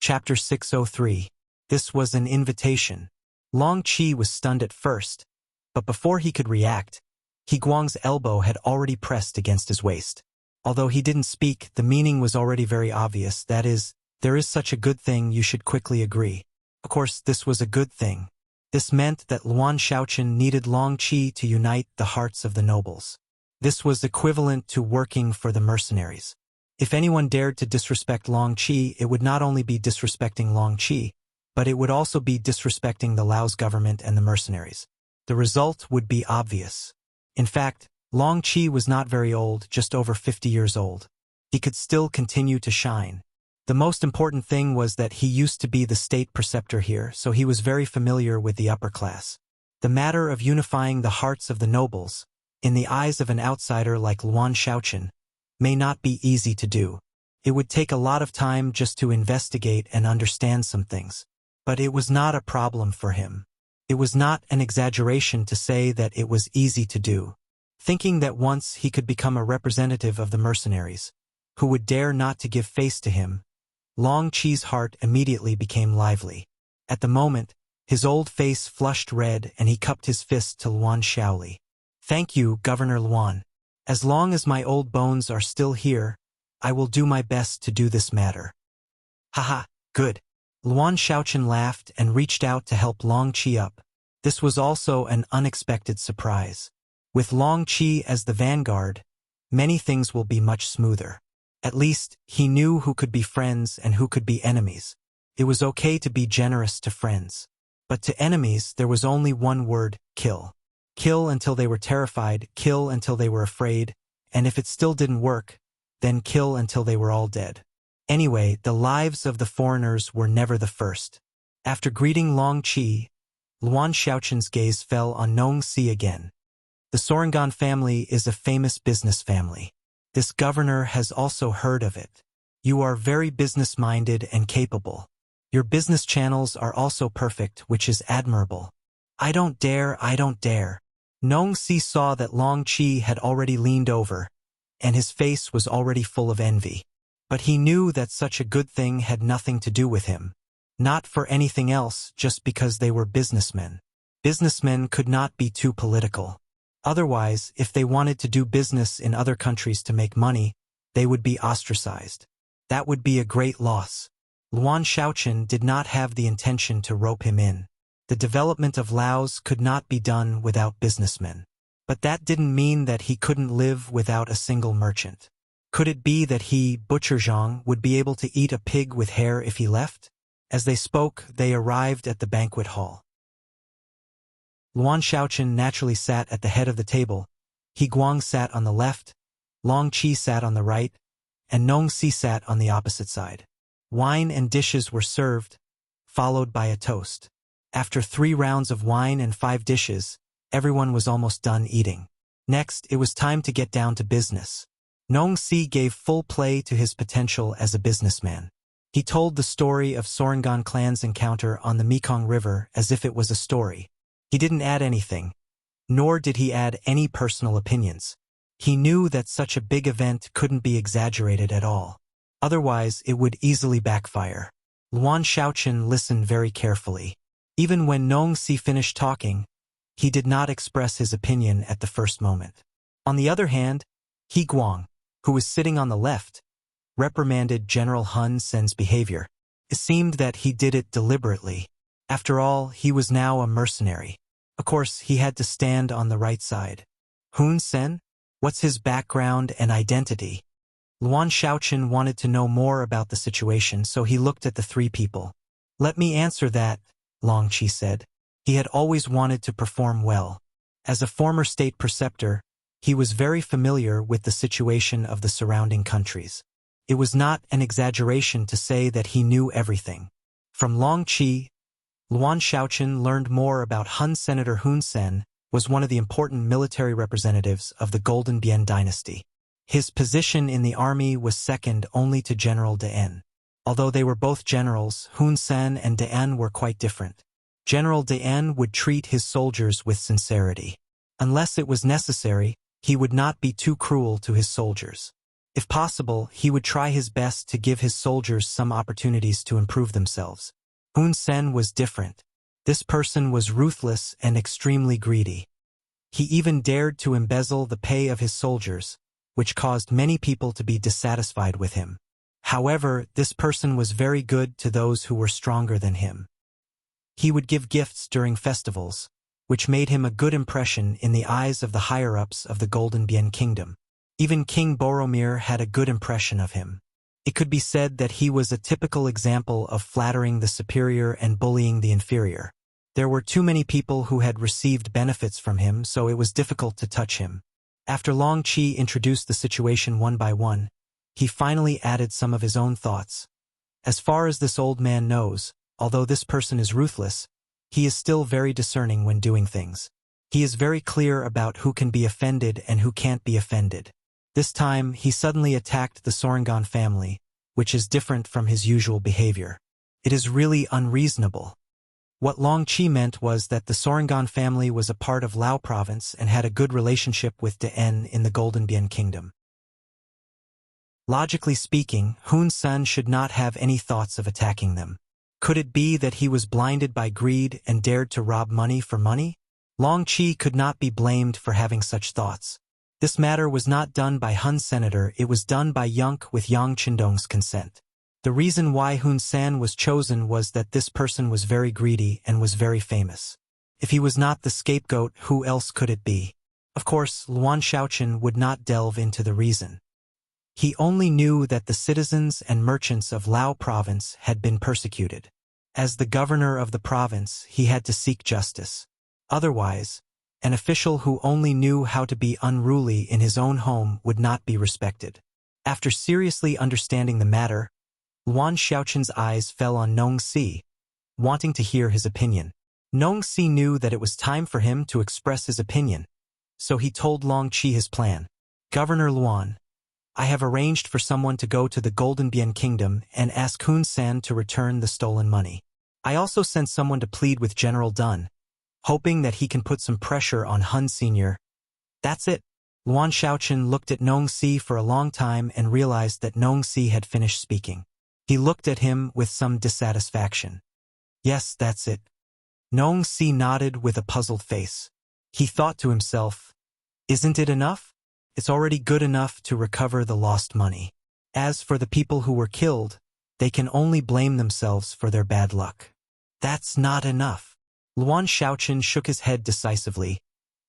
Chapter 603. This was an invitation. Long Qi was stunned at first, but before he could react, He Guang's elbow had already pressed against his waist. Although he didn't speak, the meaning was already very obvious, that is, there is such a good thing, you should quickly agree. Of course, this was a good thing. This meant that Luan Shaoqian needed Long Qi to unite the hearts of the nobles. This was equivalent to working for the mercenaries. If anyone dared to disrespect Long Qi, it would not only be disrespecting Long Qi, but it would also be disrespecting the Lao's government and the mercenaries. The result would be obvious. In fact, Long Qi was not very old, just over 50 years old. He could still continue to shine. The most important thing was that he used to be the state preceptor here, so he was very familiar with the upper class. The matter of unifying the hearts of the nobles, in the eyes of an outsider like Luan Shaoqian, may not be easy to do. It would take a lot of time just to investigate and understand some things. But it was not a problem for him. It was not an exaggeration to say that it was easy to do. Thinking that once he could become a representative of the mercenaries, who would dare not to give face to him, Long Qi's heart immediately became lively. At the moment, his old face flushed red and he cupped his fist to Luan Shaoli. "Thank you, Governor Luan. As long as my old bones are still here, I will do my best to do this matter." "Haha, good." Luan Shaoqian laughed and reached out to help Long Qi up. This was also an unexpected surprise. With Long Qi as the vanguard, many things will be much smoother. At least, he knew who could be friends and who could be enemies. It was okay to be generous to friends. But to enemies, there was only one word: kill. Kill until they were terrified, kill until they were afraid, and if it still didn't work, then kill until they were all dead. Anyway, the lives of the foreigners were never the first. After greeting Long Qi, Luan Shaoqian's gaze fell on Nong Si again. The Sorangan family is a famous business family. This governor has also heard of it. You are very business-minded and capable. Your business channels are also perfect, which is admirable. I don't dare. Nong Si saw that Long Qi had already leaned over, and his face was already full of envy. But he knew that such a good thing had nothing to do with him. Not for anything else, just because they were businessmen. Businessmen could not be too political. Otherwise, if they wanted to do business in other countries to make money, they would be ostracized. That would be a great loss. Luan Shaoqian did not have the intention to rope him in. The development of Laos could not be done without businessmen. But that didn't mean that he couldn't live without a single merchant. Could it be that he, Butcher Zhang, would be able to eat a pig with hair if he left? As they spoke, they arrived at the banquet hall. Luan Shaoqian naturally sat at the head of the table. He Guang sat on the left, Long Qi sat on the right, and Nong Si sat on the opposite side. Wine and dishes were served, followed by a toast. After 3 rounds of wine and 5 dishes, everyone was almost done eating. Next, it was time to get down to business. Nong Si gave full play to his potential as a businessman. He told the story of Sorangan clan's encounter on the Mekong River as if it was a story. He didn't add anything, nor did he add any personal opinions. He knew that such a big event couldn't be exaggerated at all. Otherwise, it would easily backfire. Luan Shaoqian listened very carefully. Even when Nong Si finished talking, he did not express his opinion at the first moment. On the other hand, He Guang, who was sitting on the left, reprimanded General Hun Sen's behavior. It seemed that he did it deliberately. After all, he was now a mercenary. Of course, he had to stand on the right side. Hun Sen? What's his background and identity? Luan Shaoqian wanted to know more about the situation, so he looked at the 3 people. "Let me answer that," Long Qi said. He had always wanted to perform well. As a former state preceptor, he was very familiar with the situation of the surrounding countries. It was not an exaggeration to say that he knew everything. From Long Qi, Luan Shaoqian learned more about Hun. Senator Hun Sen was one of the important military representatives of the Golden Bien dynasty. His position in the army was second only to General De'en. Although they were both generals, Hun Sen and De'en were quite different. General De'en would treat his soldiers with sincerity. Unless it was necessary, he would not be too cruel to his soldiers. If possible, he would try his best to give his soldiers some opportunities to improve themselves. Hun Sen was different. This person was ruthless and extremely greedy. He even dared to embezzle the pay of his soldiers, which caused many people to be dissatisfied with him. However, this person was very good to those who were stronger than him. He would give gifts during festivals, which made him a good impression in the eyes of the higher-ups of the Golden Bien Kingdom. Even King Boromir had a good impression of him. It could be said that he was a typical example of flattering the superior and bullying the inferior. There were too many people who had received benefits from him, so it was difficult to touch him. After Long Qi introduced the situation one by one, he finally added some of his own thoughts. As far as this old man knows, although this person is ruthless, he is still very discerning when doing things. He is very clear about who can be offended and who can't be offended. This time, he suddenly attacked the Sorangan family, which is different from his usual behavior. It is really unreasonable. What Long Qi meant was that the Sorangan family was a part of Lao province and had a good relationship with Den in the Golden Bien Kingdom. Logically speaking, Hun Sen should not have any thoughts of attacking them. Could it be that he was blinded by greed and dared to rob money for money? Long Qi could not be blamed for having such thoughts. This matter was not done by Hun Senator, it was done by Yunk with Yang Qindong's consent. The reason why Hun Sen was chosen was that this person was very greedy and was very famous. If he was not the scapegoat, who else could it be? Of course, Luan Shaochen would not delve into the reason. He only knew that the citizens and merchants of Lao province had been persecuted. As the governor of the province, he had to seek justice. Otherwise, an official who only knew how to be unruly in his own home would not be respected. After seriously understanding the matter, Luan Shaochen's eyes fell on Nong Si, wanting to hear his opinion. Nong Si knew that it was time for him to express his opinion, so he told Long Qi his plan. Governor Luan, I have arranged for someone to go to the Golden Bien Kingdom and ask Hun Sen to return the stolen money. I also sent someone to plead with General Dun, hoping that he can put some pressure on Hun Sr. That's it. Luan Shaochen looked at Nong Si for a long time and realized that Nong Si had finished speaking. He looked at him with some dissatisfaction. Yes, that's it. Nong Si nodded with a puzzled face. He thought to himself, isn't it enough? It's already good enough to recover the lost money. As for the people who were killed, they can only blame themselves for their bad luck. That's not enough. Luan Shaochen shook his head decisively,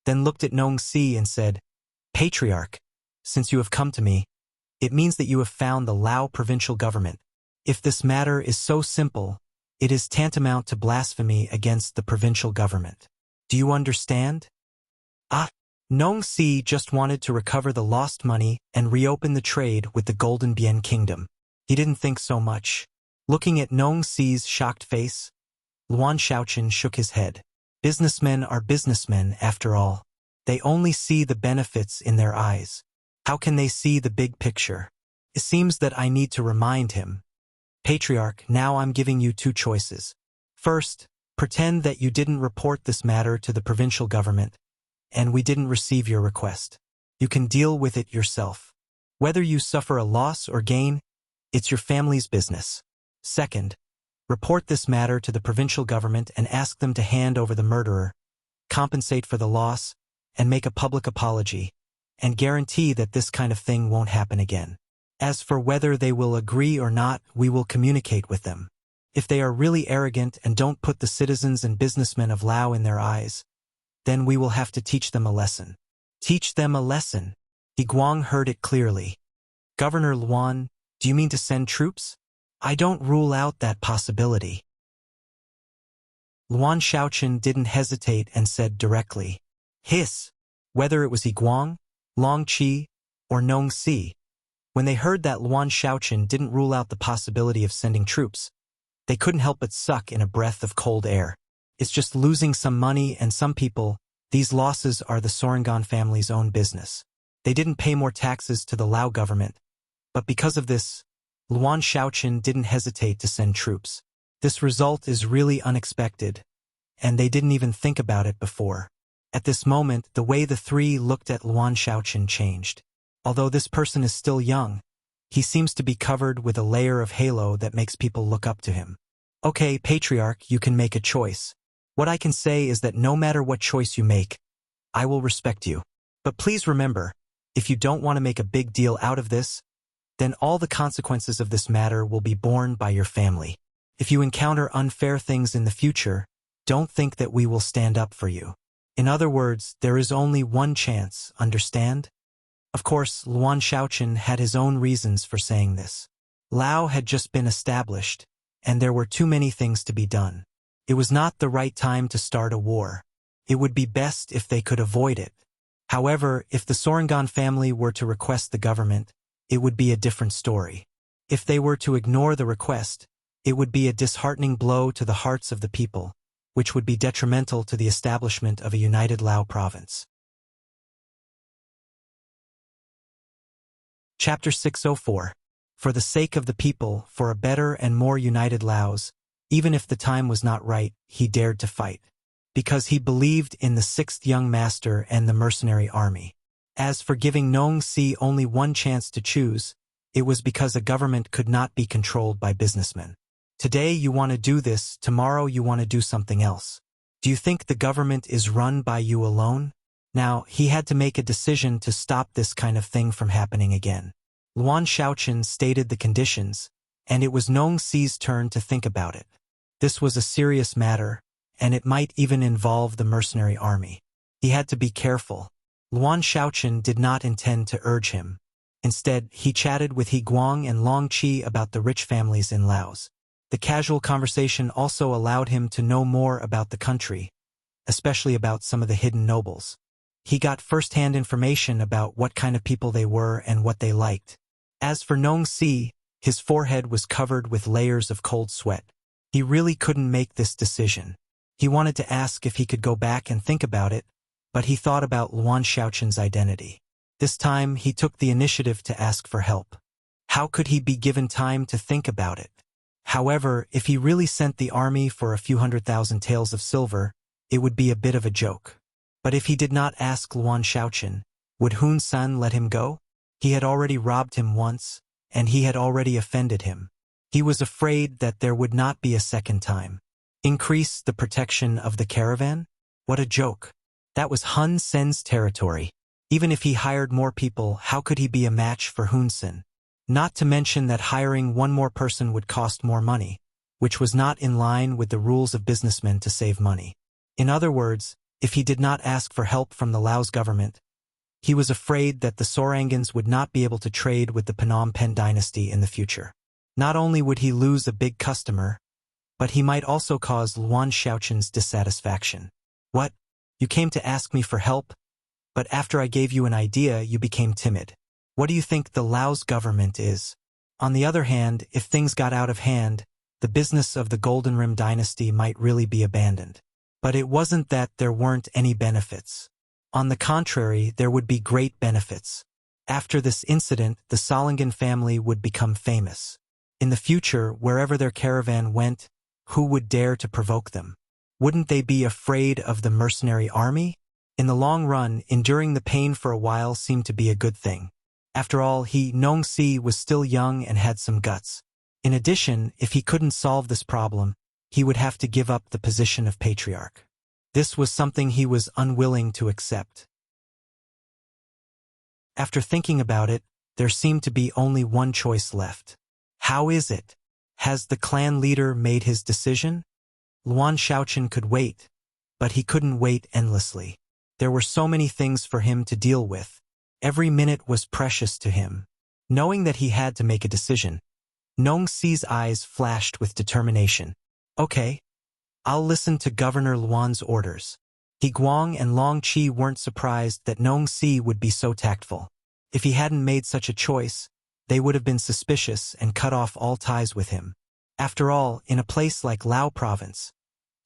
then looked at Nong Si and said, Patriarch, since you have come to me, it means that you have found the Lao provincial government. If this matter is so simple, it is tantamount to blasphemy against the provincial government. Do you understand? Nong Si just wanted to recover the lost money and reopen the trade with the Golden Bien Kingdom. He didn't think so much. Looking at Nong Si's shocked face, Luan Shaochen shook his head. Businessmen are businessmen after all. They only see the benefits in their eyes. How can they see the big picture? It seems that I need to remind him. Patriarch, now I'm giving you two choices. First, pretend that you didn't report this matter to the provincial government, and we didn't receive your request. You can deal with it yourself. Whether you suffer a loss or gain, it's your family's business. Second, report this matter to the provincial government and ask them to hand over the murderer, compensate for the loss, and make a public apology, and guarantee that this kind of thing won't happen again. As for whether they will agree or not, we will communicate with them. If they are really arrogant and don't put the citizens and businessmen of Lao in their eyes, then we will have to teach them a lesson. Teach them a lesson. He Guang heard it clearly. Governor Luan, do you mean to send troops? I don't rule out that possibility. Luan Shaochen didn't hesitate and said directly. Hiss! Whether it was He Guang, Long Qi, or Nong Si. When they heard that Luan Shaochen didn't rule out the possibility of sending troops, they couldn't help but suck in a breath of cold air. It's just losing some money and some people. These losses are the Sorangan family's own business. They didn't pay more taxes to the Lao government, but because of this, Luan Shaochen didn't hesitate to send troops. This result is really unexpected, and they didn't even think about it before. At this moment, the way the three looked at Luan Shaochen changed. Although this person is still young, he seems to be covered with a layer of halo that makes people look up to him. Okay, Patriarch, you can make a choice. What I can say is that no matter what choice you make, I will respect you. But please remember, if you don't want to make a big deal out of this, then all the consequences of this matter will be borne by your family. If you encounter unfair things in the future, don't think that we will stand up for you. In other words, there is only one chance, understand? Of course, Luan Shaochen had his own reasons for saying this. Lao had just been established, and there were too many things to be done. It was not the right time to start a war. It would be best if they could avoid it. However, if the Sorangan family were to request the government, it would be a different story. If they were to ignore the request, it would be a disheartening blow to the hearts of the people, which would be detrimental to the establishment of a united Lao province. Chapter 604. For the sake of the people, for a better and more united Laos, even if the time was not right, he dared to fight. Because he believed in the sixth young master and the mercenary army. As for giving Nong Si only one chance to choose, it was because a government could not be controlled by businessmen. Today you want to do this, tomorrow you want to do something else. Do you think the government is run by you alone? Now, he had to make a decision to stop this kind of thing from happening again. Luan Shaochen stated the conditions, and it was Nong Si's turn to think about it. This was a serious matter, and it might even involve the mercenary army. He had to be careful. Luan Shaochen did not intend to urge him. Instead, he chatted with He Guang and Long Qi about the rich families in Laos. The casual conversation also allowed him to know more about the country, especially about some of the hidden nobles. He got first-hand information about what kind of people they were and what they liked. As for Nong Si, his forehead was covered with layers of cold sweat. He really couldn't make this decision. He wanted to ask if he could go back and think about it, but he thought about Luan Shaochen's identity. This time, he took the initiative to ask for help. How could he be given time to think about it? However, if he really sent the army for a few 100,000 taels of silver, it would be a bit of a joke. But if he did not ask Luan Shaochen, would Hun San let him go? He had already robbed him once, and he had already offended him. He was afraid that there would not be a second time. Increase the protection of the caravan? What a joke. That was Hun Sen's territory. Even if he hired more people, how could he be a match for Hun Sen? Not to mention that hiring one more person would cost more money, which was not in line with the rules of businessmen to save money. In other words, if he did not ask for help from the Laos government, he was afraid that the Sorangans would not be able to trade with the Phnom Penh dynasty in the future. Not only would he lose a big customer, but he might also cause Luan Shaochen's dissatisfaction. What? You came to ask me for help, but after I gave you an idea, you became timid. What do you think the Laos government is? On the other hand, if things got out of hand, the business of the Golden Rim dynasty might really be abandoned. But it wasn't that there weren't any benefits. On the contrary, there would be great benefits. After this incident, the Solangan family would become famous. In the future, wherever their caravan went, who would dare to provoke them? Wouldn't they be afraid of the mercenary army? In the long run, enduring the pain for a while seemed to be a good thing. After all, Nong Si was still young and had some guts. In addition, if he couldn't solve this problem, he would have to give up the position of patriarch. This was something he was unwilling to accept. After thinking about it, there seemed to be only one choice left. How is it? Has the clan leader made his decision? Luan Shaochen could wait, but he couldn't wait endlessly. There were so many things for him to deal with. Every minute was precious to him. Knowing that he had to make a decision, Nong Si's eyes flashed with determination. Okay, I'll listen to Governor Luan's orders. He Guang and Long Qi weren't surprised that Nong Si would be so tactful. If he hadn't made such a choice, they would have been suspicious and cut off all ties with him. After all, in a place like Lao province,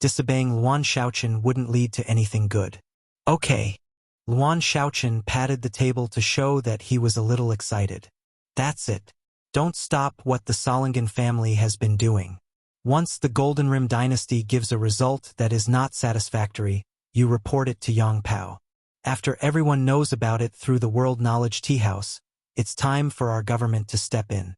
disobeying Luan Shaochen wouldn't lead to anything good. Okay. Luan Shaochen patted the table to show that he was a little excited. That's it. Don't stop what the Solangan family has been doing. Once the Golden Rim dynasty gives a result that is not satisfactory, you report it to Yang Pao. After everyone knows about it through the World Knowledge Tea House, It's time for our government to step in.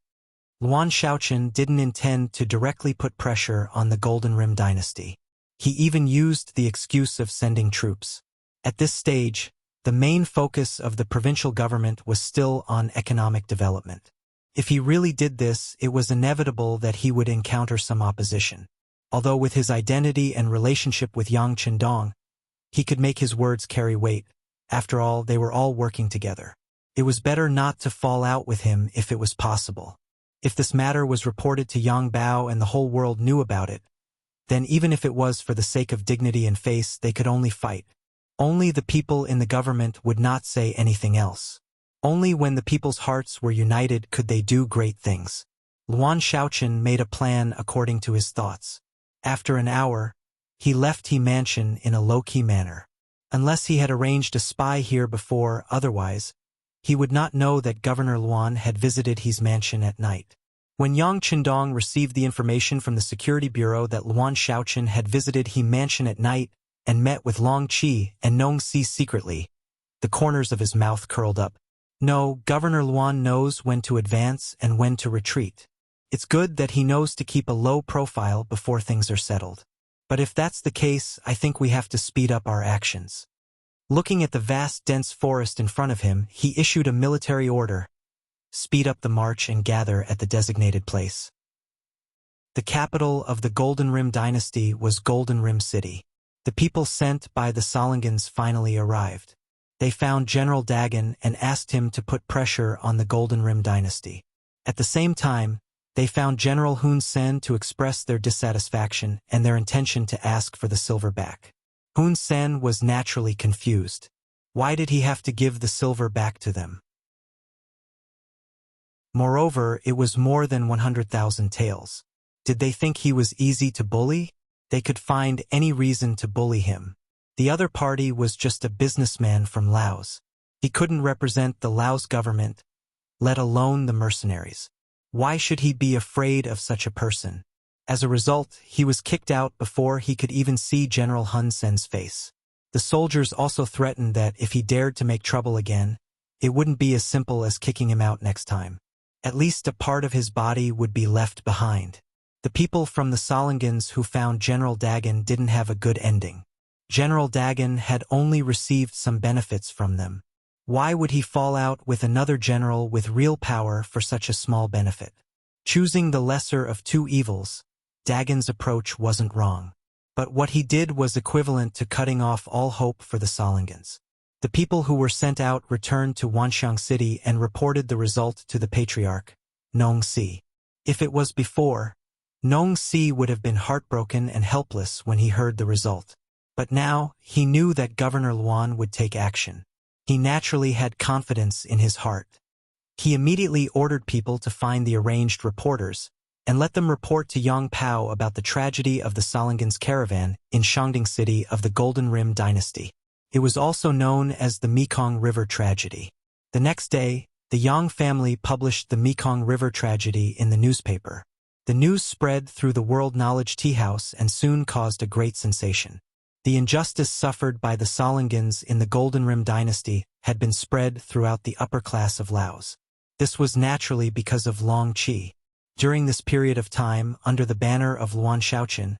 Luan Shaoqian didn't intend to directly put pressure on the Golden Rim dynasty. He even used the excuse of sending troops. At this stage, the main focus of the provincial government was still on economic development. If he really did this, it was inevitable that he would encounter some opposition. Although with his identity and relationship with Yang Qindong, he could make his words carry weight. After all, they were all working together. It was better not to fall out with him if it was possible. If this matter was reported to Yang Bao and the whole world knew about it, then even if it was for the sake of dignity and face, they could only fight. Only the people in the government would not say anything else. Only when the people's hearts were united could they do great things. Luan Shaoqian made a plan according to his thoughts. After an hour, he left He Mansion in a low-key manner. Unless he had arranged a spy here before, otherwise, he would not know that Governor Luan had visited his mansion at night. When Yang Qindong received the information from the Security Bureau that Luan Shaoqian had visited He Mansion at night and met with Long Qi and Nong Si secretly, the corners of his mouth curled up. No, Governor Luan knows when to advance and when to retreat. It's good that he knows to keep a low profile before things are settled. But if that's the case, I think we have to speed up our actions. Looking at the vast, dense forest in front of him, he issued a military order. Speed up the march and gather at the designated place. The capital of the Golden Rim dynasty was Golden Rim City. The people sent by the Solingans finally arrived. They found General Dagon and asked him to put pressure on the Golden Rim dynasty. At the same time, they found General Hun Sen to express their dissatisfaction and their intention to ask for the silver back. Hun Sen was naturally confused. Why did he have to give the silver back to them? Moreover, it was more than 100,000 taels. Did they think he was easy to bully? They could find any reason to bully him. The other party was just a businessman from Laos. He couldn't represent the Laos government, let alone the mercenaries. Why should he be afraid of such a person? As a result, he was kicked out before he could even see General Hun Sen's face. The soldiers also threatened that if he dared to make trouble again, it wouldn't be as simple as kicking him out next time. At least a part of his body would be left behind. The people from the Solingans who found General Dagon didn't have a good ending. General Dagon had only received some benefits from them. Why would he fall out with another general with real power for such a small benefit? Choosing the lesser of two evils, Dagon's approach wasn't wrong. But what he did was equivalent to cutting off all hope for the Solingans. The people who were sent out returned to Wanxiang City and reported the result to the patriarch, Nong Si. If it was before, Nong Si would have been heartbroken and helpless when he heard the result. But now, he knew that Governor Luan would take action. He naturally had confidence in his heart. He immediately ordered people to find the arranged reporters and let them report to Yang Pao about the tragedy of the Solingans caravan in Shangding City of the Golden Rim dynasty. It was also known as the Mekong River tragedy. The next day, the Yang family published the Mekong River tragedy in the newspaper. The news spread through the World Knowledge Tea House and soon caused a great sensation. The injustice suffered by the Solingans in the Golden Rim dynasty had been spread throughout the upper class of Laos. This was naturally because of Long Qi. During this period of time, under the banner of Luan Shaoqian,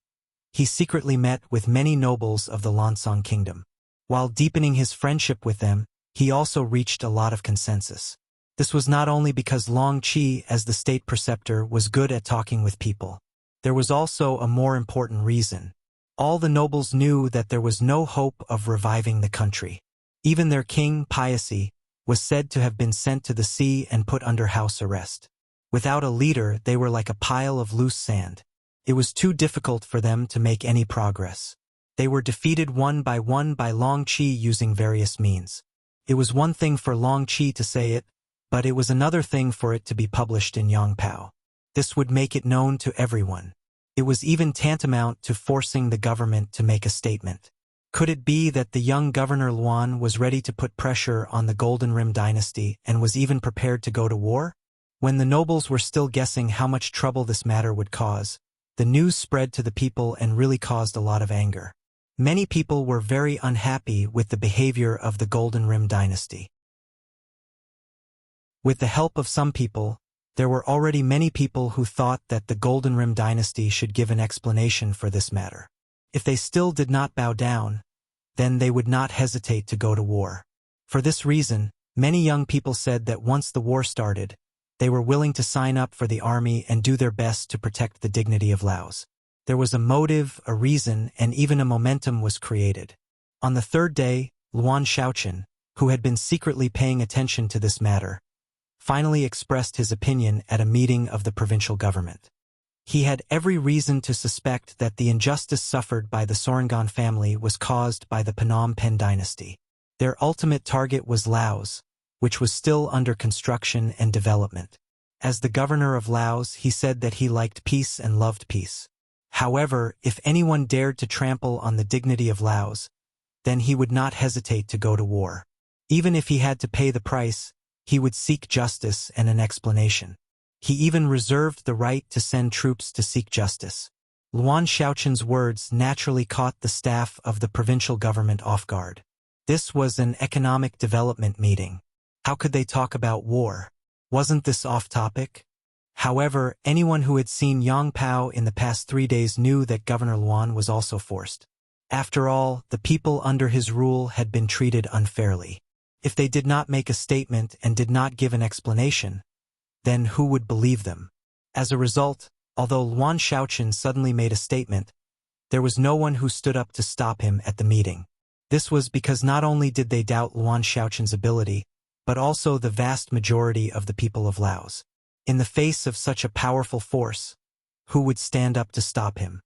he secretly met with many nobles of the Lansong kingdom. While deepening his friendship with them, he also reached a lot of consensus. This was not only because Long Qi, as the state preceptor, was good at talking with people. There was also a more important reason. All the nobles knew that there was no hope of reviving the country. Even their king, Piaci, was said to have been sent to the sea and put under house arrest. Without a leader, they were like a pile of loose sand. It was too difficult for them to make any progress. They were defeated one by Long Qi using various means. It was one thing for Long Qi to say it, but it was another thing for it to be published in Yangpao. This would make it known to everyone. It was even tantamount to forcing the government to make a statement. Could it be that the young Governor Luan was ready to put pressure on the Golden Rim dynasty and was even prepared to go to war? When the nobles were still guessing how much trouble this matter would cause, the news spread to the people and really caused a lot of anger. Many people were very unhappy with the behavior of the Golden Rim dynasty. With the help of some people, there were already many people who thought that the Golden Rim dynasty should give an explanation for this matter. If they still did not bow down, then they would not hesitate to go to war. For this reason, many young people said that once the war started, they were willing to sign up for the army and do their best to protect the dignity of Laos. There was a motive, a reason, and even a momentum was created. On the third day, Luan Shaochen, who had been secretly paying attention to this matter, finally expressed his opinion at a meeting of the provincial government. He had every reason to suspect that the injustice suffered by the Sorangan family was caused by the Phnom Penh dynasty. Their ultimate target was Laos, which was still under construction and development. As the governor of Laos, he said that he liked peace and loved peace. However, if anyone dared to trample on the dignity of Laos, then he would not hesitate to go to war. Even if he had to pay the price, he would seek justice and an explanation. He even reserved the right to send troops to seek justice. Luan Shaochen's words naturally caught the staff of the provincial government off guard. This was an economic development meeting. How could they talk about war? Wasn't this off-topic? However, anyone who had seen Yang Pao in the past 3 days knew that Governor Luan was also forced. After all, the people under his rule had been treated unfairly. If they did not make a statement and did not give an explanation, then who would believe them? As a result, although Luan Shaochen suddenly made a statement, there was no one who stood up to stop him at the meeting. This was because not only did they doubt Luan Shaochen's ability, but also the vast majority of the people of Laos. In the face of such a powerful force, who would stand up to stop him?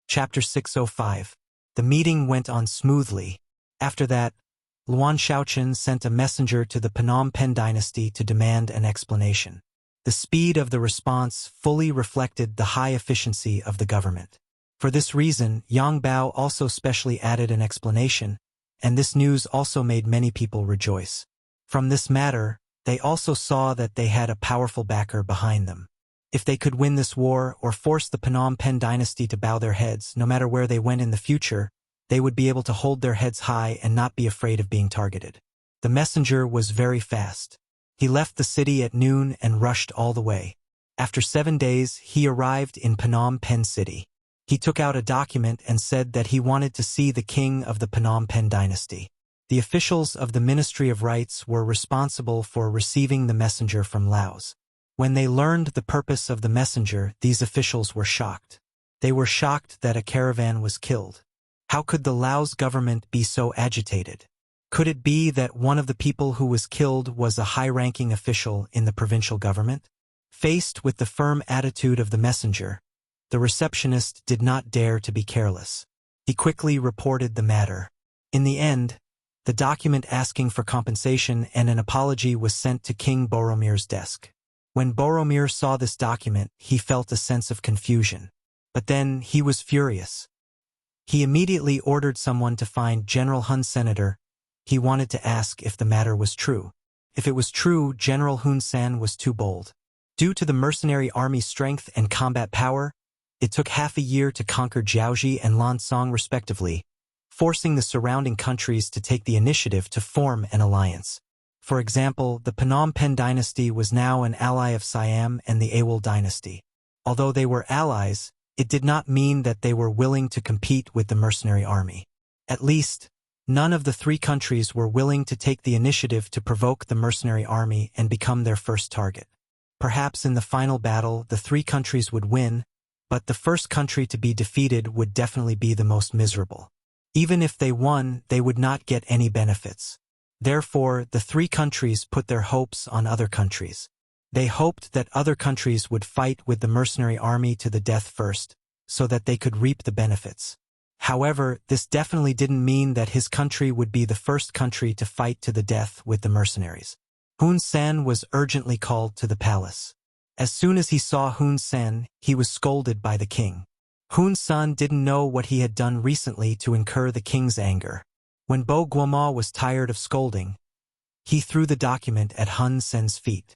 Chapter 605. The meeting went on smoothly. After that, Luan Shaochen sent a messenger to the Phnom Penh dynasty to demand an explanation. The speed of the response fully reflected the high efficiency of the government. For this reason, Yang Bao also specially added an explanation, and this news also made many people rejoice. From this matter, they also saw that they had a powerful backer behind them. If they could win this war or force the Phnom Penh dynasty to bow their heads no matter where they went in the future, they would be able to hold their heads high and not be afraid of being targeted. The messenger was very fast. He left the city at noon and rushed all the way. After 7 days, he arrived in Phnom Penh city. He took out a document and said that he wanted to see the king of the Phnom Penh dynasty. The officials of the Ministry of Rights were responsible for receiving the messenger from Laos. When they learned the purpose of the messenger, these officials were shocked. They were shocked that a caravan was killed. How could the Laos government be so agitated? Could it be that one of the people who was killed was a high-ranking official in the provincial government? Faced with the firm attitude of the messenger, the receptionist did not dare to be careless. He quickly reported the matter. In the end, the document asking for compensation and an apology was sent to King Boromir's desk. When Boromir saw this document, he felt a sense of confusion. But then he was furious. He immediately ordered someone to find General Hun Senator. He wanted to ask if the matter was true. If it was true, General Hun Sen was too bold. Due to the mercenary army's strength and combat power, it took half a year to conquer Jiaoji and Lansong respectively, forcing the surrounding countries to take the initiative to form an alliance. For example, the Phnom Penh dynasty was now an ally of Siam and the Awol dynasty. Although they were allies, it did not mean that they were willing to compete with the mercenary army. At least, none of the 3 countries were willing to take the initiative to provoke the mercenary army and become their first target. Perhaps in the final battle, the 3 countries would win, but the first country to be defeated would definitely be the most miserable. Even if they won, they would not get any benefits. Therefore, the 3 countries put their hopes on other countries. They hoped that other countries would fight with the mercenary army to the death first, so that they could reap the benefits. However, this definitely didn't mean that his country would be the first country to fight to the death with the mercenaries. Hun Sen was urgently called to the palace. As soon as he saw Hun Sen, he was scolded by the king. Hun Sen didn't know what he had done recently to incur the king's anger. When Bo Guoma was tired of scolding, he threw the document at Hun Sen's feet.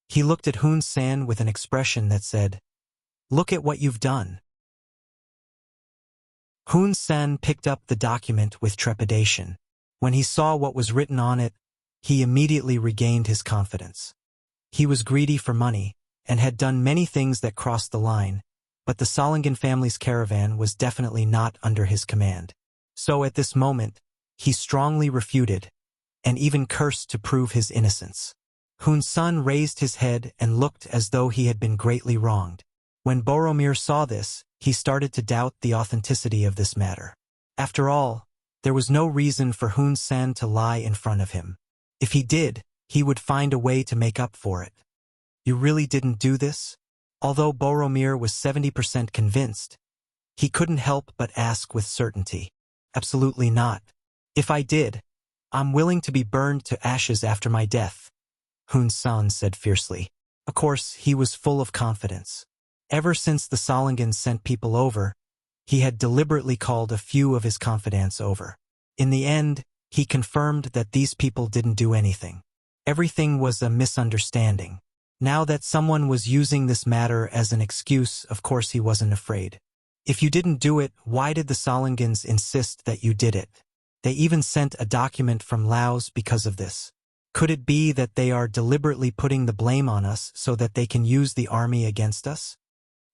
He looked at Hun Sen with an expression that said, "Look at what you've done." Hun Sen picked up the document with trepidation. When he saw what was written on it, he immediately regained his confidence. He was greedy for money, and had done many things that crossed the line, but the Salangan family's caravan was definitely not under his command. So at this moment, he strongly refuted, and even cursed to prove his innocence. Hun's son raised his head and looked as though he had been greatly wronged. When Boromir saw this, he started to doubt the authenticity of this matter. After all, there was no reason for Hun Sen to lie in front of him. If he did, he would find a way to make up for it. You really didn't do this? Although Boromir was 70% convinced, he couldn't help but ask with certainty. Absolutely not. If I did, I'm willing to be burned to ashes after my death, Hun Sen said fiercely. Of course, he was full of confidence. Ever since the Salangans sent people over, he had deliberately called a few of his confidants over. In the end, he confirmed that these people didn't do anything. Everything was a misunderstanding. Now that someone was using this matter as an excuse, of course he wasn't afraid. If you didn't do it, why did the Salangans insist that you did it? They even sent a document from Laos because of this. Could it be that they are deliberately putting the blame on us so that they can use the army against us?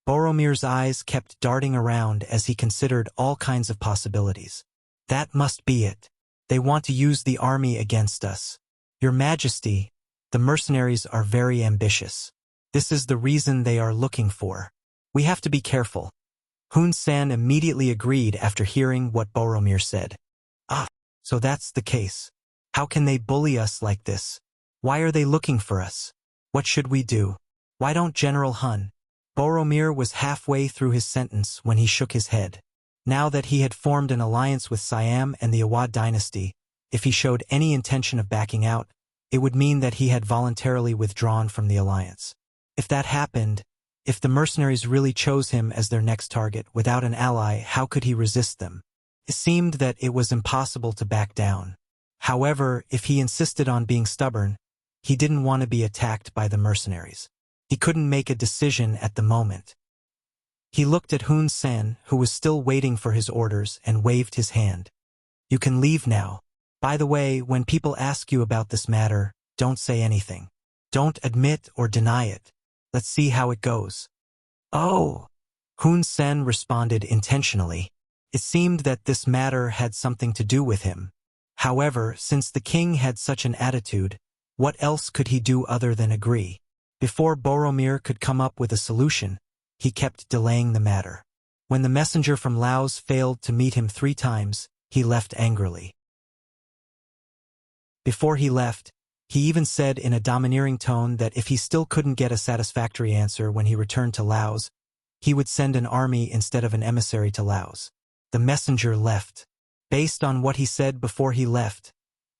Boromir's eyes kept darting around as he considered all kinds of possibilities. That must be it. They want to use the army against us. Your Majesty, the mercenaries are very ambitious. This is the reason they are looking for. We have to be careful. Hun Sen immediately agreed after hearing what Boromir said. Ah, so that's the case. How can they bully us like this? Why are they looking for us? What should we do? Why don't General Hun? Boromir was halfway through his sentence when he shook his head. Now that he had formed an alliance with Siam and the Awad dynasty, if he showed any intention of backing out, it would mean that he had voluntarily withdrawn from the alliance. If that happened, if the mercenaries really chose him as their next target without an ally, how could he resist them? It seemed that it was impossible to back down. However, if he insisted on being stubborn, he didn't want to be attacked by the mercenaries. He couldn't make a decision at the moment. He looked at Hun Sen, who was still waiting for his orders, and waved his hand. You can leave now. By the way, when people ask you about this matter, don't say anything. Don't admit or deny it. Let's see how it goes. Oh! Hun Sen responded intentionally. It seemed that this matter had something to do with him. However, since the king had such an attitude, what else could he do other than agree? Before Boromir could come up with a solution, he kept delaying the matter. When the messenger from Laos failed to meet him 3 times, he left angrily. Before he left, he even said in a domineering tone that if he still couldn't get a satisfactory answer when he returned to Laos, he would send an army instead of an emissary to Laos. The messenger left. Based on what he said before he left,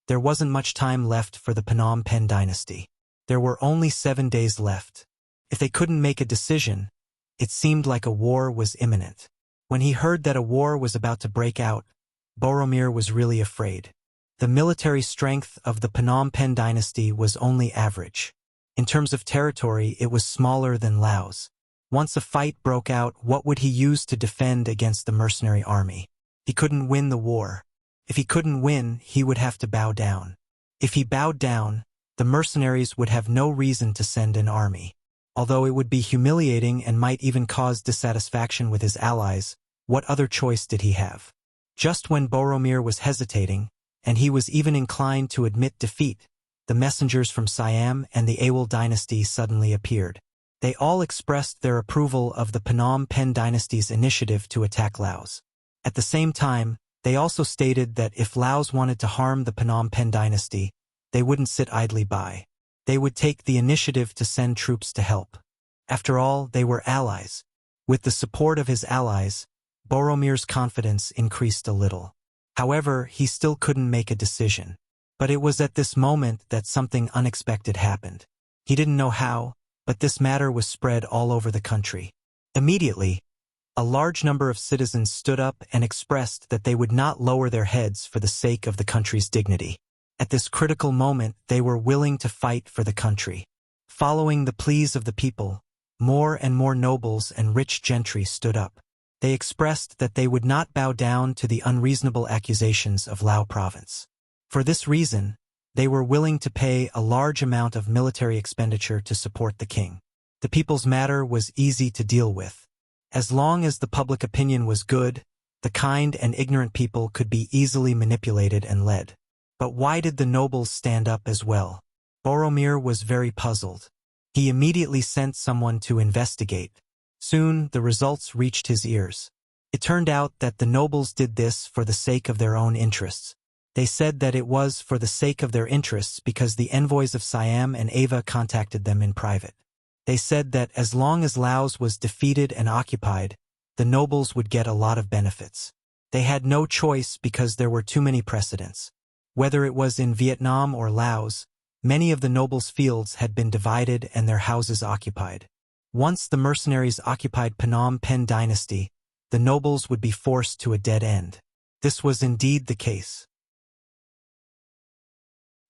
there wasn't much time left for the Phnom Penh dynasty. There were only 7 days left. If they couldn't make a decision, it seemed like a war was imminent. When he heard that a war was about to break out, Boromir was really afraid. The military strength of the Phnom Penh dynasty was only average. In terms of territory, it was smaller than Laos. Once a fight broke out, what would he use to defend against the mercenary army? He couldn't win the war. If he couldn't win, he would have to bow down. If he bowed down, the mercenaries would have no reason to send an army. Although it would be humiliating and might even cause dissatisfaction with his allies, what other choice did he have? Just when Boromir was hesitating, and he was even inclined to admit defeat, the messengers from Siam and the Awal dynasty suddenly appeared. They all expressed their approval of the Phnom Penh dynasty's initiative to attack Laos. At the same time, they also stated that if Laos wanted to harm the Phnom Penh dynasty, they wouldn't sit idly by. They would take the initiative to send troops to help. After all, they were allies. With the support of his allies, Boromir's confidence increased a little. However, he still couldn't make a decision. But it was at this moment that something unexpected happened. He didn't know how, but this matter was spread all over the country. Immediately, a large number of citizens stood up and expressed that they would not lower their heads for the sake of the country's dignity. At this critical moment, they were willing to fight for the country. Following the pleas of the people, more and more nobles and rich gentry stood up. They expressed that they would not bow down to the unreasonable accusations of Lao province. For this reason, they were willing to pay a large amount of military expenditure to support the king. The people's matter was easy to deal with. As long as the public opinion was good, the kind and ignorant people could be easily manipulated and led. But why did the nobles stand up as well? Boromir was very puzzled. He immediately sent someone to investigate. Soon, the results reached his ears. It turned out that the nobles did this for the sake of their own interests. They said that it was for the sake of their interests because the envoys of Siam and Ava contacted them in private. They said that as long as Laos was defeated and occupied, the nobles would get a lot of benefits. They had no choice because there were too many precedents. Whether it was in Vietnam or Laos, many of the nobles' fields had been divided and their houses occupied. Once the mercenaries occupied Phnom Penh dynasty, the nobles would be forced to a dead end. This was indeed the case.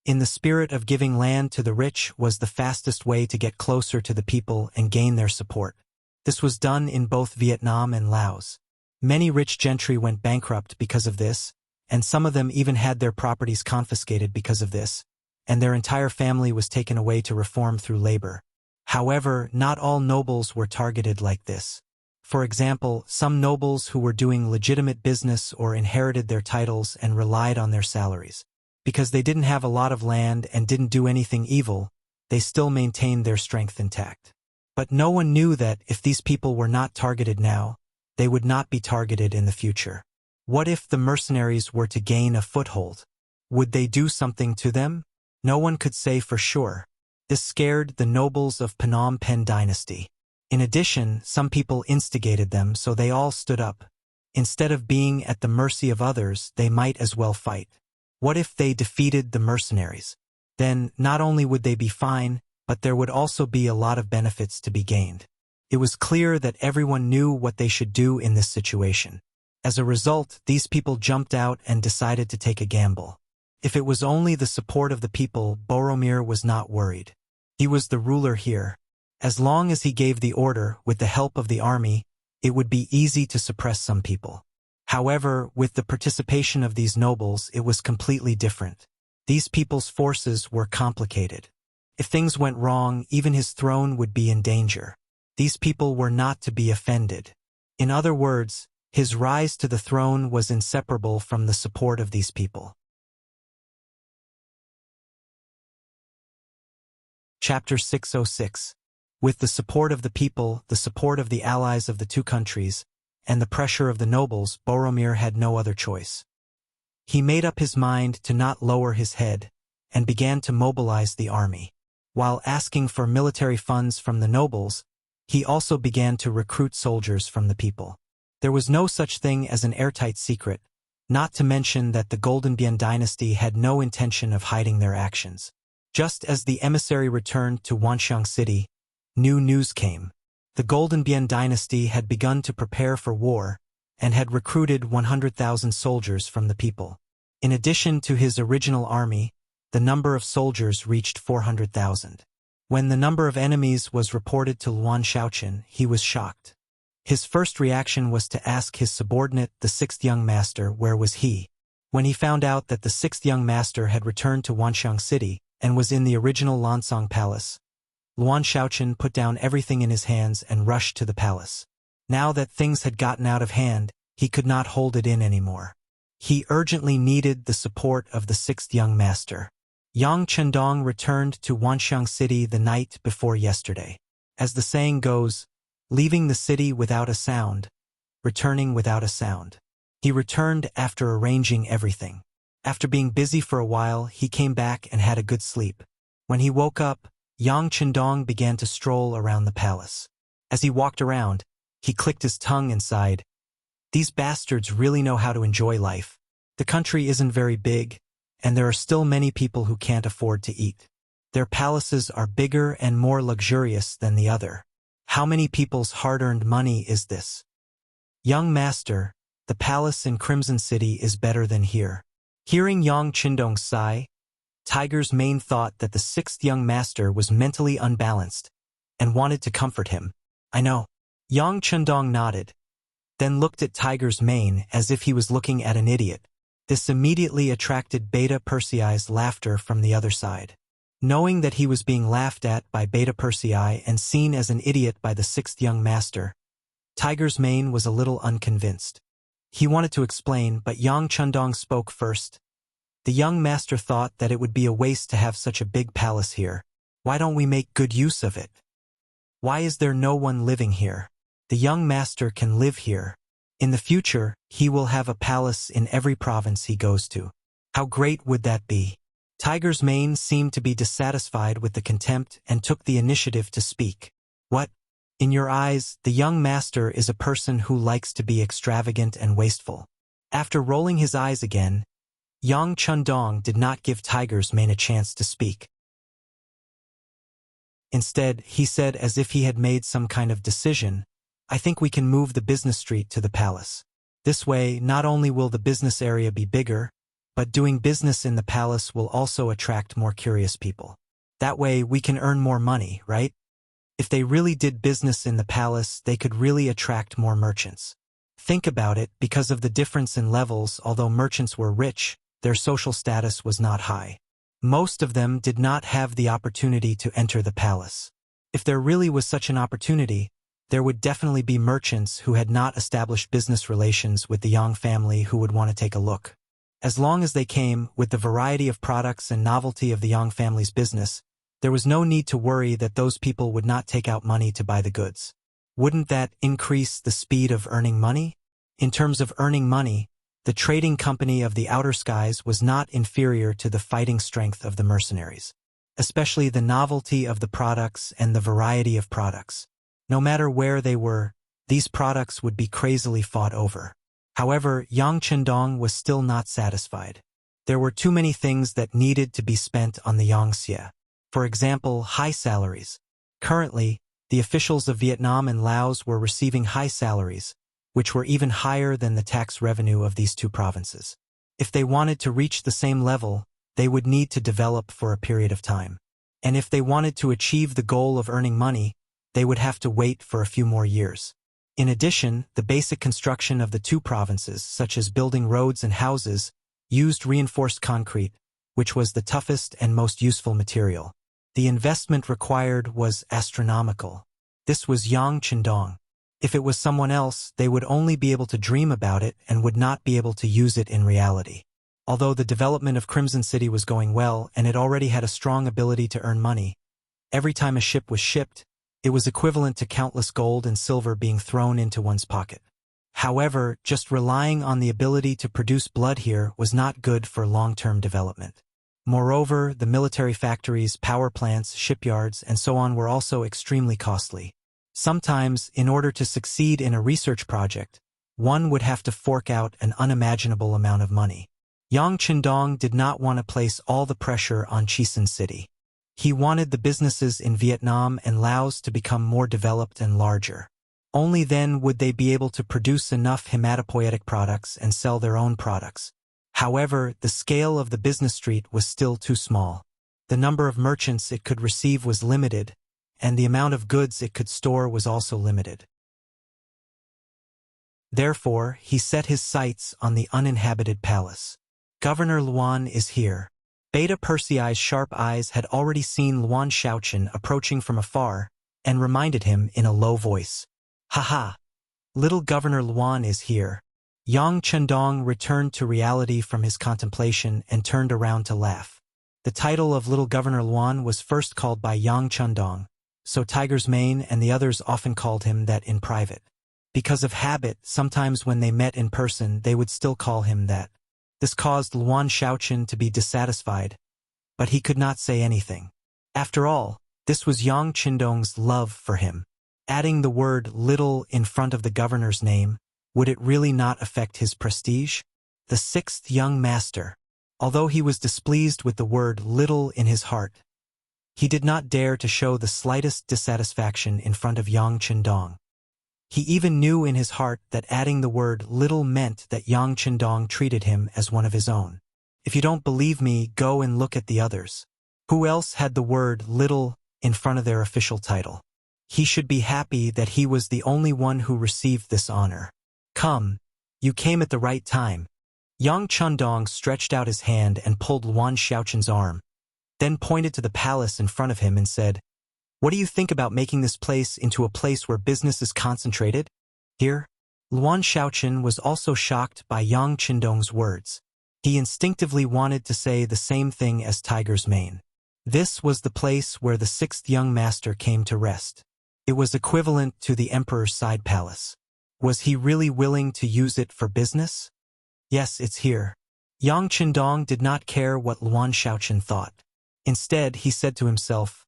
In the spirit of giving land to the rich was the fastest way to get closer to the people and gain their support. This was done in both Vietnam and Laos. Many rich gentry went bankrupt because of this, and some of them even had their properties confiscated because of this, and their entire family was taken away to reform through labor. However, not all nobles were targeted like this. For example, some nobles who were doing legitimate business or inherited their titles and relied on their salaries. Because they didn't have a lot of land and didn't do anything evil, they still maintained their strength intact. But no one knew that if these people were not targeted now, they would not be targeted in the future. What if the mercenaries were to gain a foothold? Would they do something to them? No one could say for sure. This scared the nobles of Phnom Penh dynasty. In addition, some people instigated them, so they all stood up. Instead of being at the mercy of others, they might as well fight. What if they defeated the mercenaries? Then, not only would they be fine, but there would also be a lot of benefits to be gained. It was clear that everyone knew what they should do in this situation. As a result, these people jumped out and decided to take a gamble. If it was only the support of the people, Boromir was not worried. He was the ruler here. As long as he gave the order, with the help of the army, it would be easy to suppress some people. However, with the participation of these nobles, it was completely different. These people's forces were complicated. If things went wrong, even his throne would be in danger. These people were not to be offended. In other words, his rise to the throne was inseparable from the support of these people. Chapter 606. With the support of the people, the support of the allies of the two countries, and the pressure of the nobles, Boromir had no other choice. He made up his mind to not lower his head, and began to mobilize the army. While asking for military funds from the nobles, he also began to recruit soldiers from the people. There was no such thing as an airtight secret, not to mention that the Golden Bien dynasty had no intention of hiding their actions. Just as the emissary returned to Wanxiang City, new news came. The Golden Bien dynasty had begun to prepare for war and had recruited 100,000 soldiers from the people. In addition to his original army, the number of soldiers reached 400,000. When the number of enemies was reported to Luan Shaoqian, he was shocked. His first reaction was to ask his subordinate, the sixth young master, where was he. When he found out that the sixth young master had returned to Wanxiang City and was in the original Lansong Palace, Luan Shaoqian put down everything in his hands and rushed to the palace. Now that things had gotten out of hand, he could not hold it in anymore. He urgently needed the support of the sixth young master. Yang Chendong returned to Wanxiang City the night before yesterday. As the saying goes, leaving the city without a sound, returning without a sound. He returned after arranging everything. After being busy for a while, he came back and had a good sleep. When he woke up, Yang Chendong began to stroll around the palace. As he walked around, he clicked his tongue and sighed. These bastards really know how to enjoy life. The country isn't very big, and there are still many people who can't afford to eat. Their palaces are bigger and more luxurious than the other. How many people's hard-earned money is this? Young master, the palace in Crimson City is better than here. Hearing Yang Chendong sigh, Tiger's Mane thought that the sixth young master was mentally unbalanced and wanted to comfort him. I know. Yang Chendong nodded, then looked at Tiger's Mane as if he was looking at an idiot. This immediately attracted Beta Persei's laughter from the other side. Knowing that he was being laughed at by Beta Persei and seen as an idiot by the sixth young master, Tiger's Mane was a little unconvinced. He wanted to explain, but Yang Chundong spoke first. The young master thought that it would be a waste to have such a big palace here. Why don't we make good use of it? Why is there no one living here? The young master can live here. In the future, he will have a palace in every province he goes to. How great would that be? Tiger's Mane seemed to be dissatisfied with the contempt and took the initiative to speak. What? In your eyes, the young master is a person who likes to be extravagant and wasteful. After rolling his eyes again, Yang Chundong did not give Tiger's Mane a chance to speak. Instead, he said as if he had made some kind of decision, I think we can move the business street to the palace. This way, not only will the business area be bigger, but doing business in the palace will also attract more curious people. That way, we can earn more money, right? If they really did business in the palace, they could really attract more merchants. Think about it, because of the difference in levels, although merchants were rich, their social status was not high. Most of them did not have the opportunity to enter the palace. If there really was such an opportunity, there would definitely be merchants who had not established business relations with the Yang family who would want to take a look. As long as they came, with the variety of products and novelty of the Yang family's business, there was no need to worry that those people would not take out money to buy the goods. Wouldn't that increase the speed of earning money? In terms of earning money, the trading company of the outer skies was not inferior to the fighting strength of the mercenaries, especially the novelty of the products and the variety of products. No matter where they were, these products would be crazily fought over. However, Yang Chundong was still not satisfied. There were too many things that needed to be spent on the Yangtze. For example, high salaries. Currently, the officials of Vietnam and Laos were receiving high salaries, which were even higher than the tax revenue of these two provinces. If they wanted to reach the same level, they would need to develop for a period of time. And if they wanted to achieve the goal of earning money, they would have to wait for a few more years. In addition, the basic construction of the two provinces, such as building roads and houses, used reinforced concrete, which was the toughest and most useful material. The investment required was astronomical. This was Yang Chundong. If it was someone else, they would only be able to dream about it and would not be able to use it in reality. Although the development of Crimson City was going well and it already had a strong ability to earn money, every time a ship was shipped, it was equivalent to countless gold and silver being thrown into one's pocket. However, just relying on the ability to produce blood here was not good for long-term development. Moreover, the military factories, power plants, shipyards, and so on were also extremely costly. Sometimes, in order to succeed in a research project, one would have to fork out an unimaginable amount of money. Yang Chundong did not want to place all the pressure on Chisin City. He wanted the businesses in Vietnam and Laos to become more developed and larger. Only then would they be able to produce enough hematopoietic products and sell their own products. However, the scale of the business street was still too small. The number of merchants it could receive was limited, and the amount of goods it could store was also limited. Therefore, he set his sights on the uninhabited palace. Governor Luan is here. Beta Persei's sharp eyes had already seen Luan Shaochen approaching from afar, and reminded him in a low voice. "Ha! Little Governor Luan is here." Yang Chundong returned to reality from his contemplation and turned around to laugh. The title of Little Governor Luan was first called by Yang Chundong, so Tiger's Mane and the others often called him that in private. Because of habit, sometimes when they met in person they would still call him that. This caused Luan Shaochen to be dissatisfied, but he could not say anything. After all, this was Yang Chundong's love for him. Adding the word little in front of the governor's name, would it really not affect his prestige? The sixth young master, although he was displeased with the word little in his heart, he did not dare to show the slightest dissatisfaction in front of Yang Chundong. He even knew in his heart that adding the word little meant that Yang Chundong treated him as one of his own. If you don't believe me, go and look at the others. Who else had the word little in front of their official title? He should be happy that he was the only one who received this honor. Come, you came at the right time. Yang Chundong stretched out his hand and pulled Luan Xiaoqin's arm, then pointed to the palace in front of him and said, "What do you think about making this place into a place where business is concentrated?" Here, Luan Xiaoqin was also shocked by Yang Chundong's words. He instinctively wanted to say the same thing as Tiger's Mane. This was the place where the sixth young master came to rest. It was equivalent to the emperor's side palace. Was he really willing to use it for business? Yes, it's here. Yang Chundong did not care what Luan Xiaoqin thought. Instead, he said to himself,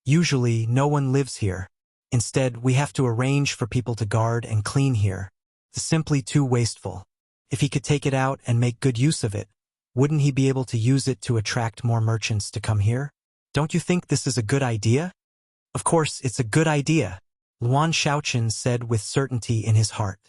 "Usually, no one lives here. Instead, we have to arrange for people to guard and clean here. It's simply too wasteful. If he could take it out and make good use of it, wouldn't he be able to use it to attract more merchants to come here? Don't you think this is a good idea?" "Of course, it's a good idea," Luan Xiaoqin said with certainty in his heart.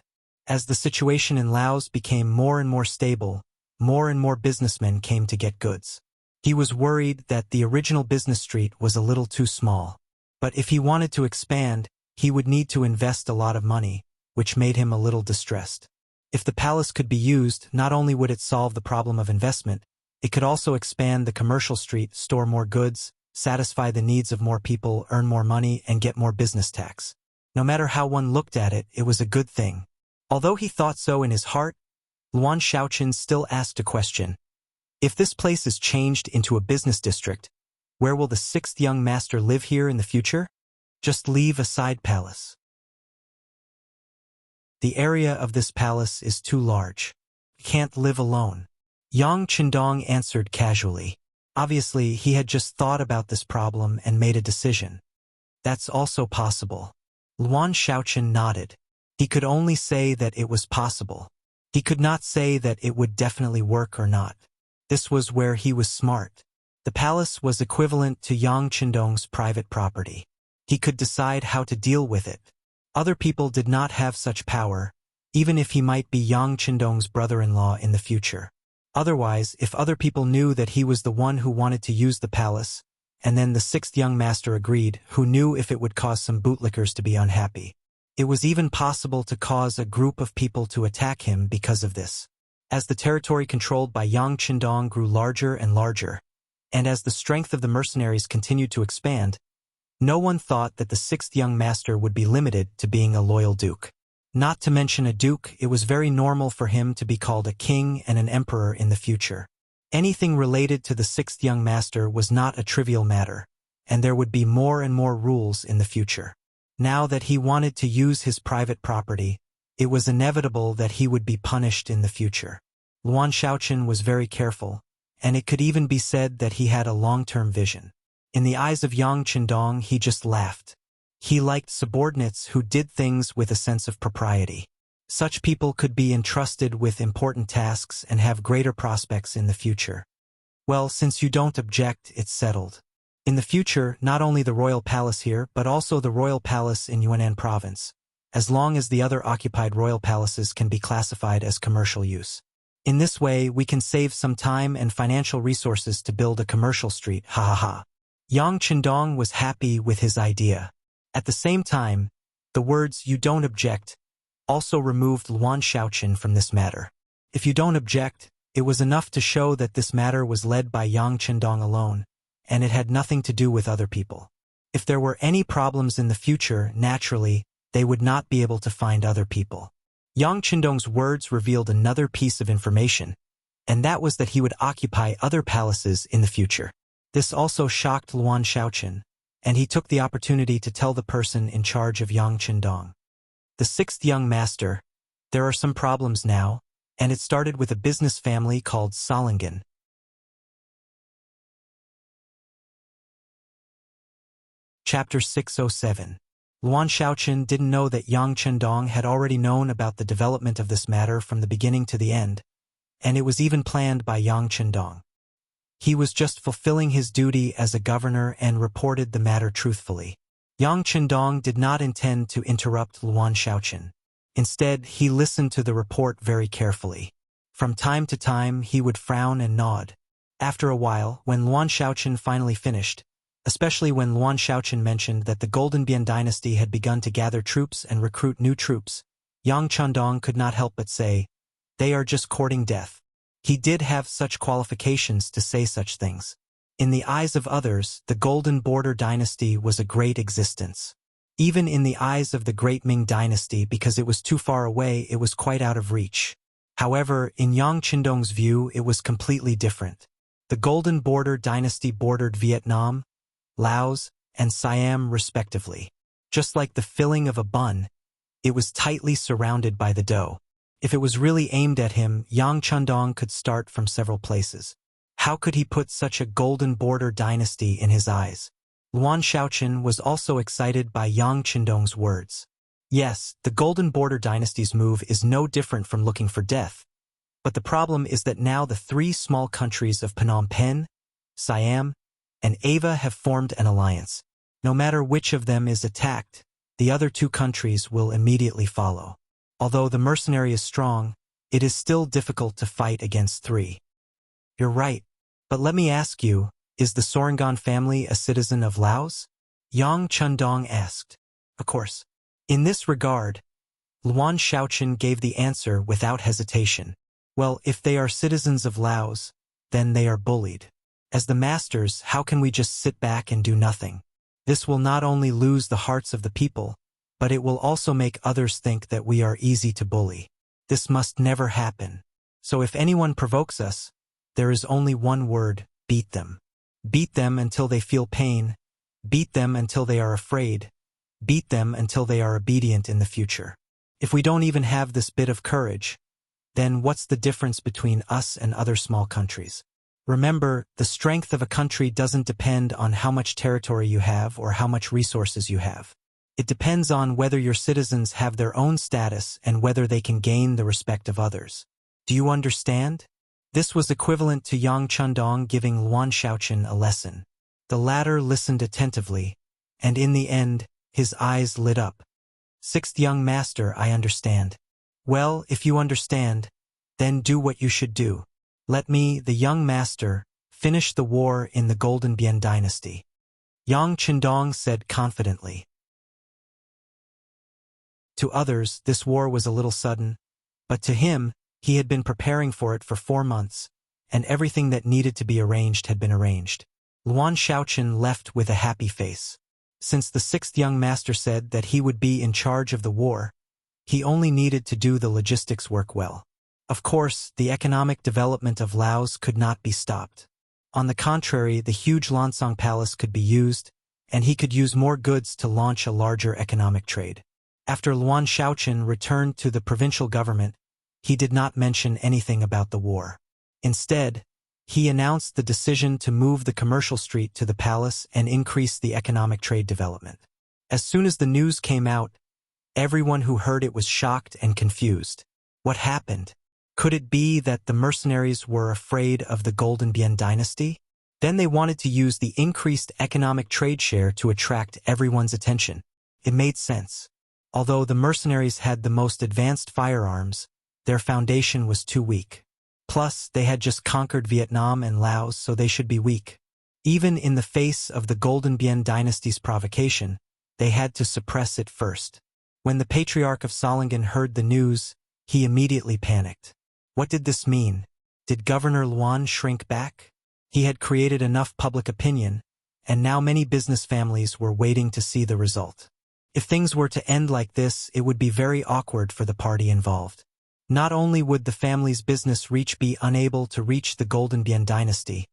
As the situation in Laos became more and more stable, more and more businessmen came to get goods. He was worried that the original business street was a little too small. But if he wanted to expand, he would need to invest a lot of money, which made him a little distressed. If the palace could be used, not only would it solve the problem of investment, it could also expand the commercial street, store more goods, satisfy the needs of more people, earn more money, and get more business tax. No matter how one looked at it, it was a good thing. Although he thought so in his heart, Luan Xiaoqin still asked a question. If this place is changed into a business district, where will the sixth young master live here in the future? Just leave a side palace. The area of this palace is too large. We can't live alone. Yang Chundong answered casually. Obviously, he had just thought about this problem and made a decision. That's also possible. Luan Xiaoqin nodded. He could only say that it was possible. He could not say that it would definitely work or not. This was where he was smart. The palace was equivalent to Yang Chundong's private property. He could decide how to deal with it. Other people did not have such power, even if he might be Yang Chundong's brother-in-law in the future. Otherwise, if other people knew that he was the one who wanted to use the palace, and then the sixth young master agreed, who knew if it would cause some bootlickers to be unhappy? It was even possible to cause a group of people to attack him because of this. As the territory controlled by Yang Chundong grew larger and larger, and as the strength of the mercenaries continued to expand, no one thought that the sixth young master would be limited to being a loyal duke. Not to mention a duke, it was very normal for him to be called a king and an emperor in the future. Anything related to the sixth young master was not a trivial matter, and there would be more and more rules in the future. Now that he wanted to use his private property, it was inevitable that he would be punished in the future. Luan Xiaoqin was very careful, and it could even be said that he had a long-term vision. In the eyes of Yang Chundong, he just laughed. He liked subordinates who did things with a sense of propriety. Such people could be entrusted with important tasks and have greater prospects in the future. Well, since you don't object, it's settled. In the future, not only the royal palace here, but also the royal palace in Yunnan province, as long as the other occupied royal palaces can be classified as commercial use. In this way, we can save some time and financial resources to build a commercial street, ha ha ha. Yang Chundong was happy with his idea. At the same time, the words "you don't object" also removed Luan Xiaoqin from this matter. If you don't object, it was enough to show that this matter was led by Yang Chundong alone, and it had nothing to do with other people. If there were any problems in the future, naturally, they would not be able to find other people. Yang Chundong's words revealed another piece of information, and that was that he would occupy other palaces in the future. This also shocked Luan Xiaoqin, and he took the opportunity to tell the person in charge of Yang Chundong. The sixth young master, there are some problems now, and it started with a business family called Solingen. Chapter 607. Luan Xiaoqin didn't know that Yang Chundong had already known about the development of this matter from the beginning to the end, and it was even planned by Yang Chundong. He was just fulfilling his duty as a governor and reported the matter truthfully. Yang Chundong did not intend to interrupt Luan Xiaoqin. Instead, he listened to the report very carefully. From time to time, he would frown and nod. After a while, when Luan Xiaoqin finally finished, especially when Luan Xiaoqin mentioned that the Golden Bian dynasty had begun to gather troops and recruit new troops, Yang Chundong could not help but say, "They are just courting death. He did have such qualifications to say such things. In the eyes of others, the Golden Border dynasty was a great existence. Even in the eyes of the Great Ming dynasty, because it was too far away, it was quite out of reach. However, in Yang Qindong's view, it was completely different. The Golden Border dynasty bordered Vietnam, Laos, and Siam respectively. Just like the filling of a bun, it was tightly surrounded by the dough. If it was really aimed at him, Yang Qindong could start from several places. How could he put such a Golden Border dynasty in his eyes? Luan Shaoqian was also excited by Yang Qindong's words. Yes, the Golden Border dynasty's move is no different from looking for death. But the problem is that now the three small countries of Phnom Penh, Siam, and Ava have formed an alliance. No matter which of them is attacked, the other two countries will immediately follow. Although the mercenary is strong, it is still difficult to fight against three. You're right, but let me ask you, is the Sorangan family a citizen of Laos? Yang Qindong asked. Of course. In this regard, Luan Shaoqian gave the answer without hesitation. Well, if they are citizens of Laos, then they are bullied. As the masters, how can we just sit back and do nothing? This will not only lose the hearts of the people, but it will also make others think that we are easy to bully. This must never happen. So if anyone provokes us, there is only one word: beat them. Beat them until they feel pain. Beat them until they are afraid. Beat them until they are obedient in the future. If we don't even have this bit of courage, then what's the difference between us and other small countries? Remember, the strength of a country doesn't depend on how much territory you have or how much resources you have. It depends on whether your citizens have their own status and whether they can gain the respect of others. Do you understand? This was equivalent to Yang Qindong giving Luan Shaoqian a lesson. The latter listened attentively, and in the end, his eyes lit up. Sixth young master, I understand. Well, if you understand, then do what you should do. Let me, the young master, finish the war in the Golden Bien dynasty. Yang Qindong said confidently. To others, this war was a little sudden, but to him, he had been preparing for it for 4 months, and everything that needed to be arranged had been arranged. Luan Shaoqian left with a happy face. Since the sixth young master said that he would be in charge of the war, he only needed to do the logistics work well. Of course, the economic development of Laos could not be stopped. On the contrary, the huge Lansong Palace could be used, and he could use more goods to launch a larger economic trade. After Luan Shaoqian returned to the provincial government, he did not mention anything about the war. Instead, he announced the decision to move the commercial street to the palace and increase the economic trade development. As soon as the news came out, everyone who heard it was shocked and confused. What happened? Could it be that the mercenaries were afraid of the Golden Bien dynasty? Then they wanted to use the increased economic trade share to attract everyone's attention. It made sense. Although the mercenaries had the most advanced firearms, their foundation was too weak. Plus, they had just conquered Vietnam and Laos, so they should be weak. Even in the face of the Golden Bien dynasty's provocation, they had to suppress it first. When the Patriarch of Solingen heard the news, he immediately panicked. What did this mean? Did Governor Luan shrink back? He had created enough public opinion, and now many business families were waiting to see the result. If things were to end like this, it would be very awkward for the party involved. Not only would the family's business reach be unable to reach the Golden Bien dynasty,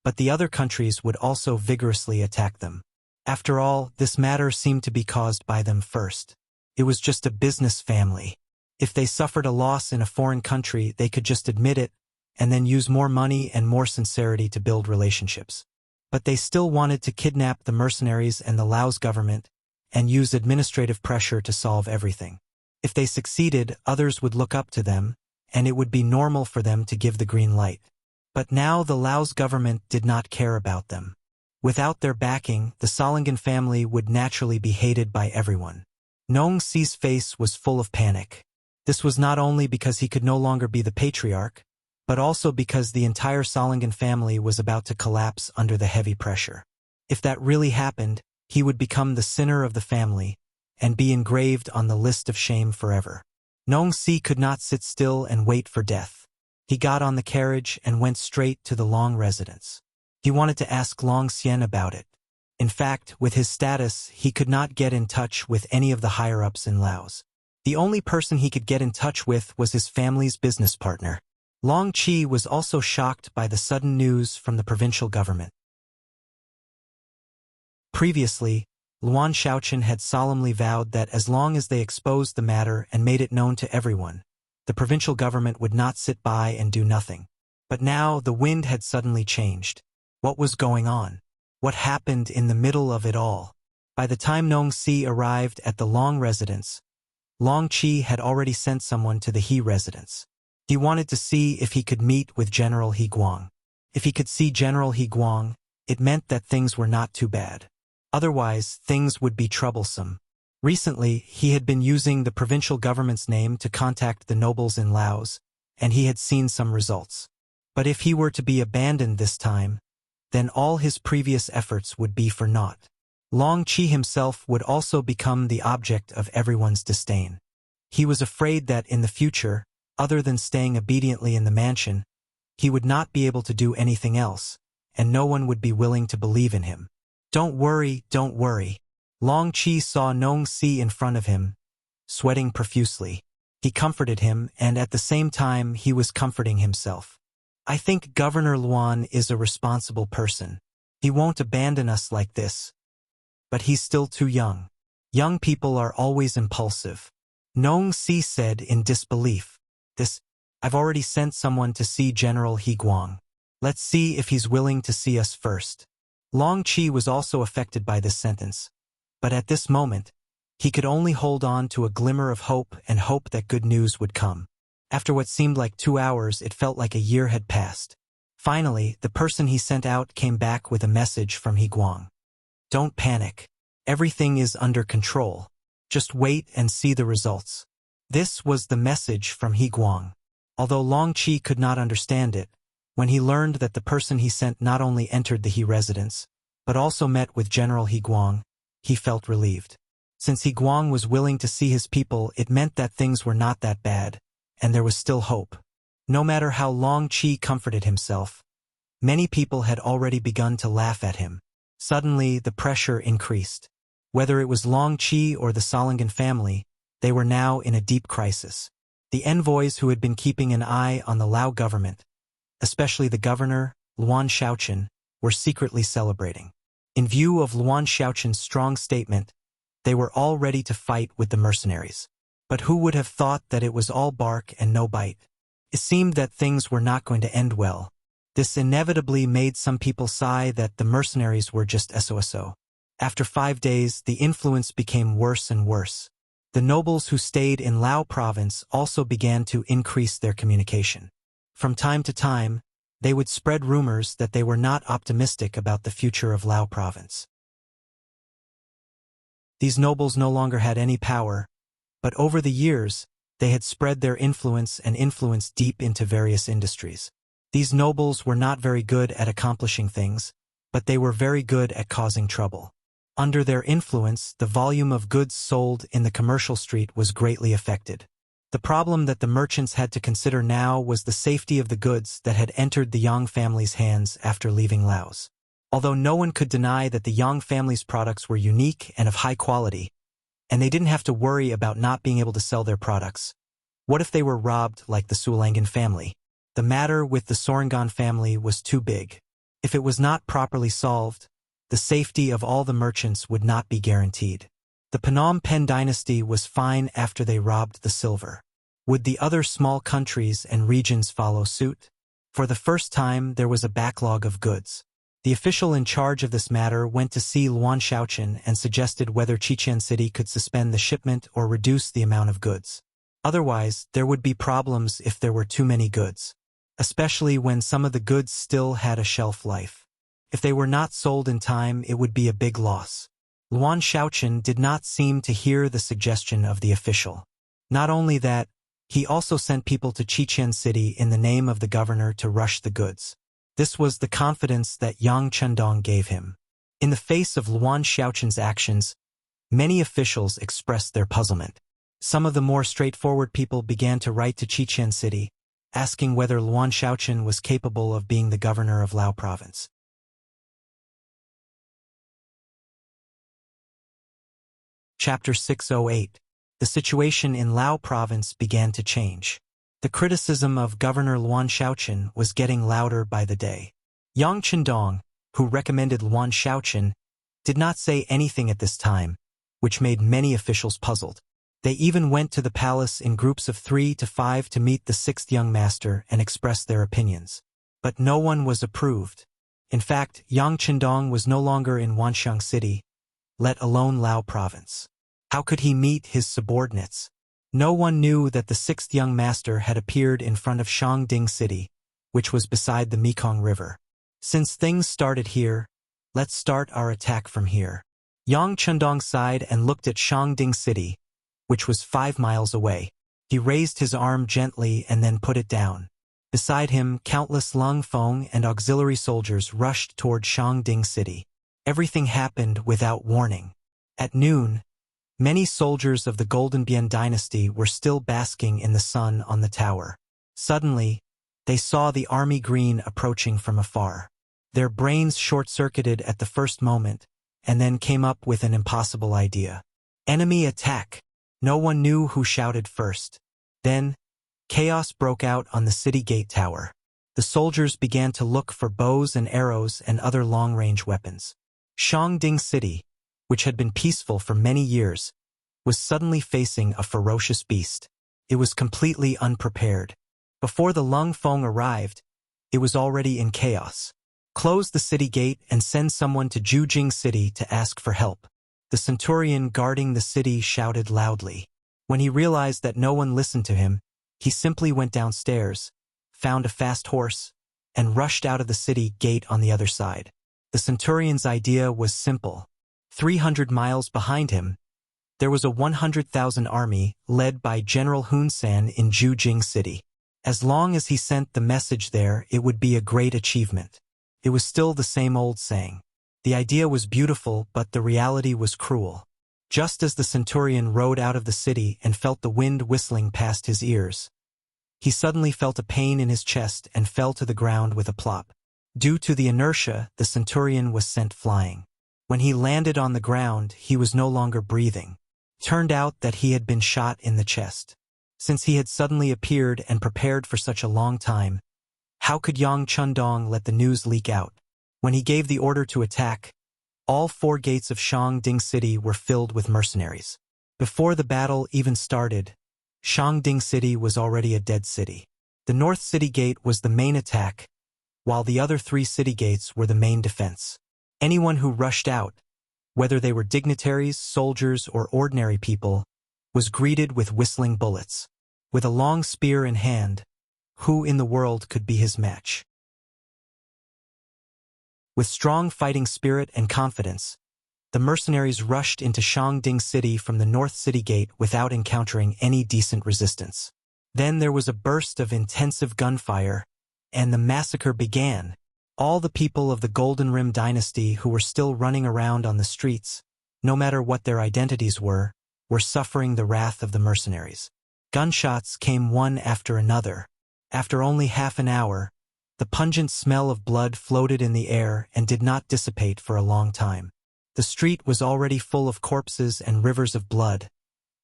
but the other countries would also vigorously attack them. After all, this matter seemed to be caused by them first. It was just a business family. If they suffered a loss in a foreign country, they could just admit it, and then use more money and more sincerity to build relationships. But they still wanted to kidnap the mercenaries and the Laos government, and use administrative pressure to solve everything. If they succeeded, others would look up to them, and it would be normal for them to give the green light. But now the Laos government did not care about them. Without their backing, the Solingen family would naturally be hated by everyone. Nong Si's face was full of panic. This was not only because he could no longer be the patriarch, but also because the entire Solingen family was about to collapse under the heavy pressure. If that really happened, he would become the sinner of the family, and be engraved on the list of shame forever. Nong Si could not sit still and wait for death. He got on the carriage and went straight to the Long residence. He wanted to ask Long Xian about it. In fact, with his status, he could not get in touch with any of the higher-ups in Laos. The only person he could get in touch with was his family's business partner. Long Qi was also shocked by the sudden news from the provincial government. Previously, Luan Shaoqian had solemnly vowed that as long as they exposed the matter and made it known to everyone, the provincial government would not sit by and do nothing. But now the wind had suddenly changed. What was going on? What happened in the middle of it all? By the time Nong Si arrived at the Long residence, Long Qi had already sent someone to the He residence. He wanted to see if he could meet with General He Guang. If he could see General He Guang, it meant that things were not too bad. Otherwise, things would be troublesome. Recently, he had been using the provincial government's name to contact the nobles in Laos, and he had seen some results. But if he were to be abandoned this time, then all his previous efforts would be for naught. Long Qi himself would also become the object of everyone's disdain. He was afraid that in the future, other than staying obediently in the mansion, he would not be able to do anything else, and no one would be willing to believe in him. Don't worry, don't worry. Long Qi saw Nong Si in front of him, sweating profusely. He comforted him, and at the same time he was comforting himself. I think Governor Luan is a responsible person. He won't abandon us like this. But he's still too young. Young people are always impulsive. Nong Si said in disbelief. I've already sent someone to see General He Guang. Let's see if he's willing to see us first. Long Qi was also affected by this sentence. But at this moment, he could only hold on to a glimmer of hope and hope that good news would come. After what seemed like 2 hours, it felt like a year had passed. Finally, the person he sent out came back with a message from He Guang. Don't panic. Everything is under control. Just wait and see the results. This was the message from He Guang. Although Long Qi could not understand it, when he learned that the person he sent not only entered the He residence, but also met with General He Guang, he felt relieved. Since He Guang was willing to see his people, it meant that things were not that bad, and there was still hope. No matter how Long Qi comforted himself, many people had already begun to laugh at him. Suddenly, the pressure increased. Whether it was Long Qi or the Salangan family, they were now in a deep crisis. The envoys who had been keeping an eye on the Lao government, especially the governor, Luan Shaoqian, were secretly celebrating. In view of Luan Shaoqian's strong statement, they were all ready to fight with the mercenaries. But who would have thought that it was all bark and no bite? It seemed that things were not going to end well. This inevitably made some people sigh that the mercenaries were just SOSO. After 5 days, the influence became worse and worse. The nobles who stayed in Lao province also began to increase their communication. From time to time, they would spread rumors that they were not optimistic about the future of Lao province. These nobles no longer had any power, but over the years, they had spread their influence and influence deep into various industries. These nobles were not very good at accomplishing things, but they were very good at causing trouble. Under their influence, the volume of goods sold in the commercial street was greatly affected. The problem that the merchants had to consider now was the safety of the goods that had entered the Yang family's hands after leaving Laos. Although no one could deny that the Yang family's products were unique and of high quality, and they didn't have to worry about not being able to sell their products. What if they were robbed like the Sulangan family? The matter with the Sorangan family was too big. If it was not properly solved, the safety of all the merchants would not be guaranteed. The Phnom Penh dynasty was fine after they robbed the silver. Would the other small countries and regions follow suit? For the first time, there was a backlog of goods. The official in charge of this matter went to see Luan Shaoqian and suggested whether Chichen City could suspend the shipment or reduce the amount of goods. Otherwise, there would be problems if there were too many goods, especially when some of the goods still had a shelf life. If they were not sold in time, it would be a big loss. Luan Shaoqian did not seem to hear the suggestion of the official. Not only that, he also sent people to Chichen City in the name of the governor to rush the goods. This was the confidence that Yang Chendong gave him. In the face of Luan Shaoqian's actions, many officials expressed their puzzlement. Some of the more straightforward people began to write to Chichen City, asking whether Luan Shaochen was capable of being the governor of Lao province. Chapter 608. The situation in Lao province began to change. The criticism of Governor Luan Shaochen was getting louder by the day. Yang Qindong, who recommended Luan Shaochen, did not say anything at this time, which made many officials puzzled. They even went to the palace in groups of 3 to 5 to meet the 6th young master and express their opinions. But no one was approved. In fact, Yang Qindong was no longer in Wanxiang City, let alone Lao province. How could he meet his subordinates? No one knew that the 6th young master had appeared in front of Shangding City, which was beside the Mekong River. Since things started here, let's start our attack from here. Yang Qindong sighed and looked at Shangding City, which was 5 miles away. He raised his arm gently and then put it down. Beside him, countless Lung Feng and auxiliary soldiers rushed toward Shangding City. Everything happened without warning. At noon, many soldiers of the Golden Bian dynasty were still basking in the sun on the tower. Suddenly, they saw the army green approaching from afar. Their brains short-circuited at the first moment, and then came up with an impossible idea. Enemy attack! No one knew who shouted first. Then, chaos broke out on the city gate tower. The soldiers began to look for bows and arrows and other long-range weapons. Shangding City, which had been peaceful for many years, was suddenly facing a ferocious beast. It was completely unprepared. Before the Lung Feng arrived, it was already in chaos. Close the city gate and send someone to Jujing City to ask for help. The centurion guarding the city shouted loudly. When he realized that no one listened to him, he simply went downstairs, found a fast horse, and rushed out of the city gate on the other side. The centurion's idea was simple. 300 miles behind him, there was a 100,000 army led by General Hun San in Jujing City. As long as he sent the message there, it would be a great achievement. It was still the same old saying. The idea was beautiful, but the reality was cruel. Just as the centurion rode out of the city and felt the wind whistling past his ears, he suddenly felt a pain in his chest and fell to the ground with a plop. Due to the inertia, the centurion was sent flying. When he landed on the ground, he was no longer breathing. Turned out that he had been shot in the chest. Since he had suddenly appeared and prepared for such a long time, how could Yang Qindong let the news leak out? When he gave the order to attack, all 4 gates of Shangding City were filled with mercenaries. Before the battle even started, Shangding City was already a dead city. The North City Gate was the main attack, while the other 3 city gates were the main defense. Anyone who rushed out, whether they were dignitaries, soldiers, or ordinary people, was greeted with whistling bullets. With a long spear in hand, who in the world could be his match? With strong fighting spirit and confidence, the mercenaries rushed into Shangding City from the North City Gate without encountering any decent resistance. Then there was a burst of intensive gunfire, and the massacre began. All the people of the Golden Rim dynasty who were still running around on the streets, no matter what their identities were suffering the wrath of the mercenaries. Gunshots came one after another. After only half an hour, the pungent smell of blood floated in the air and did not dissipate for a long time. The street was already full of corpses and rivers of blood,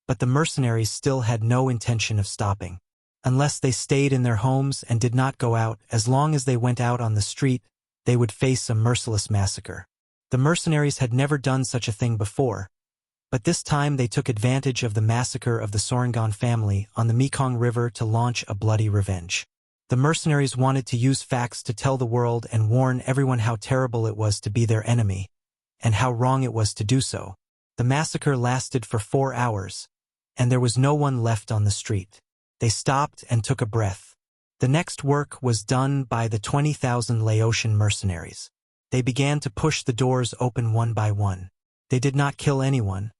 but the mercenaries still had no intention of stopping. Unless they stayed in their homes and did not go out, as long as they went out on the street, they would face a merciless massacre. The mercenaries had never done such a thing before, but this time they took advantage of the massacre of the Sorangan family on the Mekong River to launch a bloody revenge. The mercenaries wanted to use facts to tell the world and warn everyone how terrible it was to be their enemy, and how wrong it was to do so. The massacre lasted for 4 hours, and there was no one left on the street. They stopped and took a breath. The next work was done by the 20,000 Laotian mercenaries. They began to push the doors open one by one. They did not kill anyone,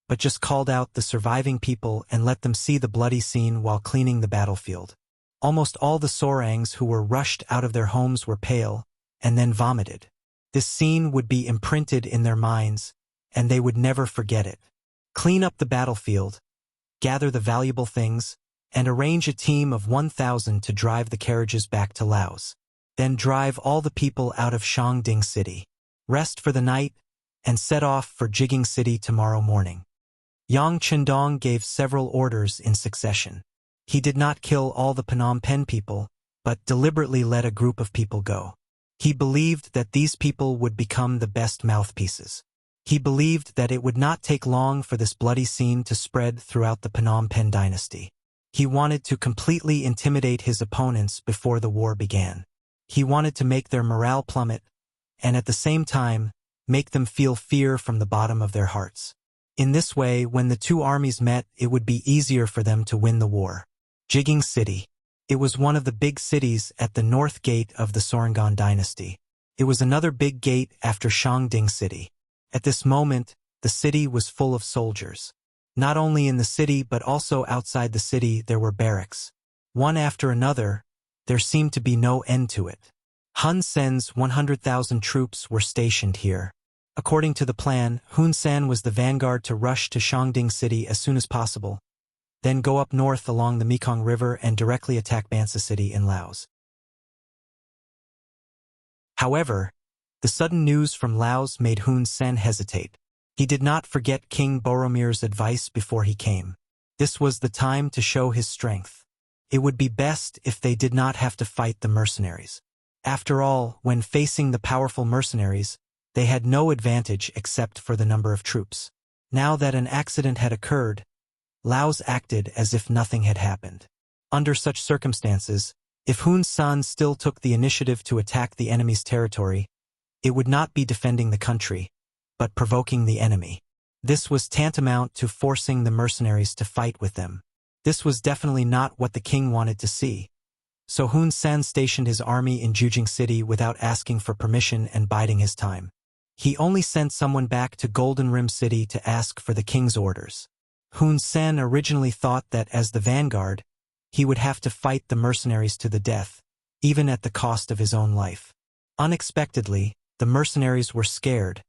but just called out the surviving people and let them see the bloody scene while cleaning the battlefield. Almost all the Sorangs who were rushed out of their homes were pale, and then vomited. This scene would be imprinted in their minds, and they would never forget it. Clean up the battlefield, gather the valuable things, and arrange a team of 1,000 to drive the carriages back to Laos. Then drive all the people out of Shangding City. Rest for the night, and set off for Jiging City tomorrow morning. Yang Chendong gave several orders in succession. He did not kill all the Phnom Penh people, but deliberately let a group of people go. He believed that these people would become the best mouthpieces. He believed that it would not take long for this bloody scene to spread throughout the Phnom Penh dynasty. He wanted to completely intimidate his opponents before the war began. He wanted to make their morale plummet, and at the same time, make them feel fear from the bottom of their hearts. In this way, when the two armies met, it would be easier for them to win the war. Jiging City. It was one of the big cities at the north gate of the Sorangan dynasty. It was another big gate after Shangding City. At this moment, the city was full of soldiers. Not only in the city but also outside the city there were barracks. One after another, there seemed to be no end to it. Hun Sen's 100,000 troops were stationed here. According to the plan, Hun Sen was the vanguard to rush to Shangding City as soon as possible, then go up north along the Mekong River and directly attack Bansa City in Laos. However, the sudden news from Laos made Hun Sen hesitate. He did not forget King Boromir's advice before he came. This was the time to show his strength. It would be best if they did not have to fight the mercenaries. After all, when facing the powerful mercenaries, they had no advantage except for the number of troops. Now that an accident had occurred, Laos acted as if nothing had happened. Under such circumstances, if Hun Sen still took the initiative to attack the enemy's territory, it would not be defending the country, but provoking the enemy. This was tantamount to forcing the mercenaries to fight with them. This was definitely not what the king wanted to see. So Hun Sen stationed his army in Jujing City without asking for permission and biding his time. He only sent someone back to Golden Rim City to ask for the king's orders. Hun Sen originally thought that as the vanguard, he would have to fight the mercenaries to the death, even at the cost of his own life. Unexpectedly, the mercenaries were scared,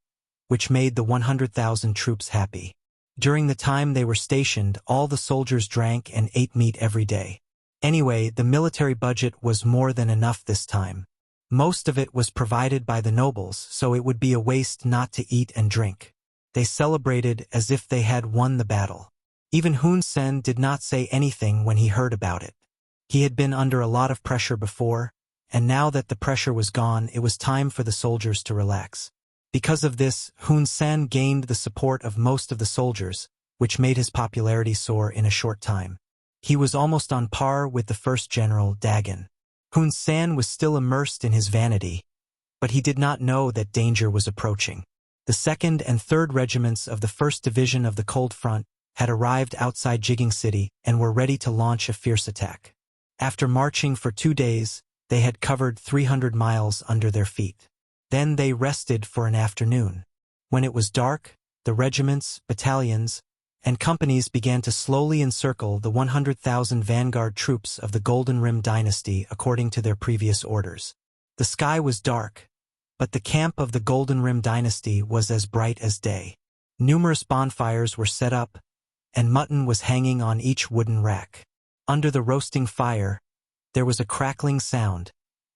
which made the 100,000 troops happy. During the time they were stationed, all the soldiers drank and ate meat every day. Anyway, the military budget was more than enough this time. Most of it was provided by the nobles, so it would be a waste not to eat and drink. They celebrated as if they had won the battle. Even Hun Sen did not say anything when he heard about it. He had been under a lot of pressure before, and now that the pressure was gone, it was time for the soldiers to relax. Because of this, Hun Sen gained the support of most of the soldiers, which made his popularity soar in a short time. He was almost on par with the first general, Dagon. Hun Sen was still immersed in his vanity, but he did not know that danger was approaching. The 2nd and 3rd regiments of the 1st Division of the Cold Front had arrived outside Jiging City and were ready to launch a fierce attack. After marching for 2 days, they had covered 300 miles under their feet. Then they rested for an afternoon. When it was dark, the regiments, battalions, and companies began to slowly encircle the 100,000 vanguard troops of the Golden Rim dynasty according to their previous orders. The sky was dark, but the camp of the Golden Rim dynasty was as bright as day. Numerous bonfires were set up, and mutton was hanging on each wooden rack. Under the roasting fire, there was a crackling sound,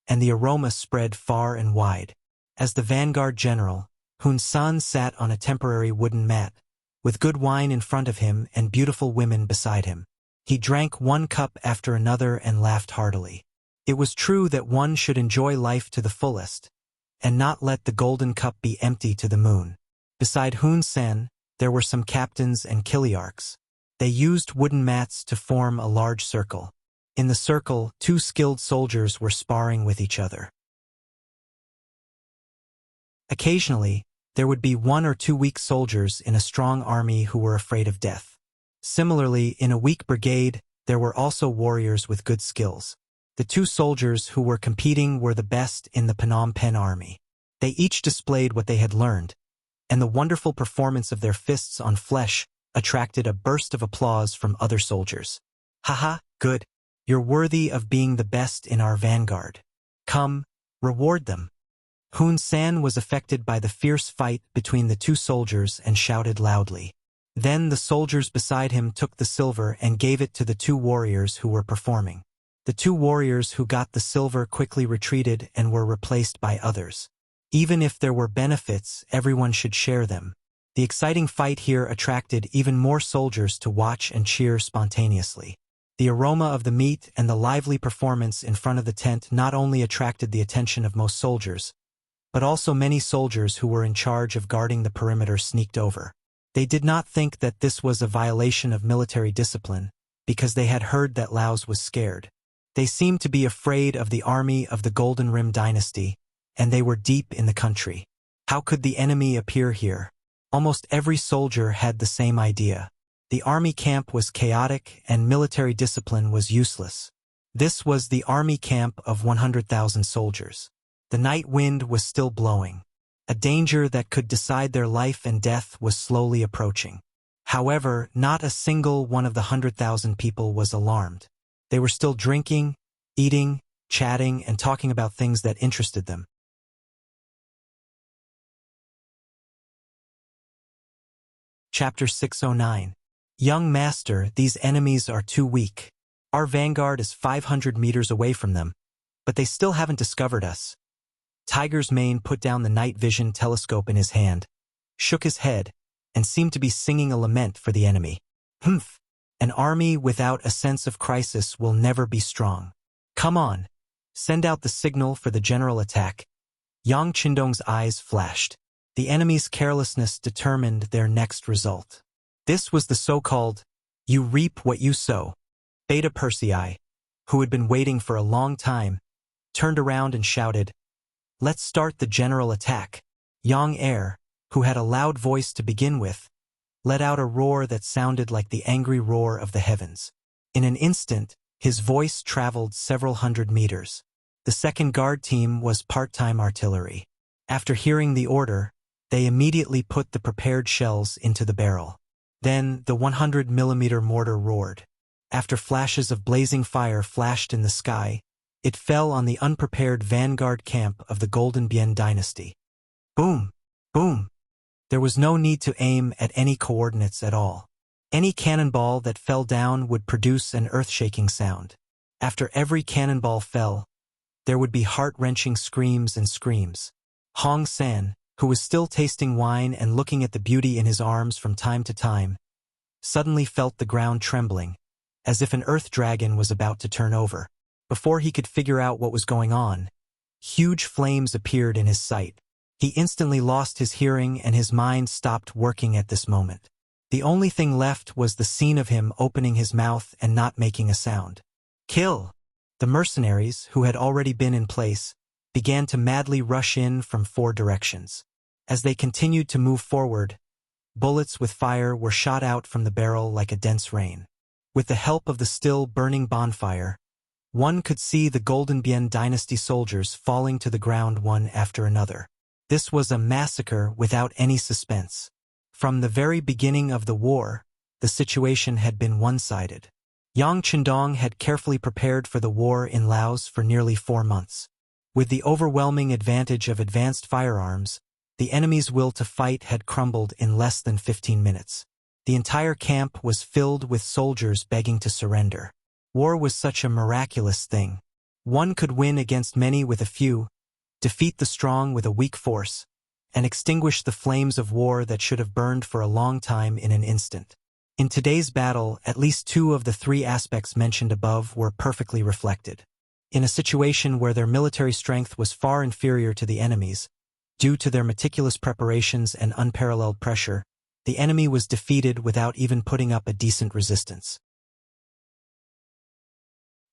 and the aroma spread far and wide. As the vanguard general, Hun Sen sat on a temporary wooden mat, with good wine in front of him and beautiful women beside him. He drank one cup after another and laughed heartily. It was true that one should enjoy life to the fullest, and not let the golden cup be empty to the moon. Beside Hun Sen, there were some captains and kiliarchs. They used wooden mats to form a large circle. In the circle, 2 skilled soldiers were sparring with each other. Occasionally, there would be 1 or 2 weak soldiers in a strong army who were afraid of death. Similarly, in a weak brigade, there were also warriors with good skills. The 2 soldiers who were competing were the best in the Phnom Penh army. They each displayed what they had learned, and the wonderful performance of their fists on flesh attracted a burst of applause from other soldiers. Haha, good. You're worthy of being the best in our vanguard. Come, reward them. Hun Sen was affected by the fierce fight between the 2 soldiers and shouted loudly. Then the soldiers beside him took the silver and gave it to the two warriors who were performing. The two warriors who got the silver quickly retreated and were replaced by others. Even if there were benefits, everyone should share them. The exciting fight here attracted even more soldiers to watch and cheer spontaneously. The aroma of the meat and the lively performance in front of the tent not only attracted the attention of most soldiers, but also many soldiers who were in charge of guarding the perimeter sneaked over. They did not think that this was a violation of military discipline, because they had heard that Laos was scared. They seemed to be afraid of the army of the Golden Rim dynasty, and they were deep in the country. How could the enemy appear here? Almost every soldier had the same idea. The army camp was chaotic and military discipline was useless. This was the army camp of 100,000 soldiers. The night wind was still blowing. A danger that could decide their life and death was slowly approaching. However, not a single one of the 100,000 people was alarmed. They were still drinking, eating, chatting, and talking about things that interested them. Chapter 609. Young Master, these enemies are too weak. Our vanguard is 500 meters away from them, but they still haven't discovered us. Tiger's Mane put down the night vision telescope in his hand, shook his head, and seemed to be singing a lament for the enemy. Humph! An army without a sense of crisis will never be strong. Come on! Send out the signal for the general attack. Yang Qindong's eyes flashed. The enemy's carelessness determined their next result. This was the so-called, "you reap what you sow." Beta Persei, who had been waiting for a long time, turned around and shouted, "Let's start the general attack." Yang Air, who had a loud voice to begin with, let out a roar that sounded like the angry roar of the heavens. In an instant, his voice traveled several hundred meters. The second guard team was part-time artillery. After hearing the order, they immediately put the prepared shells into the barrel. Then the 100mm mortar roared. After flashes of blazing fire flashed in the sky, it fell on the unprepared vanguard camp of the Golden Bien dynasty. Boom! Boom! There was no need to aim at any coordinates at all. Any cannonball that fell down would produce an earth-shaking sound. After every cannonball fell, there would be heart-wrenching screams and screams. Hong San, who was still tasting wine and looking at the beauty in his arms from time to time, suddenly felt the ground trembling, as if an earth dragon was about to turn over. Before he could figure out what was going on, huge flames appeared in his sight. He instantly lost his hearing and his mind stopped working at this moment. The only thing left was the scene of him opening his mouth and not making a sound. Kill! The mercenaries, who had already been in place, began to madly rush in from 4 directions. As they continued to move forward, bullets with fire were shot out from the barrel like a dense rain. With the help of the still burning bonfire, one could see the Golden Bien dynasty soldiers falling to the ground one after another. This was a massacre without any suspense. From the very beginning of the war, the situation had been one-sided. Yang Qindong had carefully prepared for the war in Laos for nearly 4 months. With the overwhelming advantage of advanced firearms, the enemy's will to fight had crumbled in less than 15 minutes. The entire camp was filled with soldiers begging to surrender. War was such a miraculous thing. One could win against many with a few, defeat the strong with a weak force, and extinguish the flames of war that should have burned for a long time in an instant. In today's battle, at least 2 of the 3 aspects mentioned above were perfectly reflected. In a situation where their military strength was far inferior to the enemy's, due to their meticulous preparations and unparalleled pressure, the enemy was defeated without even putting up a decent resistance.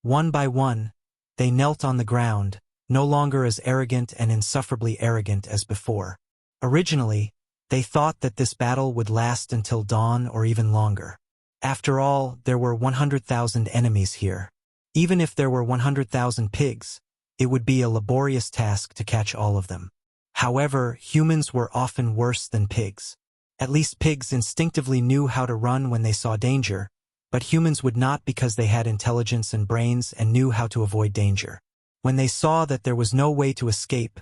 One by one, they knelt on the ground, no longer as arrogant and insufferably arrogant as before. Originally, they thought that this battle would last until dawn or even longer. After all, there were 100,000 enemies here. Even if there were 100,000 pigs, it would be a laborious task to catch all of them. However, humans were often worse than pigs. At least pigs instinctively knew how to run when they saw danger, but humans would not because they had intelligence and brains and knew how to avoid danger. When they saw that there was no way to escape,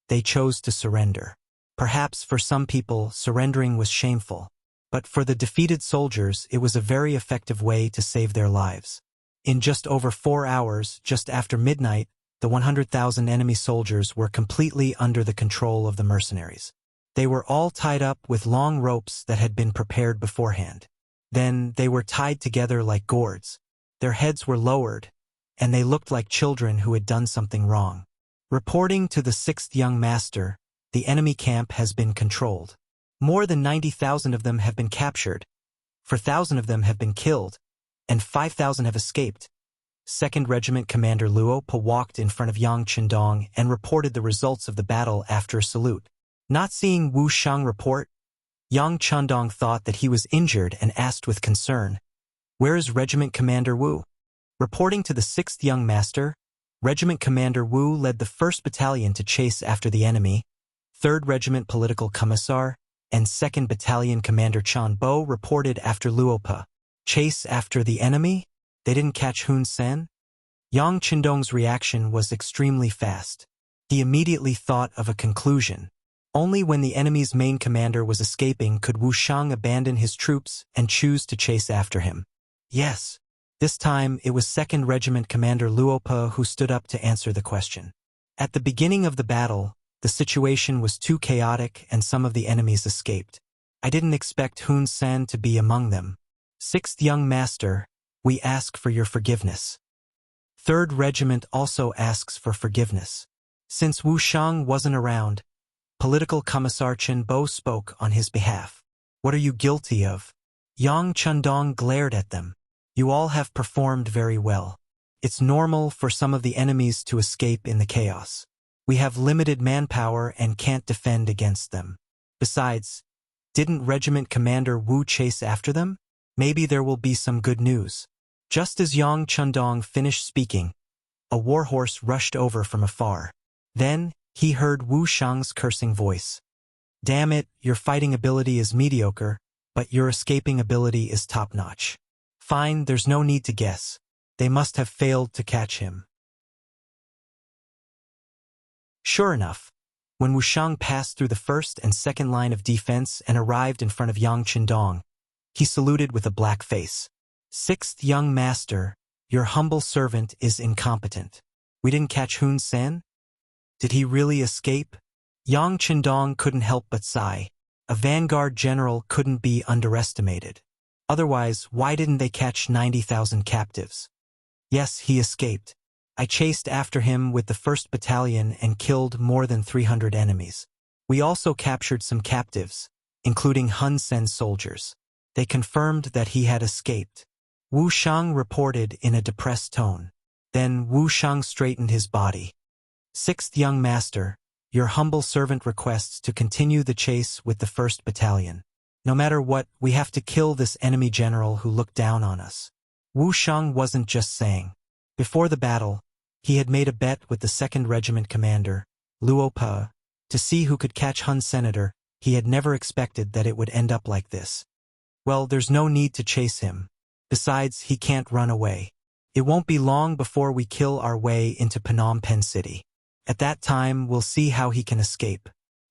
they chose to surrender. Perhaps for some people, surrendering was shameful. But for the defeated soldiers, it was a very effective way to save their lives. In just over 4 hours, just after midnight, the 100,000 enemy soldiers were completely under the control of the mercenaries. They were all tied up with long ropes that had been prepared beforehand. Then they were tied together like gourds. Their heads were lowered, and they looked like children who had done something wrong. Reporting to the 6th young master, the enemy camp has been controlled. More than 90,000 of them have been captured, 4,000 of them have been killed, and 5,000 have escaped. 2nd Regiment Commander Luo Pa walked in front of Yang Chendong and reported the results of the battle after a salute. Not seeing Wu Shang report, Yang Chendong thought that he was injured and asked with concern, "Where is Regiment Commander Wu?" Reporting to the 6th young master, Regiment Commander Wu led the 1st Battalion to chase after the enemy. 3rd Regiment Political Commissar and 2nd Battalion Commander Chan Bo reported after Luopa. Chase after the enemy? They didn't catch Hun Sen? Yang Chendong's reaction was extremely fast. He immediately thought of a conclusion. Only when the enemy's main commander was escaping could Wu Shang abandon his troops and choose to chase after him. Yes. This time, it was 2nd Regiment Commander Luopa who stood up to answer the question. At the beginning of the battle, the situation was too chaotic and some of the enemies escaped. I didn't expect Hun Sen to be among them. 6th young master, we ask for your forgiveness. 3rd Regiment also asks for forgiveness. Since Wu Shang wasn't around, Political Commissar Chen Bo spoke on his behalf. What are you guilty of? Yang Chendong glared at them. You all have performed very well. It's normal for some of the enemies to escape in the chaos. We have limited manpower and can't defend against them. Besides, didn't Regiment Commander Wu chase after them? Maybe there will be some good news. Just as Yang Chendong finished speaking, a warhorse rushed over from afar. Then, he heard Wu Shang's cursing voice. Damn it, your fighting ability is mediocre, but your escaping ability is top-notch. Fine, there's no need to guess. They must have failed to catch him. Sure enough, when Wu Shang passed through the 1st and 2nd line of defense and arrived in front of Yang Chendong, he saluted with a black face. 6th young master, your humble servant is incompetent. We didn't catch Hun Sen? Did he really escape? Yang Chendong couldn't help but sigh. A vanguard general couldn't be underestimated. Otherwise, why didn't they catch 90,000 captives? Yes, he escaped. I chased after him with the 1st Battalion and killed more than 300 enemies. We also captured some captives, including Hun Sen's soldiers. They confirmed that he had escaped. Wu Shang reported in a depressed tone. Then Wu Shang straightened his body. 6th young master, your humble servant requests to continue the chase with the 1st Battalion. No matter what, we have to kill this enemy general who looked down on us. Wu Shang wasn't just saying. Before the battle, he had made a bet with the 2nd Regiment commander, Luo Pa, to see who could catch Hun Senator. He had never expected that it would end up like this. Well, there's no need to chase him. Besides, he can't run away. It won't be long before we kill our way into Phnom Penh City. At that time, we'll see how he can escape.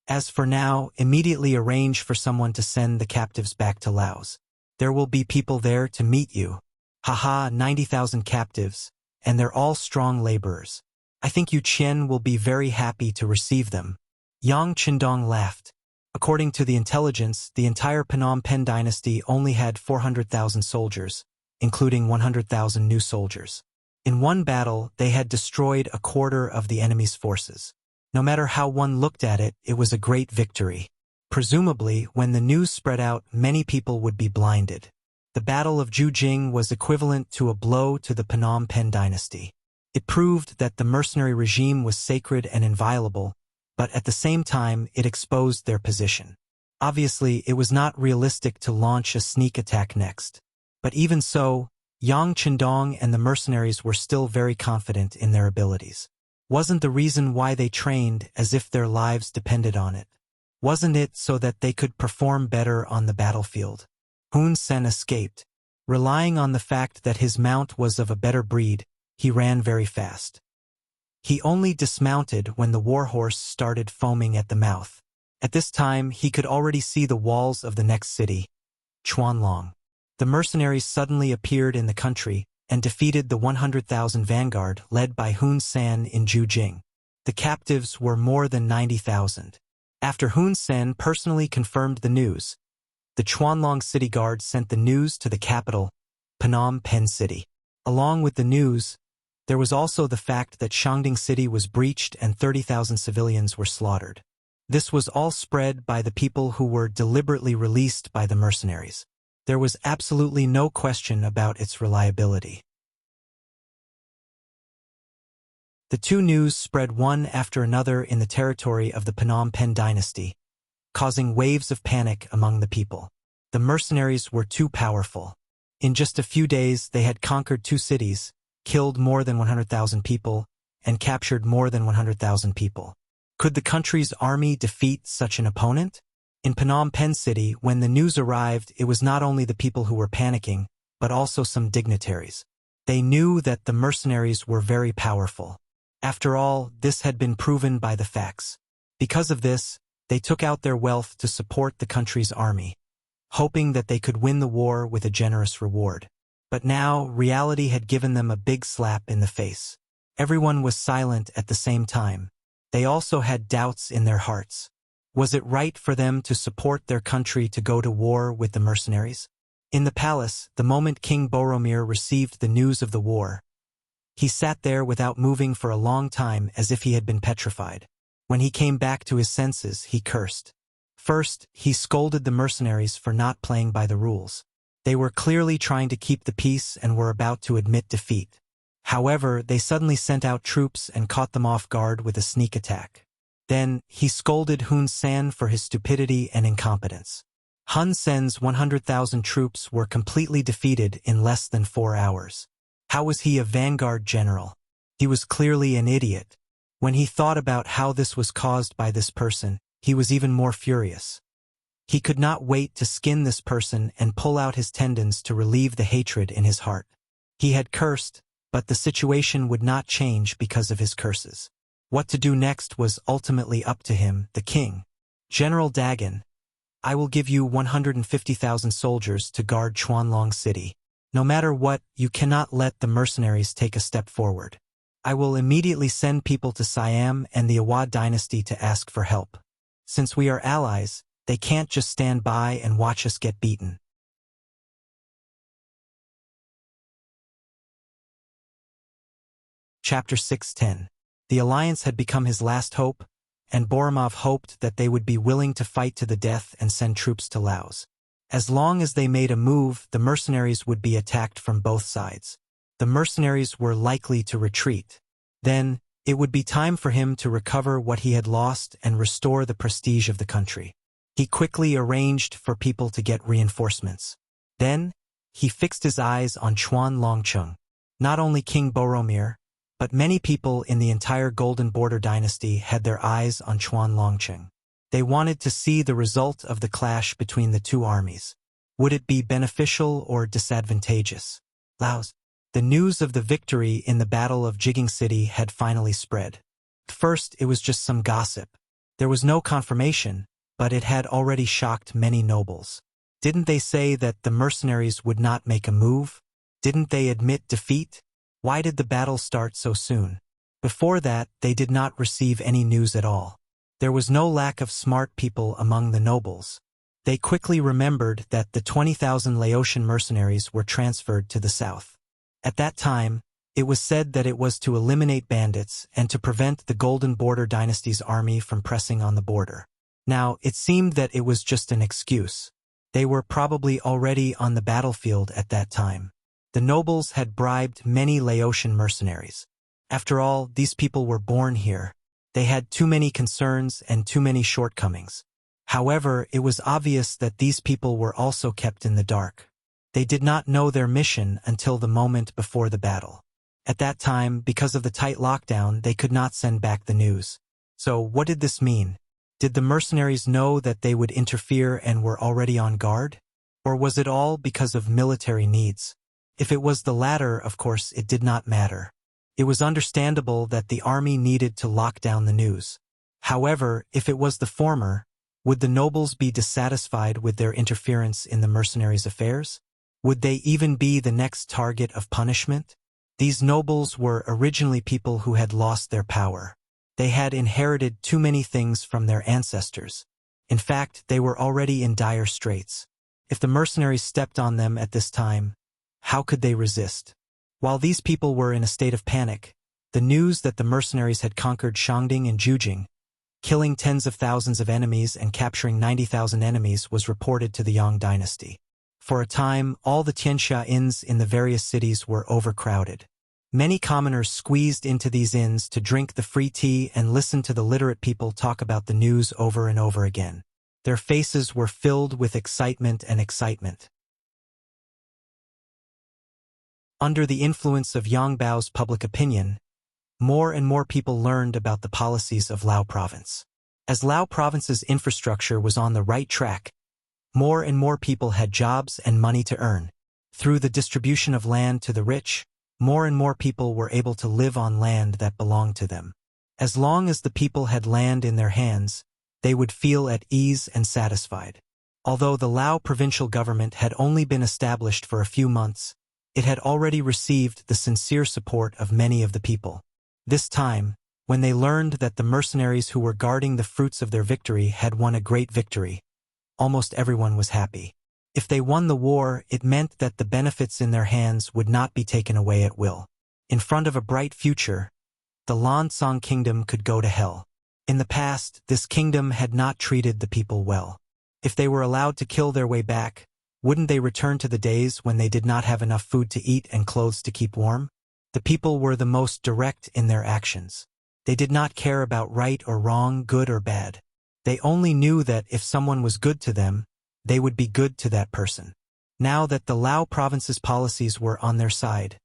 As for now, immediately arrange for someone to send the captives back to Laos. There will be people there to meet you. Haha, 90,000 captives, and they're all strong laborers. I think Yu Qian will be very happy to receive them. Yang Chendong laughed. According to the intelligence, the entire Phnom Penh dynasty only had 400,000 soldiers, including 100,000 new soldiers. In one battle, they had destroyed a quarter of the enemy's forces. No matter how one looked at it, it was a great victory. Presumably, when the news spread out, many people would be blinded. The Battle of Jujing was equivalent to a blow to the Phnom Penh dynasty. It proved that the mercenary regime was sacred and inviolable, but at the same time, it exposed their position. Obviously, it was not realistic to launch a sneak attack next. But even so, Yang Chendong and the mercenaries were still very confident in their abilities. Wasn't the reason why they trained as if their lives depended on it? Wasn't it so that they could perform better on the battlefield? Hun Sen escaped. Relying on the fact that his mount was of a better breed, he ran very fast. He only dismounted when the warhorse started foaming at the mouth. At this time, he could already see the walls of the next city. Chuanlong. The mercenaries suddenly appeared in the country and defeated the 100,000 vanguard led by Hun Sen in Jujing. The captives were more than 90,000. After Hun Sen personally confirmed the news, the Chuanlong city guard sent the news to the capital, Phnom Penh City. Along with the news, there was also the fact that Shangding City was breached and 30,000 civilians were slaughtered. This was all spread by the people who were deliberately released by the mercenaries. There was absolutely no question about its reliability. The two news spread one after another in the territory of the Phnom Penh dynasty, causing waves of panic among the people. The mercenaries were too powerful. In just a few days, they had conquered 2 cities, killed more than 100,000 people, and captured more than 100,000 people. Could the country's army defeat such an opponent? In Phnom Penh City, when the news arrived, it was not only the people who were panicking, but also some dignitaries. They knew that the mercenaries were very powerful. After all, this had been proven by the facts. Because of this, they took out their wealth to support the country's army, hoping that they could win the war with a generous reward. But now, reality had given them a big slap in the face. Everyone was silent at the same time. They also had doubts in their hearts. Was it right for them to support their country to go to war with the mercenaries? In the palace, the moment King Boromir received the news of the war, he sat there without moving for a long time as if he had been petrified. When he came back to his senses, he cursed. First, he scolded the mercenaries for not playing by the rules. They were clearly trying to keep the peace and were about to admit defeat. However, they suddenly sent out troops and caught them off guard with a sneak attack. Then, he scolded Hun Sen for his stupidity and incompetence. Hun Sen's 100,000 troops were completely defeated in less than 4 hours. How was he a vanguard general? He was clearly an idiot. When he thought about how this was caused by this person, he was even more furious. He could not wait to skin this person and pull out his tendons to relieve the hatred in his heart. He had cursed, but the situation would not change because of his curses. What to do next was ultimately up to him, the king. General Dagon, I will give you 150,000 soldiers to guard Chuanlong City. No matter what, you cannot let the mercenaries take a step forward. I will immediately send people to Siam and the Awad dynasty to ask for help. Since we are allies, they can't just stand by and watch us get beaten. Chapter 6:10. The alliance had become his last hope, and Boromir hoped that they would be willing to fight to the death and send troops to Laos. As long as they made a move, the mercenaries would be attacked from both sides. The mercenaries were likely to retreat. Then, it would be time for him to recover what he had lost and restore the prestige of the country. He quickly arranged for people to get reinforcements. Then, he fixed his eyes on Chuanlongcheng. Not only King Boromir, but many people in the entire Golden Border dynasty had their eyes on Chuanlongcheng. They wanted to see the result of the clash between the two armies. Would it be beneficial or disadvantageous? Laos. The news of the victory in the Battle of Jiging City had finally spread. At first, it was just some gossip. There was no confirmation, but it had already shocked many nobles. Didn't they say that the mercenaries would not make a move? Didn't they admit defeat? Why did the battle start so soon? Before that, they did not receive any news at all. There was no lack of smart people among the nobles. They quickly remembered that the 20,000 Laotian mercenaries were transferred to the south. At that time, it was said that it was to eliminate bandits and to prevent the Golden Border dynasty's army from pressing on the border. Now, it seemed that it was just an excuse. They were probably already on the battlefield at that time. The nobles had bribed many Laotian mercenaries. After all, these people were born here. They had too many concerns and too many shortcomings. However, it was obvious that these people were also kept in the dark. They did not know their mission until the moment before the battle. At that time, because of the tight lockdown, they could not send back the news. So, what did this mean? Did the mercenaries know that they would interfere and were already on guard? Or was it all because of military needs? If it was the latter, of course, it did not matter. It was understandable that the army needed to lock down the news. However, if it was the former, Would the nobles be dissatisfied with their interference in the mercenaries' affairs? Would they even be the next target of punishment? These nobles were originally people who had lost their power. They had inherited too many things from their ancestors. In fact, they were already in dire straits. If the mercenaries stepped on them at this time, how could they resist? While these people were in a state of panic, the news that the mercenaries had conquered Shangding and Jujing, killing tens of thousands of enemies and capturing 90,000 enemies, was reported to the Yang dynasty. For a time, all the Tianxia inns in the various cities were overcrowded. Many commoners squeezed into these inns to drink the free tea and listen to the literate people talk about the news over and over again. Their faces were filled with excitement and excitement. Under the influence of Yang Bao's public opinion, more and more people learned about the policies of Lao Province. As Lao Province's infrastructure was on the right track, more and more people had jobs and money to earn. Through the distribution of land to the rich, more and more people were able to live on land that belonged to them. As long as the people had land in their hands, they would feel at ease and satisfied. Although the Lao provincial government had only been established for a few months, it had already received the sincere support of many of the people. This time, when they learned that the mercenaries who were guarding the fruits of their victory had won a great victory, almost everyone was happy. If they won the war, it meant that the benefits in their hands would not be taken away at will. In front of a bright future, the Lansong kingdom could go to hell. In the past, this kingdom had not treated the people well. If they were allowed to kill their way back, wouldn't they return to the days when they did not have enough food to eat and clothes to keep warm? The people were the most direct in their actions. They did not care about right or wrong, good or bad. They only knew that if someone was good to them, they would be good to that person. Now that the Lao province's policies were on their side,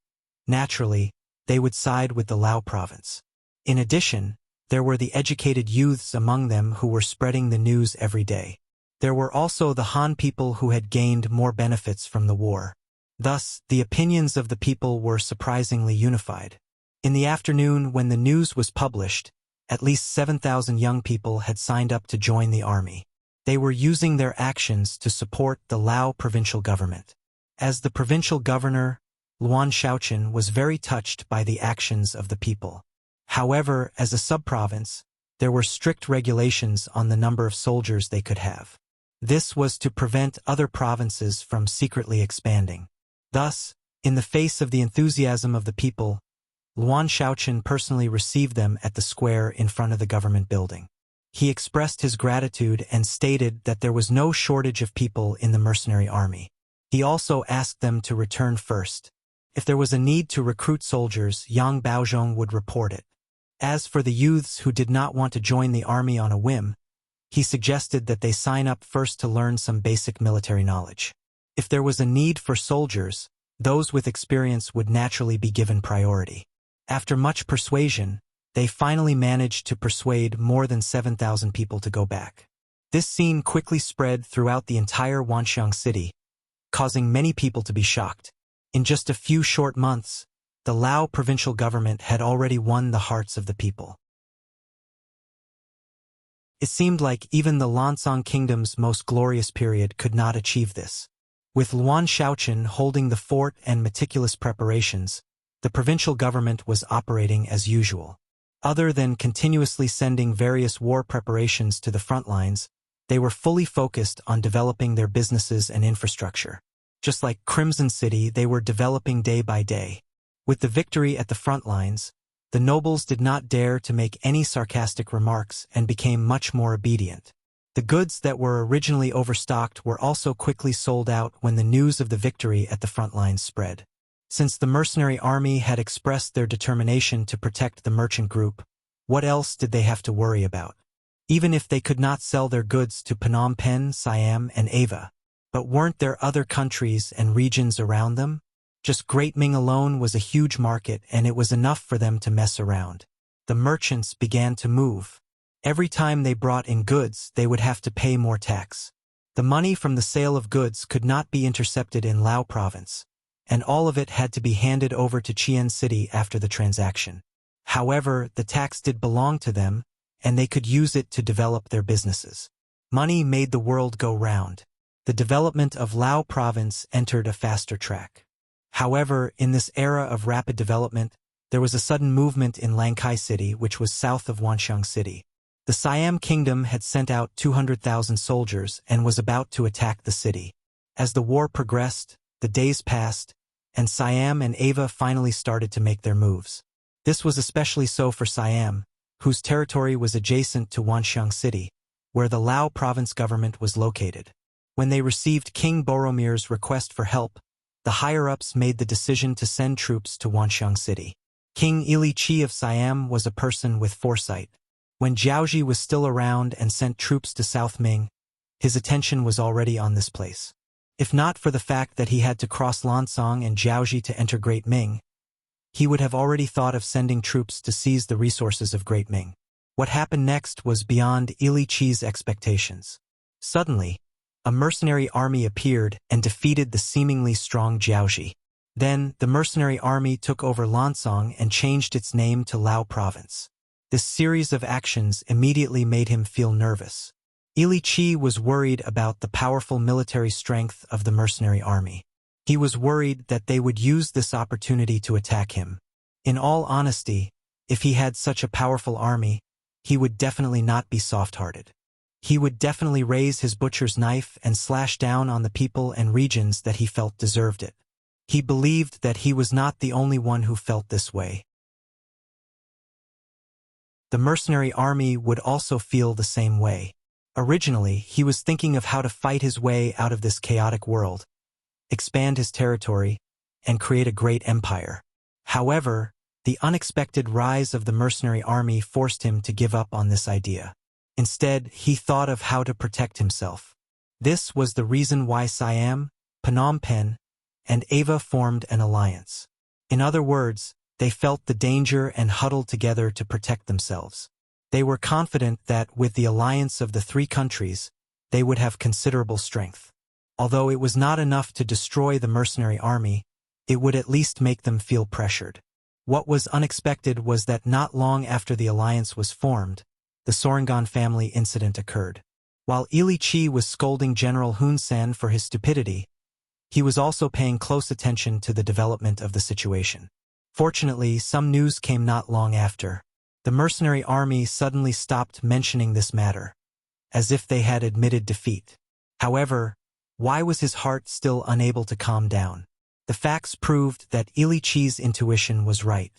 naturally, they would side with the Lao province. In addition, there were the educated youths among them who were spreading the news every day. There were also the Han people who had gained more benefits from the war. Thus, the opinions of the people were surprisingly unified. In the afternoon, when the news was published, at least 7,000 young people had signed up to join the army. They were using their actions to support the Lao provincial government. As the provincial governor, Luan Shaoqin was very touched by the actions of the people. However, as a sub-province, there were strict regulations on the number of soldiers they could have. This was to prevent other provinces from secretly expanding. Thus, in the face of the enthusiasm of the people, Luan Shaoqin personally received them at the square in front of the government building. He expressed his gratitude and stated that there was no shortage of people in the mercenary army. He also asked them to return first. If there was a need to recruit soldiers, Yang Baozhong would report it. As for the youths who did not want to join the army on a whim, he suggested that they sign up first to learn some basic military knowledge. If there was a need for soldiers, those with experience would naturally be given priority. After much persuasion, they finally managed to persuade more than 7,000 people to go back. This scene quickly spread throughout the entire Wanxiang city, causing many people to be shocked. In just a few short months, the Lao provincial government had already won the hearts of the people. It seemed like even the Lansong kingdom's most glorious period could not achieve this. With Luan Shaoqin holding the fort and meticulous preparations, the provincial government was operating as usual. Other than continuously sending various war preparations to the front lines, they were fully focused on developing their businesses and infrastructure. Just like Crimson City, they were developing day by day. With the victory at the front lines, the nobles did not dare to make any sarcastic remarks and became much more obedient. The goods that were originally overstocked were also quickly sold out when the news of the victory at the front lines spread. Since the mercenary army had expressed their determination to protect the merchant group, what else did they have to worry about? Even if they could not sell their goods to Phnom Penh, Siam, and Ava, but weren't there other countries and regions around them? Just Great Ming alone was a huge market, and it was enough for them to mess around. The merchants began to move. Every time they brought in goods, they would have to pay more tax. The money from the sale of goods could not be intercepted in Lao province, and all of it had to be handed over to Chien City after the transaction. However, the tax did belong to them, and they could use it to develop their businesses. Money made the world go round. The development of Lao province entered a faster track. However, in this era of rapid development, there was a sudden movement in Langkai City, which was south of Wanxiang City. The Siam Kingdom had sent out 200,000 soldiers and was about to attack the city. As the war progressed, the days passed, and Siam and Ava finally started to make their moves. This was especially so for Siam, whose territory was adjacent to Wanxiang City, where the Lao province government was located. When they received King Boromir's request for help, the higher-ups made the decision to send troops to Wanxiang City. King Ili Chi of Siam was a person with foresight. When Jiaoji was still around and sent troops to South Ming, his attention was already on this place. If not for the fact that he had to cross Lansong and Jiaoji to enter Great Ming, he would have already thought of sending troops to seize the resources of Great Ming. What happened next was beyond Ili Chi's expectations. Suddenly, a mercenary army appeared and defeated the seemingly strong Jiaoji. Then, the mercenary army took over Lansong and changed its name to Lao Province. This series of actions immediately made him feel nervous. Ili Chi was worried about the powerful military strength of the mercenary army. He was worried that they would use this opportunity to attack him. In all honesty, if he had such a powerful army, he would definitely not be soft-hearted. He would definitely raise his butcher's knife and slash down on the people and regions that he felt deserved it. He believed that he was not the only one who felt this way. The mercenary army would also feel the same way. Originally, he was thinking of how to fight his way out of this chaotic world, expand his territory, and create a great empire. However, the unexpected rise of the mercenary army forced him to give up on this idea. Instead, he thought of how to protect himself. This was the reason why Siam, Phnom Penh, and Ava formed an alliance. In other words, they felt the danger and huddled together to protect themselves. They were confident that with the alliance of the three countries, they would have considerable strength. Although it was not enough to destroy the mercenary army, it would at least make them feel pressured. What was unexpected was that not long after the alliance was formed, the Sorangan family incident occurred. While Ili Chi was scolding General Hun Sen for his stupidity, he was also paying close attention to the development of the situation. Fortunately, some news came not long after. The mercenary army suddenly stopped mentioning this matter, as if they had admitted defeat. However, why was his heart still unable to calm down? The facts proved that Ili Chi's intuition was right.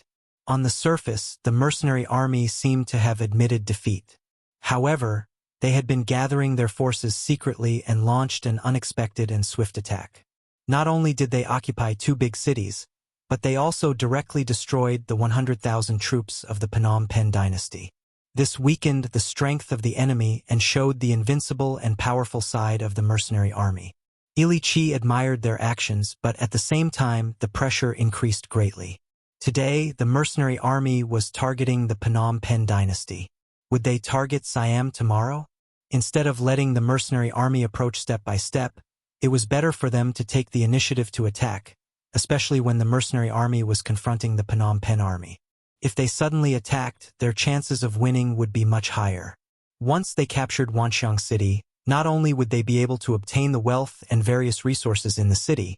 On the surface, the mercenary army seemed to have admitted defeat. However, they had been gathering their forces secretly and launched an unexpected and swift attack. Not only did they occupy two big cities, but they also directly destroyed the 100,000 troops of the Phnom Penh dynasty. This weakened the strength of the enemy and showed the invincible and powerful side of the mercenary army. Ili Chi admired their actions, but at the same time, the pressure increased greatly. Today, the mercenary army was targeting the Phnom Penh dynasty. Would they target Siam tomorrow? Instead of letting the mercenary army approach step by step, it was better for them to take the initiative to attack, especially when the mercenary army was confronting the Phnom Penh army. If they suddenly attacked, their chances of winning would be much higher. Once they captured Wanxiang City, not only would they be able to obtain the wealth and various resources in the city,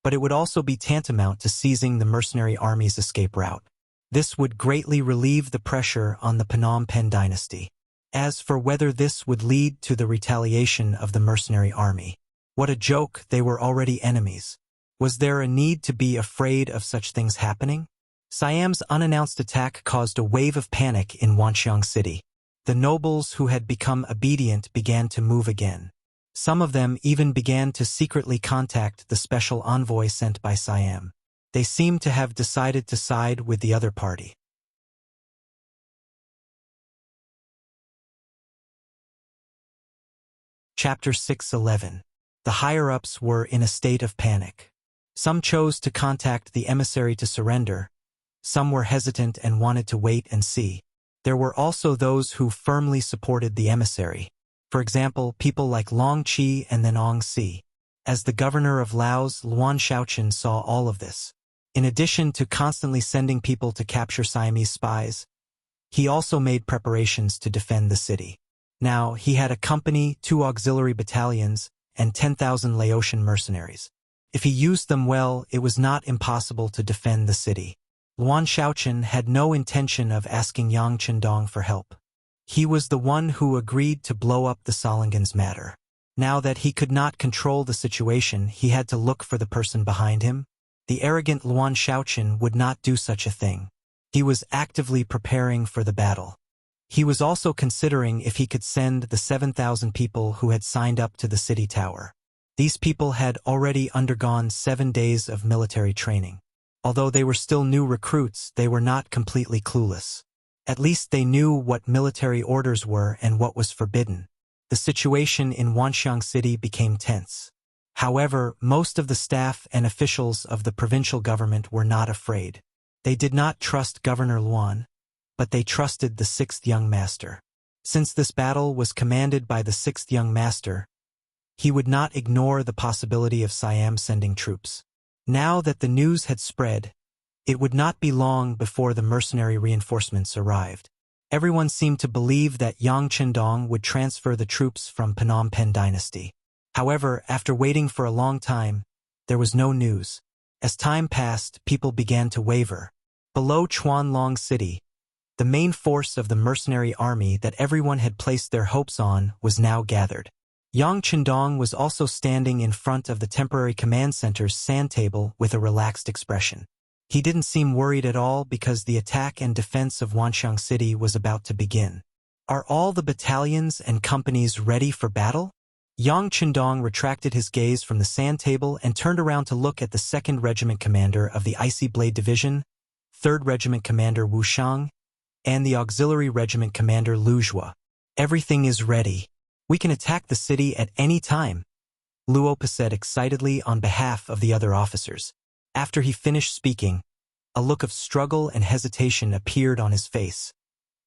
but it would also be tantamount to seizing the mercenary army's escape route. This would greatly relieve the pressure on the Phnom Penh dynasty. As for whether this would lead to the retaliation of the mercenary army, what a joke, they were already enemies. Was there a need to be afraid of such things happening? Siam's unannounced attack caused a wave of panic in Wanxiang City. The nobles who had become obedient began to move again. Some of them even began to secretly contact the special envoy sent by Siam. They seemed to have decided to side with the other party. Chapter 6:11. The higher-ups were in a state of panic. Some chose to contact the emissary to surrender. Some were hesitant and wanted to wait and see. There were also those who firmly supported the emissary. For example, people like Long Qi and then Ong Si. As the governor of Laos, Luan Shaochen saw all of this. In addition to constantly sending people to capture Siamese spies, he also made preparations to defend the city. Now, he had a company, 2 auxiliary battalions, and 10,000 Laotian mercenaries. If he used them well, it was not impossible to defend the city. Luan Shaoqian had no intention of asking Yang Chendong for help. He was the one who agreed to blow up the Solingans matter. Now that he could not control the situation, he had to look for the person behind him. The arrogant Luan Shaoqian would not do such a thing. He was actively preparing for the battle. He was also considering if he could send the 7,000 people who had signed up to the city tower. These people had already undergone 7 days of military training. Although they were still new recruits, they were not completely clueless. At least they knew what military orders were and what was forbidden. The situation in Wanxiang City became tense. However, most of the staff and officials of the provincial government were not afraid. They did not trust Governor Luan, but they trusted the 6th young master. Since this battle was commanded by the 6th young master, he would not ignore the possibility of Siam sending troops. Now that the news had spread, it would not be long before the mercenary reinforcements arrived. Everyone seemed to believe that Yang Chendong would transfer the troops from Phnom Penh dynasty. However, after waiting for a long time, there was no news. As time passed, people began to waver. Below Chuanlong City, the main force of the mercenary army that everyone had placed their hopes on was now gathered. Yang Chendong was also standing in front of the temporary command center's sand table with a relaxed expression. He didn't seem worried at all because the attack and defense of Wanxiang City was about to begin. Are all the battalions and companies ready for battle? Yang Chendong retracted his gaze from the sand table and turned around to look at the 2nd Regiment Commander of the Icy Blade Division, 3rd Regiment Commander Wu Shang, and the Auxiliary Regiment Commander Lu Zhua. Everything is ready. We can attack the city at any time, Luopa said excitedly on behalf of the other officers. After he finished speaking, a look of struggle and hesitation appeared on his face,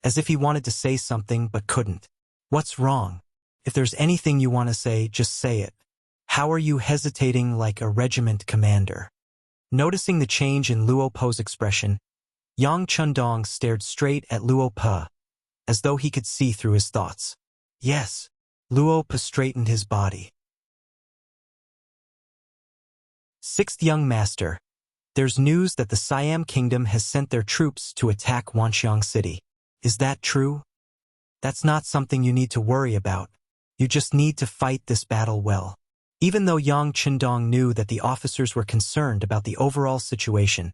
as if he wanted to say something but couldn't. What's wrong? If there's anything you want to say, just say it. How are you hesitating like a regiment commander? Noticing the change in Luopo's expression, Yang Chendong stared straight at Luopa, as though he could see through his thoughts. Yes. Luopa straightened his body. 6th young master. There's news that the Siam Kingdom has sent their troops to attack Wanxiang City. Is that true? That's not something you need to worry about. You just need to fight this battle well. Even though Yang Chendong knew that the officers were concerned about the overall situation,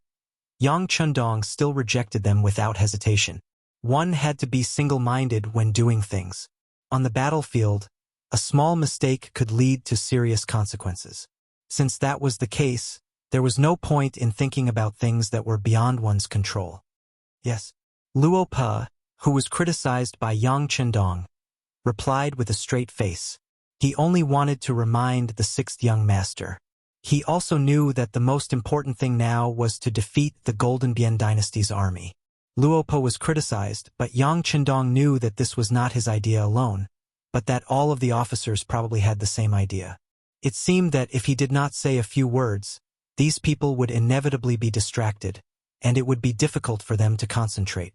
Yang Chendong still rejected them without hesitation. One had to be single-minded when doing things. On the battlefield, a small mistake could lead to serious consequences. Since that was the case, there was no point in thinking about things that were beyond one's control. Yes. Luopa, who was criticized by Yang Chendong, replied with a straight face. He only wanted to remind the 6th young master. He also knew that the most important thing now was to defeat the Golden Bien dynasty's army. Luopa was criticized, but Yang Chendong knew that this was not his idea alone, but that all of the officers probably had the same idea. It seemed that if he did not say a few words, these people would inevitably be distracted, and it would be difficult for them to concentrate.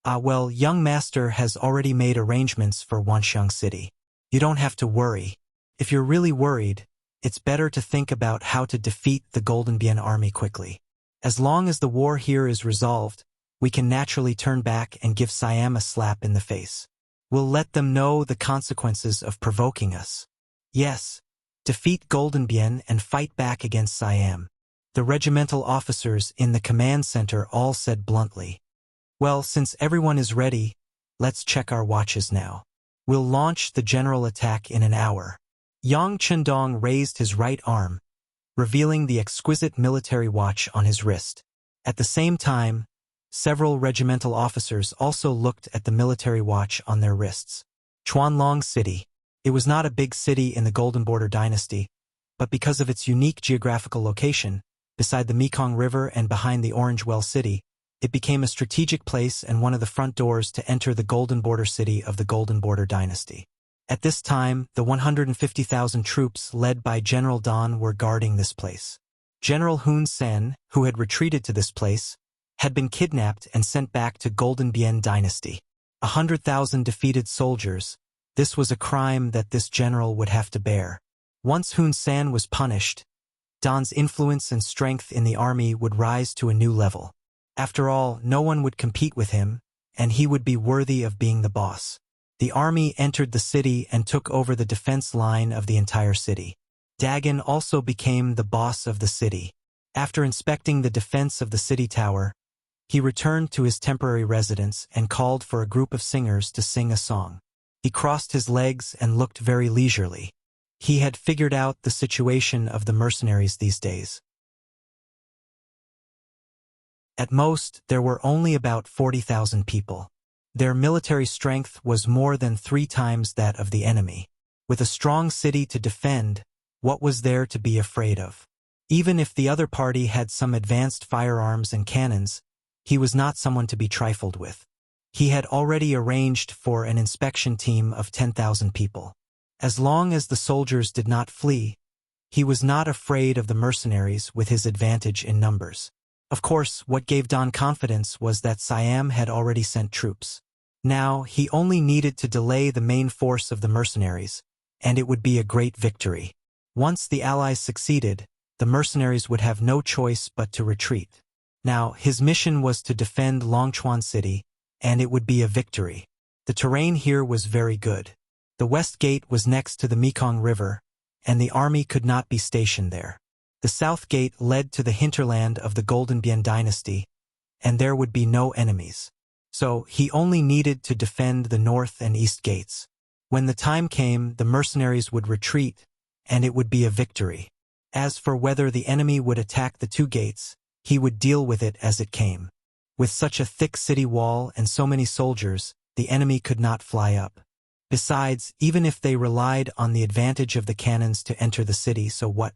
Well, young master has already made arrangements for Wanxiang City. You don't have to worry. If you're really worried, it's better to think about how to defeat the Golden Bien army quickly. As long as the war here is resolved, we can naturally turn back and give Siam a slap in the face. We'll let them know the consequences of provoking us. Yes, defeat Golden Bien and fight back against Siam. The regimental officers in the command center all said bluntly. Well, since everyone is ready, let's check our watches now. We'll launch the general attack in an hour. Yang Chendong raised his right arm, revealing the exquisite military watch on his wrist. At the same time, several regimental officers also looked at the military watch on their wrists. Chuanlong City. It was not a big city in the Golden Border dynasty, but because of its unique geographical location, beside the Mekong River and behind the Orange Well City, it became a strategic place and one of the front doors to enter the Golden Border city of the Golden Border dynasty. At this time, the 150,000 troops led by General Dan were guarding this place. General Hun Sen, who had retreated to this place, had been kidnapped and sent back to Golden Bien dynasty. 100,000 defeated soldiers, This was a crime that this general would have to bear. Once Hun San was punished, Don's influence and strength in the army would rise to a new level. After all, no one would compete with him, and he would be worthy of being the boss. The army entered the city and took over the defense line of the entire city. Dagon also became the boss of the city. After inspecting the defense of the city tower, he returned to his temporary residence and called for a group of singers to sing a song. He crossed his legs and looked very leisurely. He had figured out the situation of the mercenaries these days. At most, there were only about 40,000 people. Their military strength was more than 3 times that of the enemy. With a strong city to defend, what was there to be afraid of? Even if the other party had some advanced firearms and cannons, he was not someone to be trifled with. He had already arranged for an inspection team of 10,000 people. As long as the soldiers did not flee, he was not afraid of the mercenaries with his advantage in numbers. Of course, what gave Don confidence was that Siam had already sent troops. Now, he only needed to delay the main force of the mercenaries, and it would be a great victory. Once the Allies succeeded, the mercenaries would have no choice but to retreat. Now, his mission was to defend Longchuan City, and it would be a victory. The terrain here was very good. The West Gate was next to the Mekong River, and the army could not be stationed there. The South Gate led to the hinterland of the Golden Bien dynasty, and there would be no enemies. So, he only needed to defend the North and East Gates. When the time came, the mercenaries would retreat, and it would be a victory. As for whether the enemy would attack the 2 gates, he would deal with it as it came. With such a thick city wall and so many soldiers, the enemy could not fly up. Besides, even if they relied on the advantage of the cannons to enter the city, so what?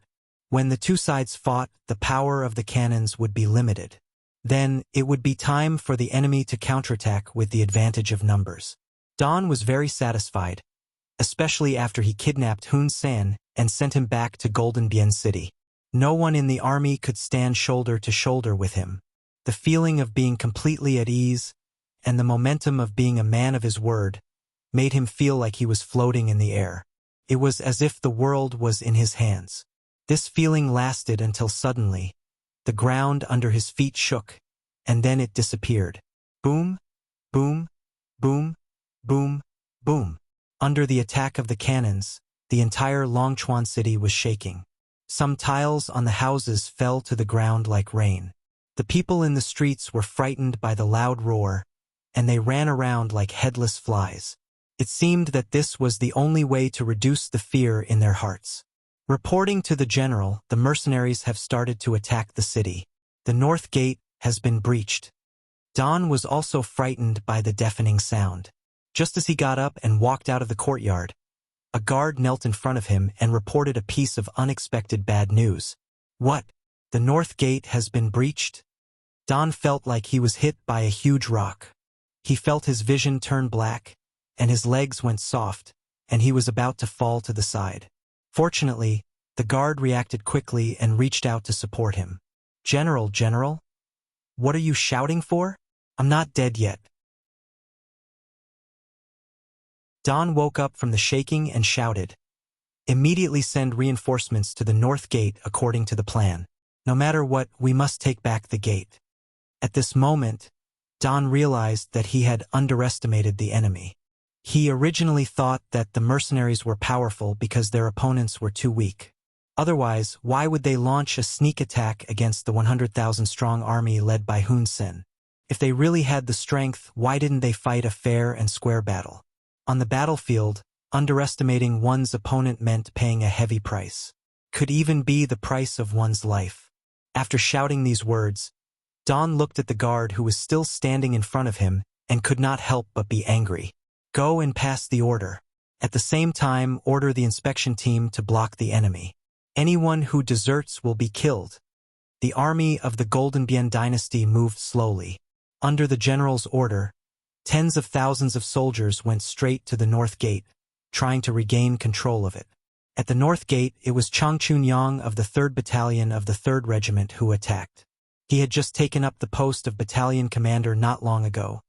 When the 2 sides fought, the power of the cannons would be limited. Then, it would be time for the enemy to counterattack with the advantage of numbers. Don was very satisfied, especially after he kidnapped Hun San and sent him back to Golden Bien City. No one in the army could stand shoulder to shoulder with him. The feeling of being completely at ease and the momentum of being a man of his word made him feel like he was floating in the air. It was as if the world was in his hands. This feeling lasted until suddenly, the ground under his feet shook, and then it disappeared. Boom, boom, boom, boom, boom. Under the attack of the cannons, the entire Longchuan city was shaking. Some tiles on the houses fell to the ground like rain. The people in the streets were frightened by the loud roar, and they ran around like headless flies. It seemed that this was the only way to reduce the fear in their hearts. Reporting to the general, the mercenaries have started to attack the city. The North Gate has been breached. Don was also frightened by the deafening sound. Just as he got up and walked out of the courtyard, a guard knelt in front of him and reported a piece of unexpected bad news. What? The North Gate has been breached? Don felt like he was hit by a huge rock. He felt his vision turn black, and his legs went soft, and he was about to fall to the side. Fortunately, the guard reacted quickly and reached out to support him. General, what are you shouting for? I'm not dead yet. Don woke up from the shaking and shouted, "Immediately send reinforcements to the North Gate according to the plan. No matter what, we must take back the gate." At this moment, Don realized that he had underestimated the enemy. He originally thought that the mercenaries were powerful because their opponents were too weak. Otherwise, why would they launch a sneak attack against the 100,000-strong army led by Hun Sen? If they really had the strength, why didn't they fight a fair and square battle? On the battlefield, underestimating one's opponent meant paying a heavy price. Could even be the price of one's life. After shouting these words, Don looked at the guard who was still standing in front of him and could not help but be angry. Go and pass the order. At the same time, order the inspection team to block the enemy. Anyone who deserts will be killed. The army of the Golden Bien dynasty moved slowly. Under the general's order, tens of thousands of soldiers went straight to the North Gate, trying to regain control of it. At the North Gate, it was Chang Chunyang of the 3rd Battalion of the 3rd Regiment who attacked. He had just taken up the post of battalion commander not long ago,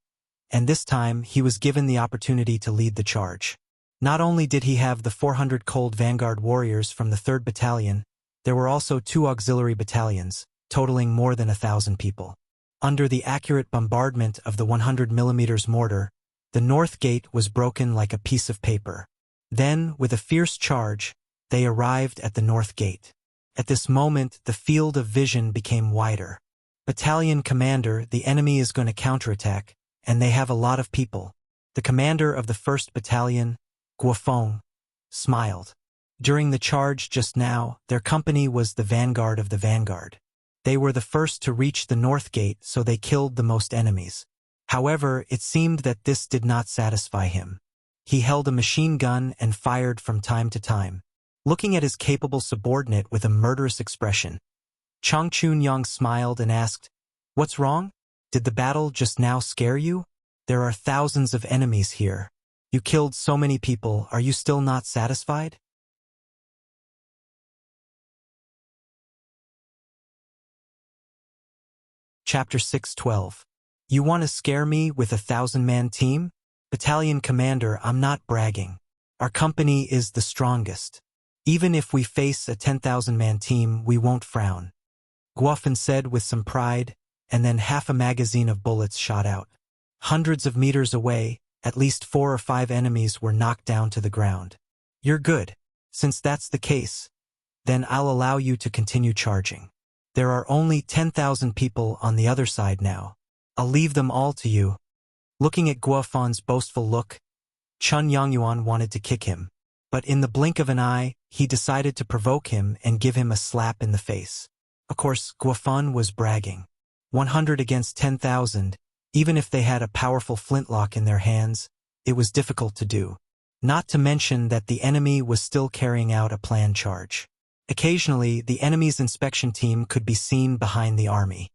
and this time he was given the opportunity to lead the charge. Not only did he have the 400 cold vanguard warriors from the 3rd Battalion, there were also 2 auxiliary battalions, totaling more than 1,000 people. Under the accurate bombardment of the 100mm mortar, the north gate was broken like a piece of paper. Then, with a fierce charge, they arrived at the north gate. At this moment, the field of vision became wider. Battalion commander, the enemy is going to counterattack, and they have a lot of people. The commander of the 1st Battalion, Guofeng, smiled. During the charge just now, their company was the vanguard of the vanguard. They were the first to reach the north gate, so they killed the most enemies. However, it seemed that this did not satisfy him. He held a machine gun and fired from time to time. Looking at his capable subordinate with a murderous expression, Chang Chunyang smiled and asked, "What's wrong? Did the battle just now scare you? There are thousands of enemies here. You killed so many people, are you still not satisfied?" Chapter 6:12. You want to scare me with a 1,000-man team? Battalion commander, I'm not bragging. Our company is the strongest. Even if we face a 10,000-man team, we won't frown. Guofeng said with some pride, and then half a magazine of bullets shot out. Hundreds of meters away, at least 4 or 5 enemies were knocked down to the ground. You're good. Since that's the case, then I'll allow you to continue charging. There are only 10,000 people on the other side now. I'll leave them all to you. Looking at Guofeng's boastful look, Chun Yangyuan wanted to kick him. But in the blink of an eye, he decided to provoke him and give him a slap in the face. Of course, Guofeng was bragging. 100 against 10,000, even if they had a powerful flintlock in their hands, it was difficult to do. Not to mention that the enemy was still carrying out a planned charge. Occasionally, the enemy's inspection team could be seen behind the army.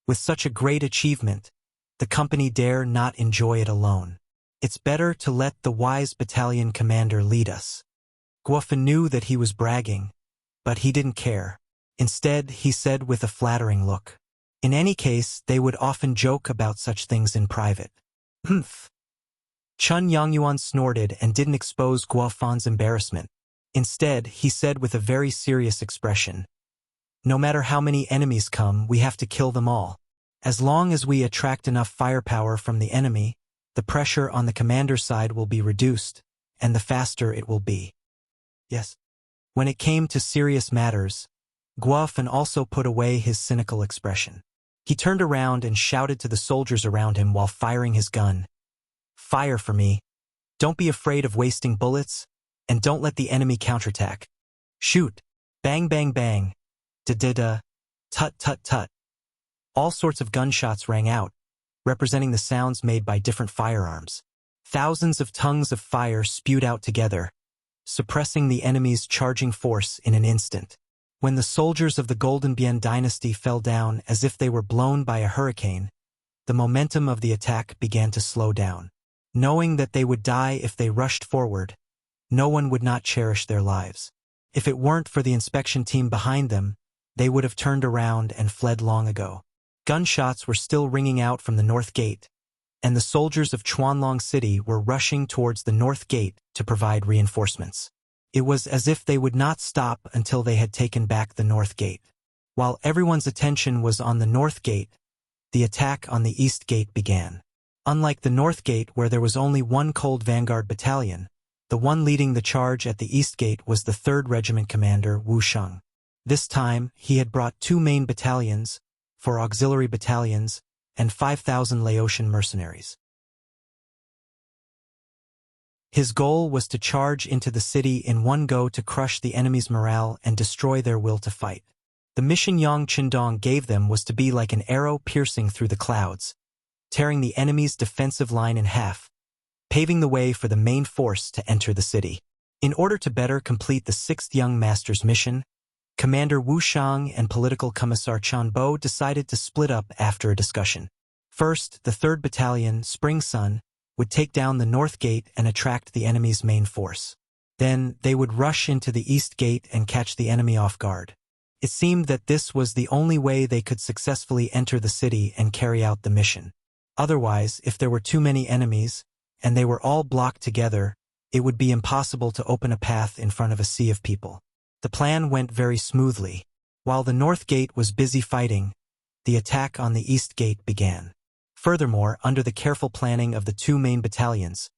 With such a great achievement, the company dare not enjoy it alone. It's better to let the wise battalion commander lead us. Guofeng knew that he was bragging, but he didn't care. Instead, he said with a flattering look. In any case, they would often joke about such things in private. Humph. Chun Yangyuan snorted and didn't expose Guofeng's embarrassment. Instead, he said with a very serious expression, "No matter how many enemies come, we have to kill them all. As long as we attract enough firepower from the enemy, the pressure on the commander's side will be reduced, and the faster it will be." Yes. When it came to serious matters, Guofeng also put away his cynical expression. He turned around and shouted to the soldiers around him while firing his gun. "Fire for me. Don't be afraid of wasting bullets, and don't let the enemy counterattack. Shoot. Bang bang bang. Da-da-da. Tut-tut-tut." All sorts of gunshots rang out, representing the sounds made by different firearms. Thousands of tongues of fire spewed out together, suppressing the enemy's charging force in an instant. When the soldiers of the Golden Bian dynasty fell down as if they were blown by a hurricane, the momentum of the attack began to slow down. Knowing that they would die if they rushed forward, no one would not cherish their lives. If it weren't for the inspection team behind them, they would have turned around and fled long ago. Gunshots were still ringing out from the north gate, and the soldiers of Chuanlong City were rushing towards the north gate to provide reinforcements. It was as if they would not stop until they had taken back the north gate. While everyone's attention was on the north gate, the attack on the east gate began. Unlike the north gate where there was only one cold vanguard battalion, the one leading the charge at the east gate was the 3rd Regiment commander Wuxia. This time, he had brought 2 main battalions, 4 auxiliary battalions, and 5,000 Laotian mercenaries. His goal was to charge into the city in one go to crush the enemy's morale and destroy their will to fight. The mission Yang Qindong gave them was to be like an arrow piercing through the clouds, tearing the enemy's defensive line in half, paving the way for the main force to enter the city. In order to better complete the 6th Young Master's mission, Commander Wu Shang and Political Commissar Chan Bo decided to split up after a discussion. First, the 3rd Battalion, Spring Sun, would take down the north gate and attract the enemy's main force. Then, they would rush into the east gate and catch the enemy off guard. It seemed that this was the only way they could successfully enter the city and carry out the mission. Otherwise, if there were too many enemies, and they were all blocked together, it would be impossible to open a path in front of a sea of people. The plan went very smoothly. While the north gate was busy fighting, the attack on the east gate began. Furthermore, under the careful planning of the two main battalions,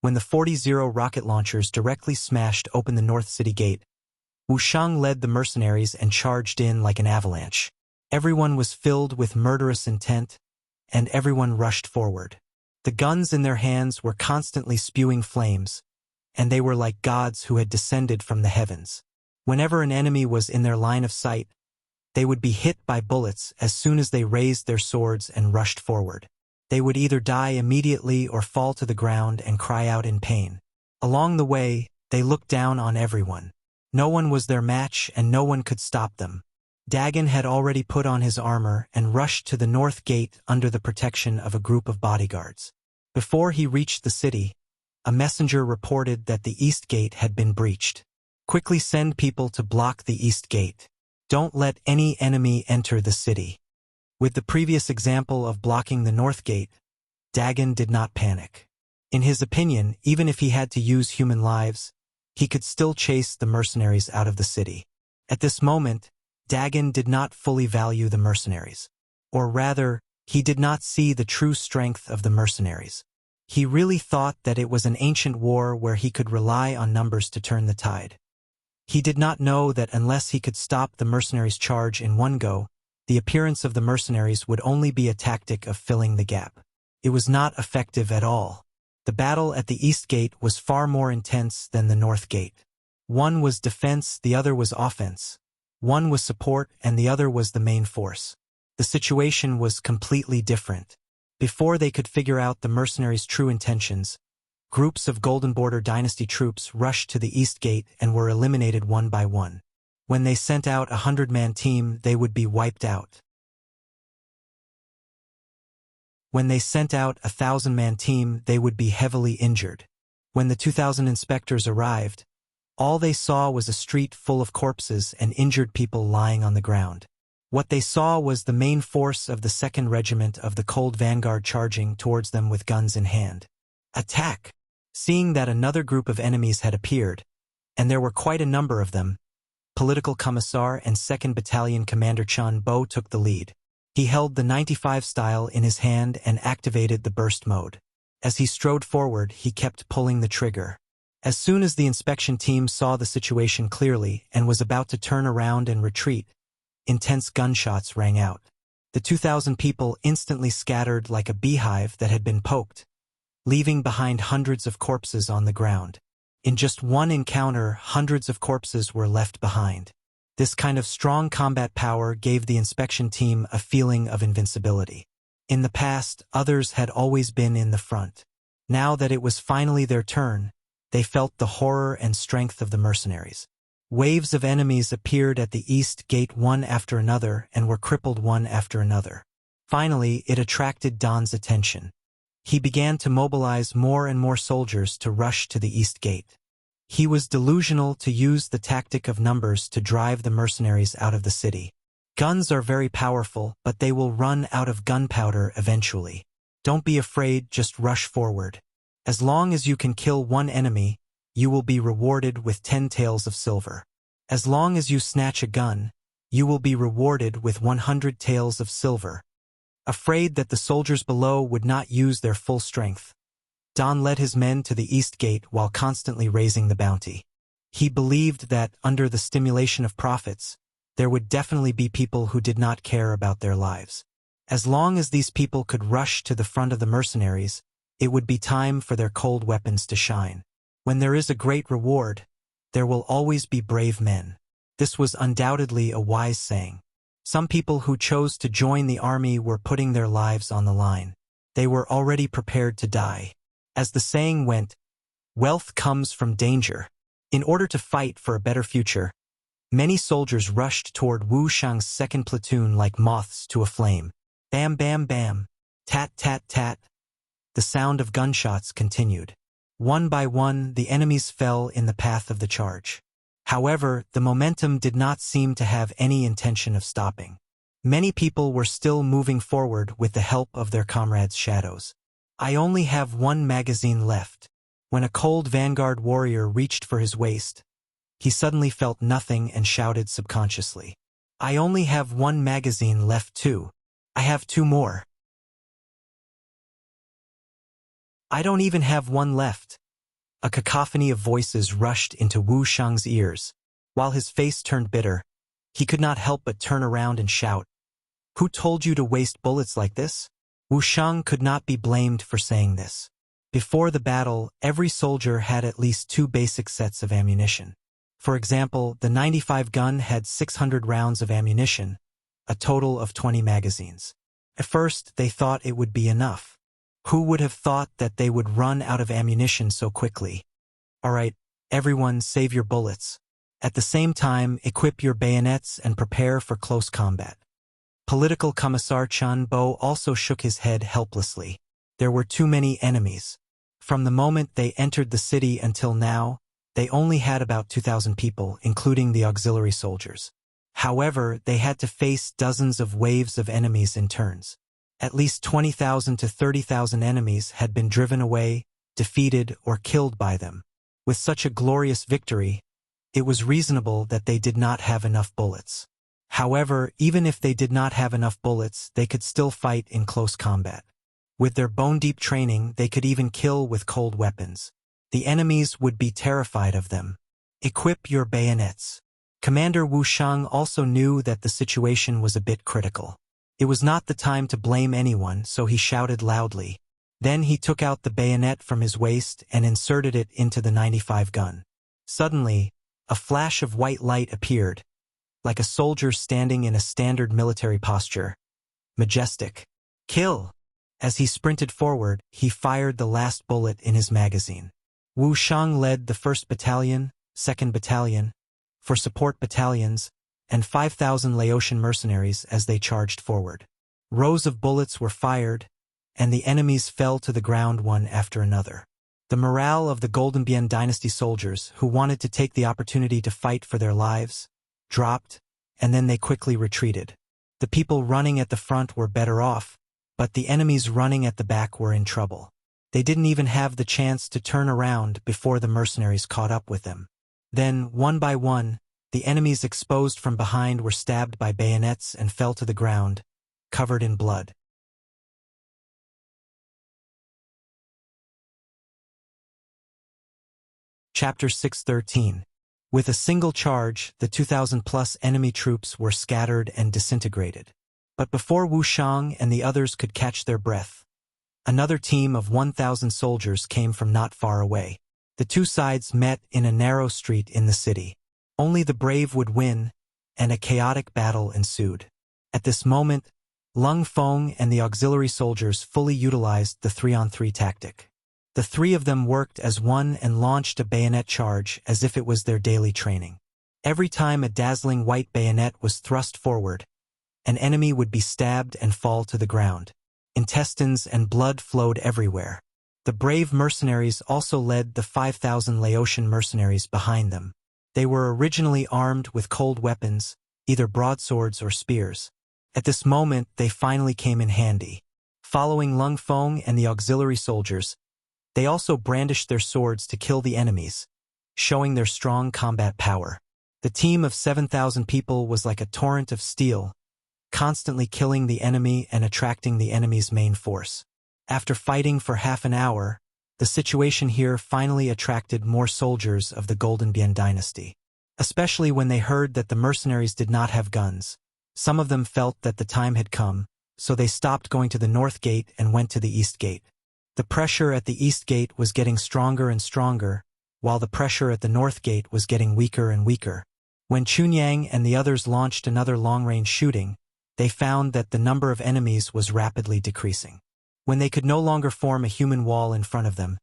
when the 40 rocket launchers directly smashed open the north city gate, Wuxia led the mercenaries and charged in like an avalanche. Everyone was filled with murderous intent, and everyone rushed forward. The guns in their hands were constantly spewing flames, and they were like gods who had descended from the heavens. Whenever an enemy was in their line of sight, they would be hit by bullets as soon as they raised their swords and rushed forward. They would either die immediately or fall to the ground and cry out in pain. Along the way, they looked down on everyone. No one was their match and no one could stop them. Dagon had already put on his armor and rushed to the north gate under the protection of a group of bodyguards. Before he reached the city, a messenger reported that the east gate had been breached. Quickly send people to block the east gate. Don't let any enemy enter the city. With the previous example of blocking the north gate, Dagon did not panic. In his opinion, even if he had to use human lives, he could still chase the mercenaries out of the city. At this moment, Dagon did not fully value the mercenaries. Or rather, he did not see the true strength of the mercenaries. He really thought that it was an ancient war where he could rely on numbers to turn the tide. He did not know that unless he could stop the mercenaries' charge in one go, the appearance of the mercenaries would only be a tactic of filling the gap. It was not effective at all. The battle at the east gate was far more intense than the north gate. One was defense, the other was offense. One was support, and the other was the main force. The situation was completely different. Before they could figure out the mercenaries' true intentions, groups of Golden Border Dynasty troops rushed to the east gate and were eliminated one by one. When they sent out a 100-man team, they would be wiped out. When they sent out a 1,000-man team, they would be heavily injured. When the 2,000 inspectors arrived, all they saw was a street full of corpses and injured people lying on the ground. What they saw was the main force of the 2nd Regiment of the Cold Vanguard charging towards them with guns in hand. Attack! Seeing that another group of enemies had appeared, and there were quite a number of them, Political Commissar and 2nd Battalion Commander Chun Bo took the lead. He held the 95 style in his hand and activated the burst mode. As he strode forward, he kept pulling the trigger. As soon as the inspection team saw the situation clearly and was about to turn around and retreat, intense gunshots rang out. The 2,000 people instantly scattered like a beehive that had been poked, leaving behind hundreds of corpses on the ground. In just one encounter, hundreds of corpses were left behind. This kind of strong combat power gave the inspection team a feeling of invincibility. In the past, others had always been in the front. Now that it was finally their turn, they felt the horror and strength of the mercenaries. Waves of enemies appeared at the east gate one after another and were crippled one after another. Finally, it attracted Don's attention. He began to mobilize more and more soldiers to rush to the east gate. He was delusional to use the tactic of numbers to drive the mercenaries out of the city. Guns are very powerful, but they will run out of gunpowder eventually. Don't be afraid, just rush forward. As long as you can kill one enemy, you will be rewarded with 10 taels of silver. As long as you snatch a gun, you will be rewarded with 100 taels of silver. Afraid that the soldiers below would not use their full strength, Don led his men to the east gate while constantly raising the bounty. He believed that, under the stimulation of profits, there would definitely be people who did not care about their lives. As long as these people could rush to the front of the mercenaries, it would be time for their cold weapons to shine. When there is a great reward, there will always be brave men. This was undoubtedly a wise saying. Some people who chose to join the army were putting their lives on the line. They were already prepared to die. As the saying went, wealth comes from danger. In order to fight for a better future, many soldiers rushed toward Wu Xiang's 2nd platoon like moths to a flame. Bam, bam, bam. Tat, tat, tat. The sound of gunshots continued. One by one, the enemies fell in the path of the charge. However, the momentum did not seem to have any intention of stopping. Many people were still moving forward with the help of their comrades' shadows. I only have one magazine left. When a cold vanguard warrior reached for his waist, he suddenly felt nothing and shouted subconsciously, "I only have one magazine left too. I have two more. I don't even have one left." A cacophony of voices rushed into Wu Shang's ears. While his face turned bitter, he could not help but turn around and shout, "Who told you to waste bullets like this?" Wu Shang could not be blamed for saying this. Before the battle, every soldier had at least two basic sets of ammunition. For example, the 95 gun had 600 rounds of ammunition, a total of 20 magazines. At first, they thought it would be enough. Who would have thought that they would run out of ammunition so quickly? "All right, everyone save your bullets. At the same time, equip your bayonets and prepare for close combat." Political Commissar Chun Bo also shook his head helplessly. There were too many enemies. From the moment they entered the city until now, they only had about 2,000 people, including the auxiliary soldiers. However, they had to face dozens of waves of enemies in turns. At least 20,000 to 30,000 enemies had been driven away, defeated, or killed by them. With such a glorious victory, it was reasonable that they did not have enough bullets. However, even if they did not have enough bullets, they could still fight in close combat. With their bone-deep training, they could even kill with cold weapons. The enemies would be terrified of them. Equip your bayonets. Commander Wu Shang also knew that the situation was a bit critical. It was not the time to blame anyone, so he shouted loudly. Then he took out the bayonet from his waist and inserted it into the 95 gun. Suddenly, a flash of white light appeared, like a soldier standing in a standard military posture. Majestic. Kill! As he sprinted forward, he fired the last bullet in his magazine. Wu Shang led the 1st Battalion, 2nd Battalion, for support battalions, and 5,000 Laotian mercenaries as they charged forward. Rows of bullets were fired, and the enemies fell to the ground one after another. The morale of the Golden Bian Dynasty soldiers, who wanted to take the opportunity to fight for their lives, dropped, and then they quickly retreated. The people running at the front were better off, but the enemies running at the back were in trouble. They didn't even have the chance to turn around before the mercenaries caught up with them. Then, one by one, the enemies exposed from behind were stabbed by bayonets and fell to the ground, covered in blood. Chapter 613. With a single charge, the 2,000-plus enemy troops were scattered and disintegrated. But before Wu Shang and the others could catch their breath, another team of 1,000 soldiers came from not far away. The two sides met in a narrow street in the city. Only the brave would win, and a chaotic battle ensued. At this moment, Lung Feng and the auxiliary soldiers fully utilized the 3-on-3 tactic. The three of them worked as one and launched a bayonet charge as if it was their daily training. Every time a dazzling white bayonet was thrust forward, an enemy would be stabbed and fall to the ground. Intestines and blood flowed everywhere. The brave mercenaries also led the 5,000 Laotian mercenaries behind them. They were originally armed with cold weapons, either broadswords or spears. At this moment, they finally came in handy. Following Lung Feng and the auxiliary soldiers, they also brandished their swords to kill the enemies, showing their strong combat power. The team of 7,000 people was like a torrent of steel, constantly killing the enemy and attracting the enemy's main force. After fighting for half an hour, the situation here finally attracted more soldiers of the Golden Bian Dynasty. Especially when they heard that the mercenaries did not have guns. Some of them felt that the time had come, so they stopped going to the North Gate and went to the East Gate. The pressure at the East Gate was getting stronger and stronger, while the pressure at the North Gate was getting weaker and weaker. When Chunyang and the others launched another long-range shooting, they found that the number of enemies was rapidly decreasing. When they could no longer form a human wall in front of them,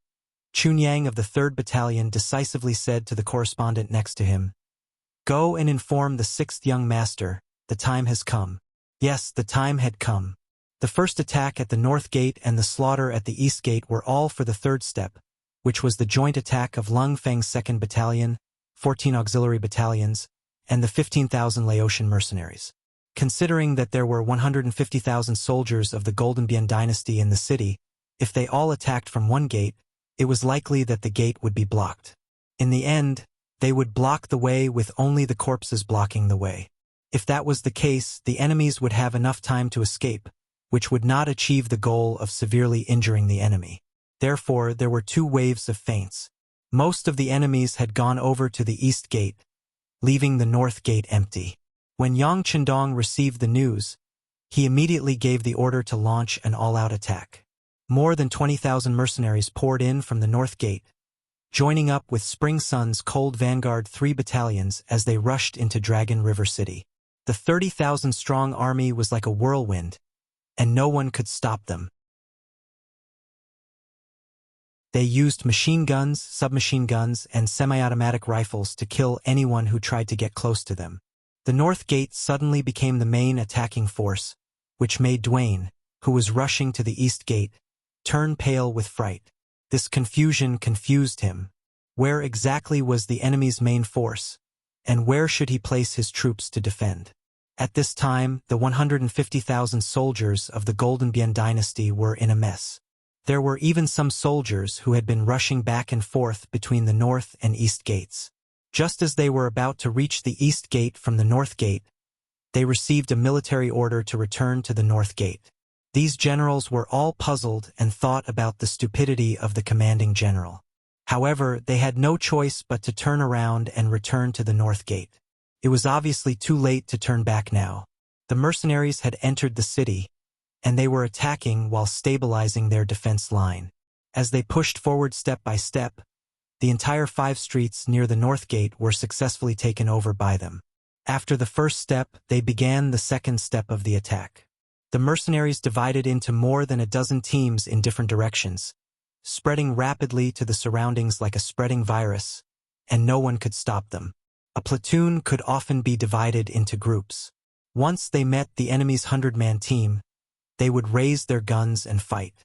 Chunyang of the 3rd Battalion decisively said to the correspondent next to him, "Go and inform the 6th young master, the time has come." Yes, the time had come. The first attack at the North Gate and the slaughter at the East Gate were all for the 3rd step, which was the joint attack of Lung Feng's 2nd Battalion, 14 auxiliary battalions, and the 15,000 Laotian mercenaries. Considering that there were 150,000 soldiers of the Golden Bian Dynasty in the city, if they all attacked from one gate, it was likely that the gate would be blocked. In the end, they would block the way with only the corpses blocking the way. If that was the case, the enemies would have enough time to escape, which would not achieve the goal of severely injuring the enemy. Therefore, there were two waves of feints. Most of the enemies had gone over to the east gate, leaving the north gate empty. When Yang Chendong received the news, he immediately gave the order to launch an all-out attack. More than 20,000 mercenaries poured in from the north gate, joining up with Spring Sun's Cold Vanguard 3 battalions as they rushed into Dragon River City. The 30,000-strong army was like a whirlwind, and no one could stop them. They used machine guns, submachine guns, and semi-automatic rifles to kill anyone who tried to get close to them. The North Gate suddenly became the main attacking force, which made Dwayne, who was rushing to the East Gate, turn pale with fright. This confusion confused him. Where exactly was the enemy's main force, and where should he place his troops to defend? At this time, the 150,000 soldiers of the Golden Bian dynasty were in a mess. There were even some soldiers who had been rushing back and forth between the North and East Gates. Just as they were about to reach the East Gate from the North Gate, they received a military order to return to the North Gate. These generals were all puzzled and thought about the stupidity of the commanding general. However, they had no choice but to turn around and return to the North Gate. It was obviously too late to turn back now. The mercenaries had entered the city, and they were attacking while stabilizing their defense line. As they pushed forward step by step, the entire 5 streets near the North Gate were successfully taken over by them. After the first step, they began the second step of the attack. The mercenaries divided into more than a dozen teams in different directions, spreading rapidly to the surroundings like a spreading virus, and no one could stop them. A platoon could often be divided into groups. Once they met the enemy's 100-man team, they would raise their guns and fight.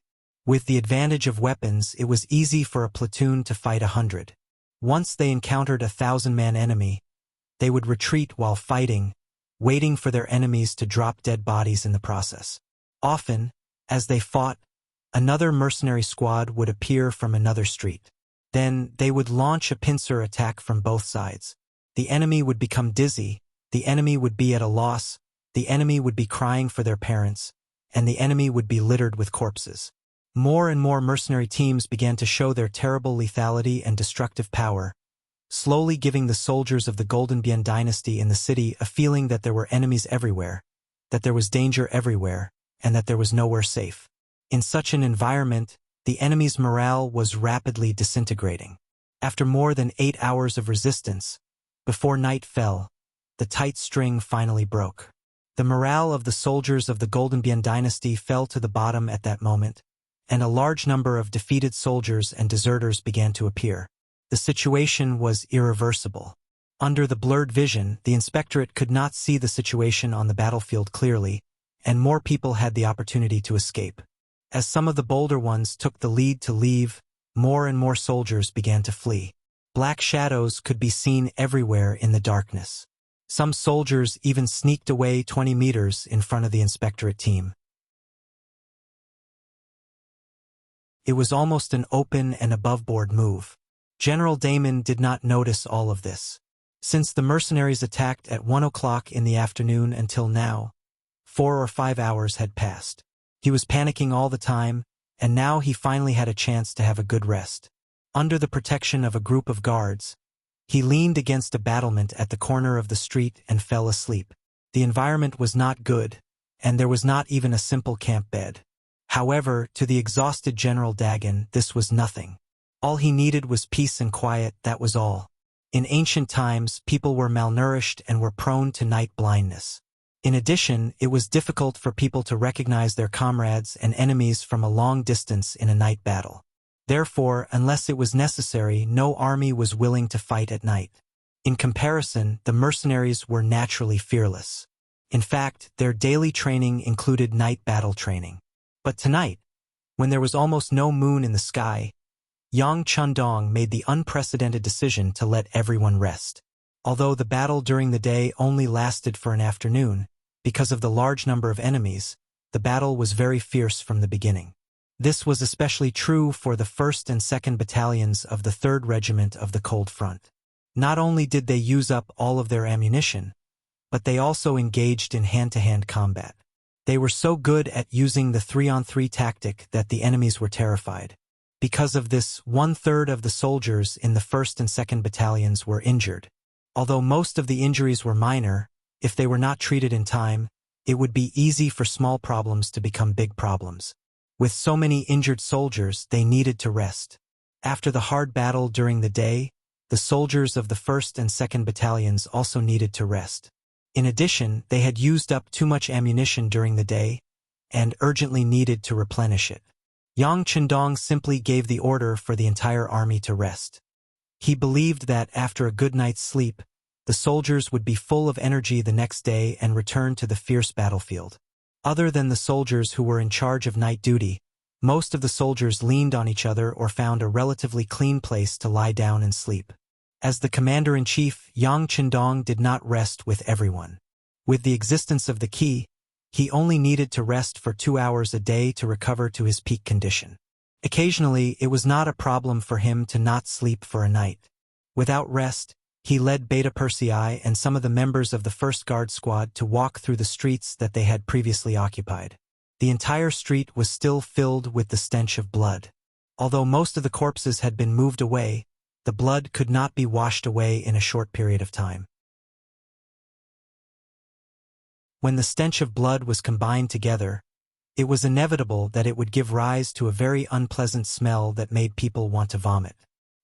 With the advantage of weapons, it was easy for a platoon to fight 100. Once they encountered a 1,000-man enemy, they would retreat while fighting, waiting for their enemies to drop dead bodies in the process. Often, as they fought, another mercenary squad would appear from another street. Then they would launch a pincer attack from both sides. The enemy would become dizzy, the enemy would be at a loss, the enemy would be crying for their parents, and the enemy would be littered with corpses. More and more mercenary teams began to show their terrible lethality and destructive power, slowly giving the soldiers of the Golden Bian dynasty in the city a feeling that there were enemies everywhere, that there was danger everywhere, and that there was nowhere safe. In such an environment, the enemy's morale was rapidly disintegrating. After more than 8 hours of resistance, before night fell, the tight string finally broke. The morale of the soldiers of the Golden Bian dynasty fell to the bottom at that moment, and a large number of defeated soldiers and deserters began to appear. The situation was irreversible. Under the blurred vision, the inspectorate could not see the situation on the battlefield clearly, and more people had the opportunity to escape. As some of the bolder ones took the lead to leave, more and more soldiers began to flee. Black shadows could be seen everywhere in the darkness. Some soldiers even sneaked away 20 meters in front of the inspectorate team. It was almost an open and above-board move. General Damon did not notice all of this. Since the mercenaries attacked at 1 o'clock in the afternoon until now, 4 or 5 hours had passed. He was panicking all the time, and now he finally had a chance to have a good rest. Under the protection of a group of guards, he leaned against a battlement at the corner of the street and fell asleep. The environment was not good, and there was not even a simple camp bed. However, to the exhausted General Dagon, this was nothing. All he needed was peace and quiet, that was all. In ancient times, people were malnourished and were prone to night blindness. In addition, it was difficult for people to recognize their comrades and enemies from a long distance in a night battle. Therefore, unless it was necessary, no army was willing to fight at night. In comparison, the mercenaries were naturally fearless. In fact, their daily training included night battle training. But tonight, when there was almost no moon in the sky, Yang Chendong made the unprecedented decision to let everyone rest. Although the battle during the day only lasted for an afternoon, because of the large number of enemies, the battle was very fierce from the beginning. This was especially true for the 1st and 2nd Battalions of the 3rd Regiment of the Cold Front. Not only did they use up all of their ammunition, but they also engaged in hand-to-hand combat. They were so good at using the 3-on-3 tactic that the enemies were terrified. Because of this, 1/3 of the soldiers in the 1st and 2nd Battalions were injured. Although most of the injuries were minor, if they were not treated in time, it would be easy for small problems to become big problems. With so many injured soldiers, they needed to rest. After the hard battle during the day, the soldiers of the 1st and 2nd Battalions also needed to rest. In addition, they had used up too much ammunition during the day and urgently needed to replenish it. Yang Chendong simply gave the order for the entire army to rest. He believed that after a good night's sleep, the soldiers would be full of energy the next day and return to the fierce battlefield. Other than the soldiers who were in charge of night duty, most of the soldiers leaned on each other or found a relatively clean place to lie down and sleep. As the commander-in-chief, Yang Chendong did not rest with everyone. With the existence of the key, he only needed to rest for 2 hours a day to recover to his peak condition. Occasionally, it was not a problem for him to not sleep for a night. Without rest, he led Beta Persei and some of the members of the 1st Guard Squad to walk through the streets that they had previously occupied. The entire street was still filled with the stench of blood. Although most of the corpses had been moved away, the blood could not be washed away in a short period of time. When the stench of blood was combined together, it was inevitable that it would give rise to a very unpleasant smell that made people want to vomit.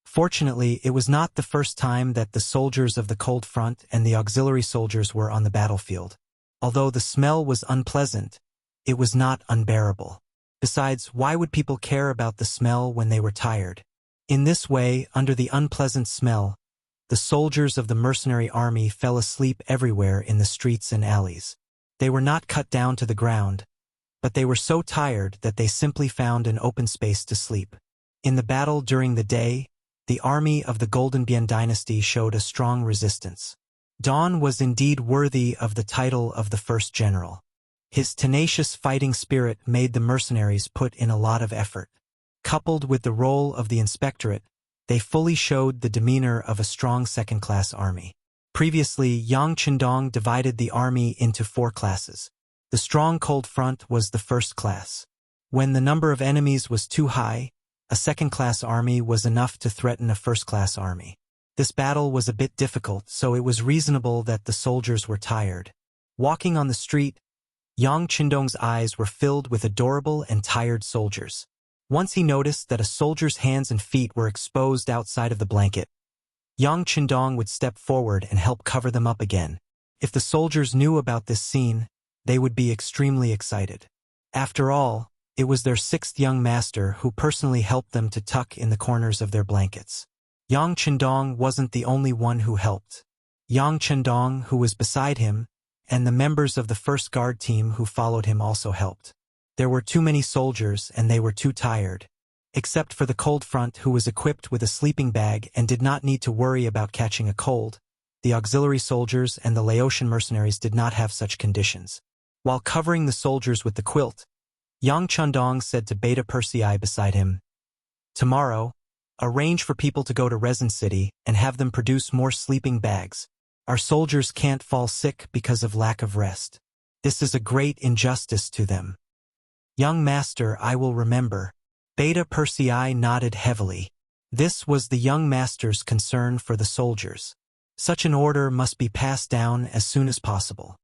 Fortunately, it was not the first time that the soldiers of the Cold Front and the auxiliary soldiers were on the battlefield. Although the smell was unpleasant, it was not unbearable. Besides, why would people care about the smell when they were tired? In this way, under the unpleasant smell, the soldiers of the mercenary army fell asleep everywhere in the streets and alleys. They were not cut down to the ground, but they were so tired that they simply found an open space to sleep. In the battle during the day, the army of the Golden Bian dynasty showed a strong resistance. Dawn was indeed worthy of the title of the first general. His tenacious fighting spirit made the mercenaries put in a lot of effort. Coupled with the role of the inspectorate, they fully showed the demeanor of a strong second-class army. Previously, Yang Chendong divided the army into 4 classes. The strong Cold Front was the first class. When the number of enemies was too high, a second-class army was enough to threaten a first-class army. This battle was a bit difficult, so it was reasonable that the soldiers were tired. Walking on the street, Yang Chendong's eyes were filled with adorable and tired soldiers. Once he noticed that a soldier's hands and feet were exposed outside of the blanket, Yang Chendong would step forward and help cover them up again. If the soldiers knew about this scene, they would be extremely excited. After all, it was their 6th young master who personally helped them to tuck in the corners of their blankets. Yang Chendong wasn't the only one who helped. Yang Chendong, who was beside him, and the members of the 1st Guard team who followed him also helped. There were too many soldiers and they were too tired. Except for the Cold Front, who was equipped with a sleeping bag and did not need to worry about catching a cold, the auxiliary soldiers and the Laotian mercenaries did not have such conditions. While covering the soldiers with the quilt, Yang Chendong said to Beta Persei beside him, "Tomorrow, arrange for people to go to Resin City and have them produce more sleeping bags. Our soldiers can't fall sick because of lack of rest. This is a great injustice to them." "Young master, I will remember." Beta Persei nodded heavily. This was the young master's concern for the soldiers. Such an order must be passed down as soon as possible.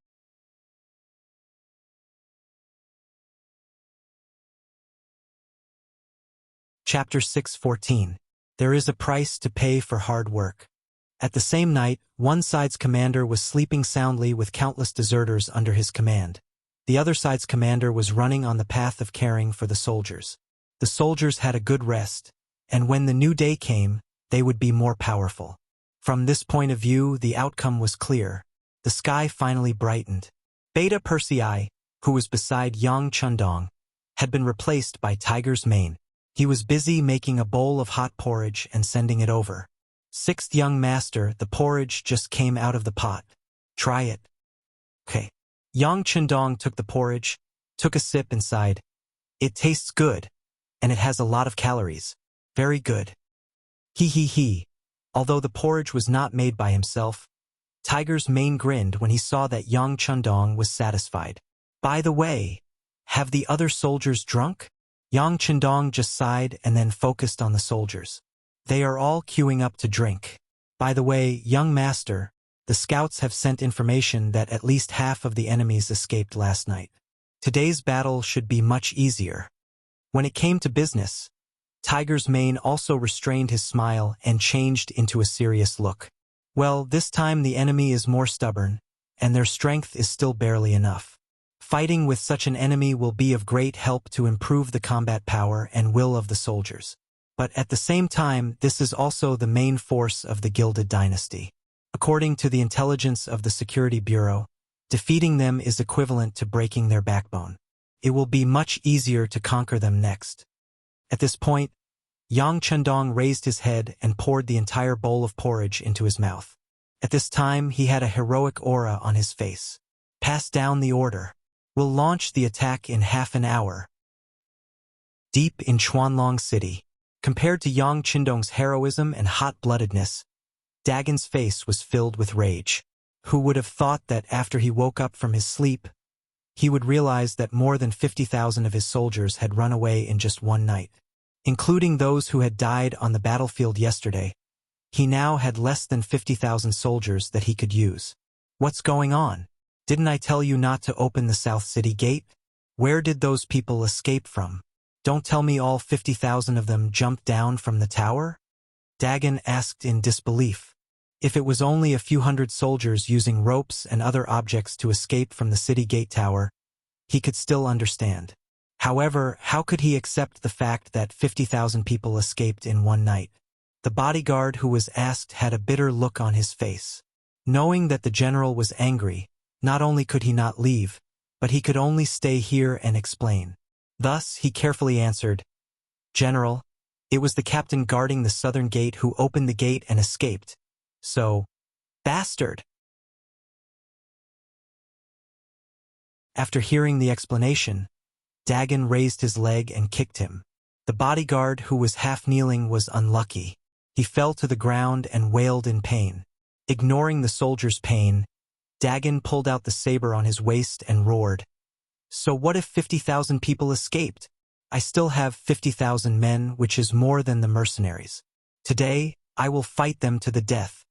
Chapter 6:14. There is a price to pay for hard work. At the same night, one side's commander was sleeping soundly with countless deserters under his command. The other side's commander was running on the path of caring for the soldiers. The soldiers had a good rest, and when the new day came, they would be more powerful. From this point of view, the outcome was clear. The sky finally brightened. Beta Persei, who was beside Yang Chendong, had been replaced by Tiger's Mane. He was busy making a bowl of hot porridge and sending it over. "6th young master, the porridge just came out of the pot. Try it." "Okay." Yang Chendong took the porridge, took a sip and sighed. "It tastes good." and it has a lot of calories. Very good. He he he. Although the porridge was not made by himself, Tiger's Mane grinned when he saw that Yang Chundong was satisfied. By the way, have the other soldiers drunk? Yang Chundong just sighed and then focused on the soldiers. They are all queuing up to drink. By the way, young master, the scouts have sent information that at least half of the enemies escaped last night. Today's battle should be much easier. When it came to business, Tiger's Mane also restrained his smile and changed into a serious look. Well, this time the enemy is more stubborn, and their strength is still barely enough. Fighting with such an enemy will be of great help to improve the combat power and will of the soldiers. But at the same time, this is also the main force of the Gilded Dynasty. According to the intelligence of the Security Bureau, defeating them is equivalent to breaking their backbone. It will be much easier to conquer them next. At this point, Yang Chundong raised his head and poured the entire bowl of porridge into his mouth. At this time, he had a heroic aura on his face. Pass down the order. We'll launch the attack in half an hour. Deep in Chuanlong City, compared to Yang Chundong's heroism and hot-bloodedness, Dagon's face was filled with rage. Who would have thought that after he woke up from his sleep, he would realize that more than 50,000 of his soldiers had run away in just one night. Including those who had died on the battlefield yesterday, he now had less than 50,000 soldiers that he could use. What's going on? Didn't I tell you not to open the South City Gate? Where did those people escape from? Don't tell me all 50,000 of them jumped down from the tower? Dagon asked in disbelief. If it was only a few hundred soldiers using ropes and other objects to escape from the city gate tower, he could still understand. However, how could he accept the fact that 50,000 people escaped in one night? The bodyguard who was asked had a bitter look on his face. Knowing that the general was angry, not only could he not leave, but he could only stay here and explain. Thus, he carefully answered, "General, it was the captain guarding the southern gate who opened the gate and escaped. So, bastard!" After hearing the explanation, Dagon raised his leg and kicked him. The bodyguard who was half kneeling was unlucky. He fell to the ground and wailed in pain. Ignoring the soldier's pain, Dagon pulled out the saber on his waist and roared, "So what if 50,000 people escaped? I still have 50,000 men, which is more than the mercenaries. Today, I will fight them to the death."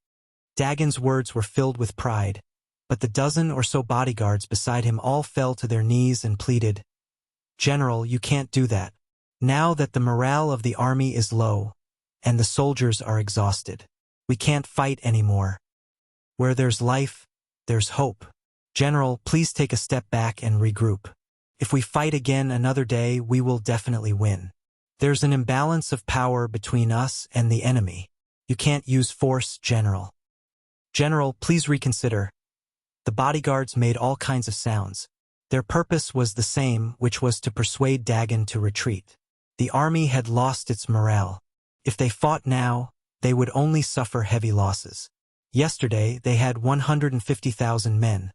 Dagon's words were filled with pride, but the dozen or so bodyguards beside him all fell to their knees and pleaded, "General, you can't do that. Now that the morale of the army is low, and the soldiers are exhausted, we can't fight anymore. Where there's life, there's hope. General, please take a step back and regroup. If we fight again another day, we will definitely win. There's an imbalance of power between us and the enemy. You can't use force, General. General, please reconsider." The bodyguards made all kinds of sounds. Their purpose was the same, which was to persuade Dagon to retreat. The army had lost its morale. If they fought now, they would only suffer heavy losses. Yesterday, they had 150,000 men,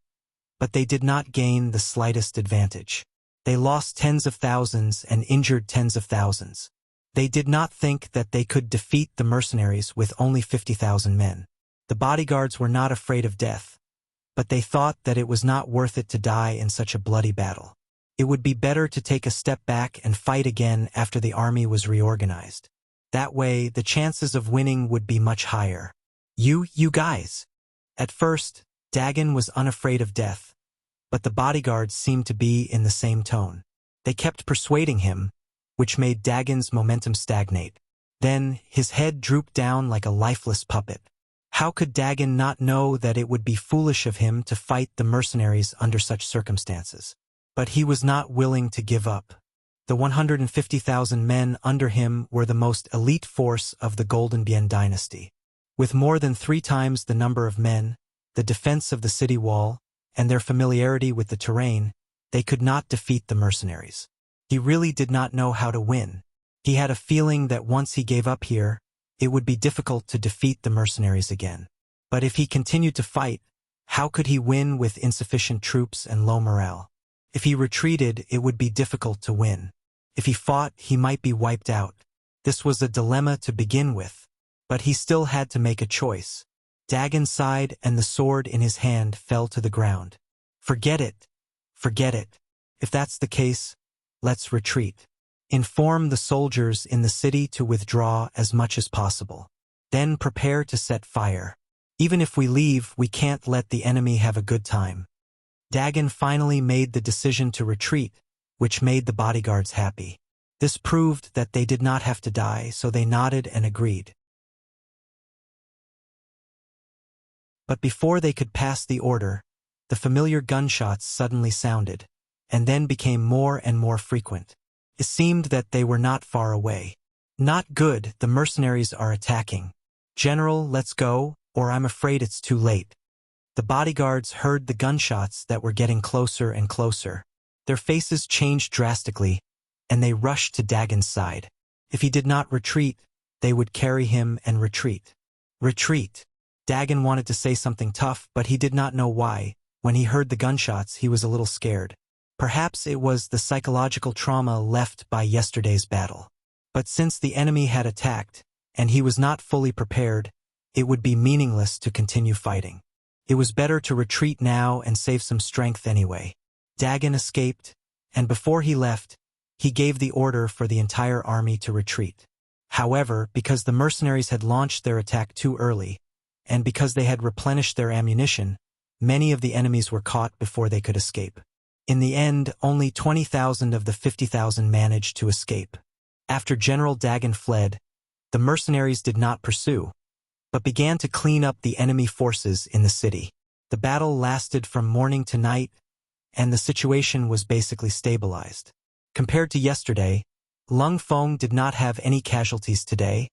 but they did not gain the slightest advantage. They lost tens of thousands and injured tens of thousands. They did not think that they could defeat the mercenaries with only 50,000 men. The bodyguards were not afraid of death, but they thought that it was not worth it to die in such a bloody battle. It would be better to take a step back and fight again after the army was reorganized. That way, the chances of winning would be much higher. You guys. At first, Dagon was unafraid of death, but the bodyguards seemed to be in the same tone. They kept persuading him, which made Dagon's momentum stagnate. Then, his head drooped down like a lifeless puppet. How could Dagon not know that it would be foolish of him to fight the mercenaries under such circumstances? But he was not willing to give up. The 150,000 men under him were the most elite force of the Golden Bien dynasty. With more than 3 times the number of men, the defense of the city wall, and their familiarity with the terrain, they could not defeat the mercenaries. He really did not know how to win. He had a feeling that once he gave up here, it would be difficult to defeat the mercenaries again. But if he continued to fight, how could he win with insufficient troops and low morale? If he retreated, it would be difficult to win. If he fought, he might be wiped out. This was a dilemma to begin with. But he still had to make a choice. Dagon sighed and the sword in his hand fell to the ground. Forget it. Forget it. If that's the case, let's retreat. Inform the soldiers in the city to withdraw as much as possible. Then prepare to set fire. Even if we leave, we can't let the enemy have a good time. Dagon finally made the decision to retreat, which made the bodyguards happy. This proved that they did not have to die, so they nodded and agreed. But before they could pass the order, the familiar gunshots suddenly sounded, and then became more and more frequent. It seemed that they were not far away. Not good, the mercenaries are attacking. General, let's go, or I'm afraid it's too late. The bodyguards heard the gunshots that were getting closer and closer. Their faces changed drastically, and they rushed to Dagon's side. If he did not retreat, they would carry him and retreat. Retreat. Dagon wanted to say something tough, but he did not know why. When he heard the gunshots, he was a little scared. Perhaps it was the psychological trauma left by yesterday's battle. But since the enemy had attacked, and he was not fully prepared, it would be meaningless to continue fighting. It was better to retreat now and save some strength anyway. Dagon escaped, and before he left, he gave the order for the entire army to retreat. However, because the mercenaries had launched their attack too early, and because they had replenished their ammunition, many of the enemies were caught before they could escape. In the end, only 20,000 of the 50,000 managed to escape. After General Dagon fled, the mercenaries did not pursue, but began to clean up the enemy forces in the city. The battle lasted from morning to night, and the situation was basically stabilized. Compared to yesterday, Lung Feng did not have any casualties today,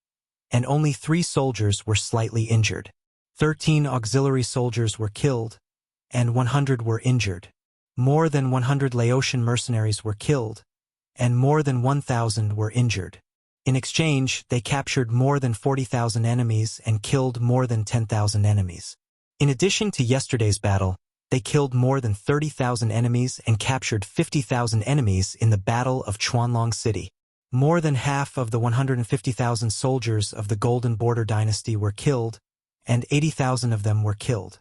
and only 3 soldiers were slightly injured. 13 auxiliary soldiers were killed, and 100 were injured. More than 100 Laotian mercenaries were killed, and more than 1,000 were injured. In exchange, they captured more than 40,000 enemies and killed more than 10,000 enemies. In addition to yesterday's battle, they killed more than 30,000 enemies and captured 50,000 enemies in the Battle of Chuanlong City. More than half of the 150,000 soldiers of the Golden Border Dynasty were killed, and 80,000 of them were killed.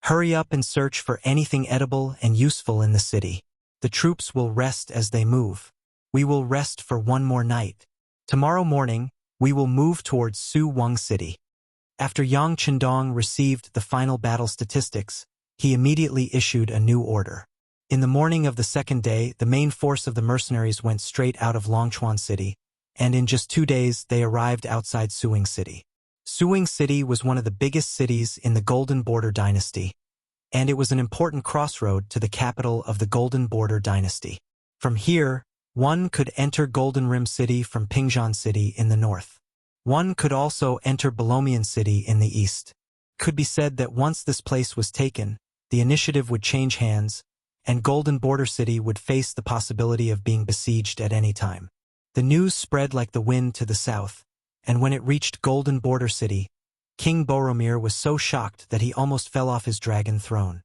Hurry up and search for anything edible and useful in the city. The troops will rest as they move. We will rest for one more night. Tomorrow morning, we will move towards Su Wang City. After Yang Qindong received the final battle statistics, he immediately issued a new order. In the morning of the second day, the main force of the mercenaries went straight out of Longchuan City, and in just 2 days they arrived outside Suing City. Suing City was one of the biggest cities in the Golden Border Dynasty, and it was an important crossroad to the capital of the Golden Border Dynasty. From here, one could enter Golden Rim City from Pingzhan City in the north. One could also enter Bolomian City in the east. It could be said that once this place was taken, the initiative would change hands, and Golden Border City would face the possibility of being besieged at any time. The news spread like the wind to the south, and when it reached Golden Border City, King Boromir was so shocked that he almost fell off his dragon throne.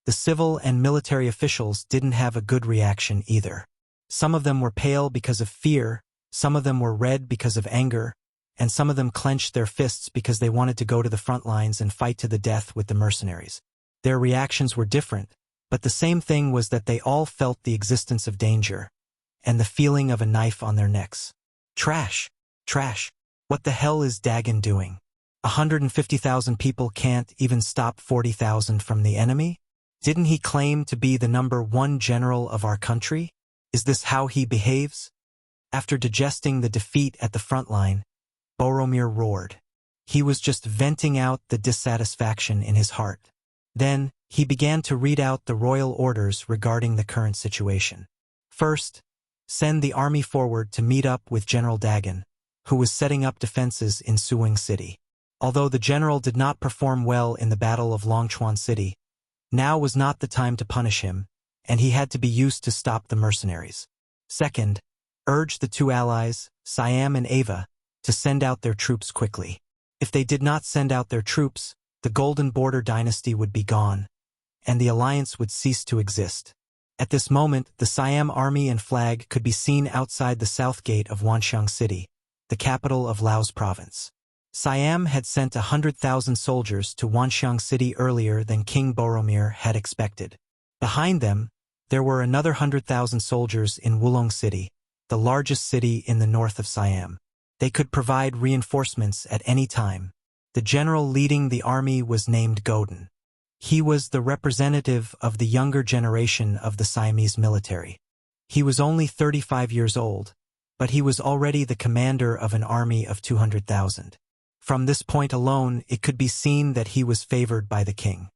The civil and military officials didn't have a good reaction either. Some of them were pale because of fear, some of them were red because of anger, and some of them clenched their fists because they wanted to go to the front lines and fight to the death with the mercenaries. Their reactions were different, but the same thing was that they all felt the existence of danger, and the feeling of a knife on their necks. Trash! Trash! What the hell is Dagon doing? 150,000 people can't even stop 40,000 from the enemy? Didn't he claim to be the #1 general of our country? Is this how he behaves? After digesting the defeat at the front line, Boromir roared. He was just venting out the dissatisfaction in his heart. Then, he began to read out the royal orders regarding the current situation. First, send the army forward to meet up with General Dagon, who was setting up defenses in Suing City. Although the general did not perform well in the Battle of Longchuan City, now was not the time to punish him, and he had to be used to stop the mercenaries. Second, urge the 2 allies, Siam and Ava, to send out their troops quickly. If they did not send out their troops, the Golden Border Dynasty would be gone, and the alliance would cease to exist. At this moment, the Siam army and flag could be seen outside the south gate of Wanxiang City, the capital of Laos province. Siam had sent 100,000 soldiers to Wanxiang City earlier than King Boromir had expected. Behind them, there were another 100,000 soldiers in Wulong City, the largest city in the north of Siam. They could provide reinforcements at any time. The general leading the army was named Godin. He was the representative of the younger generation of the Siamese military. He was only 35 years old, but he was already the commander of an army of 200,000. From this point alone, it could be seen that he was favored by the king.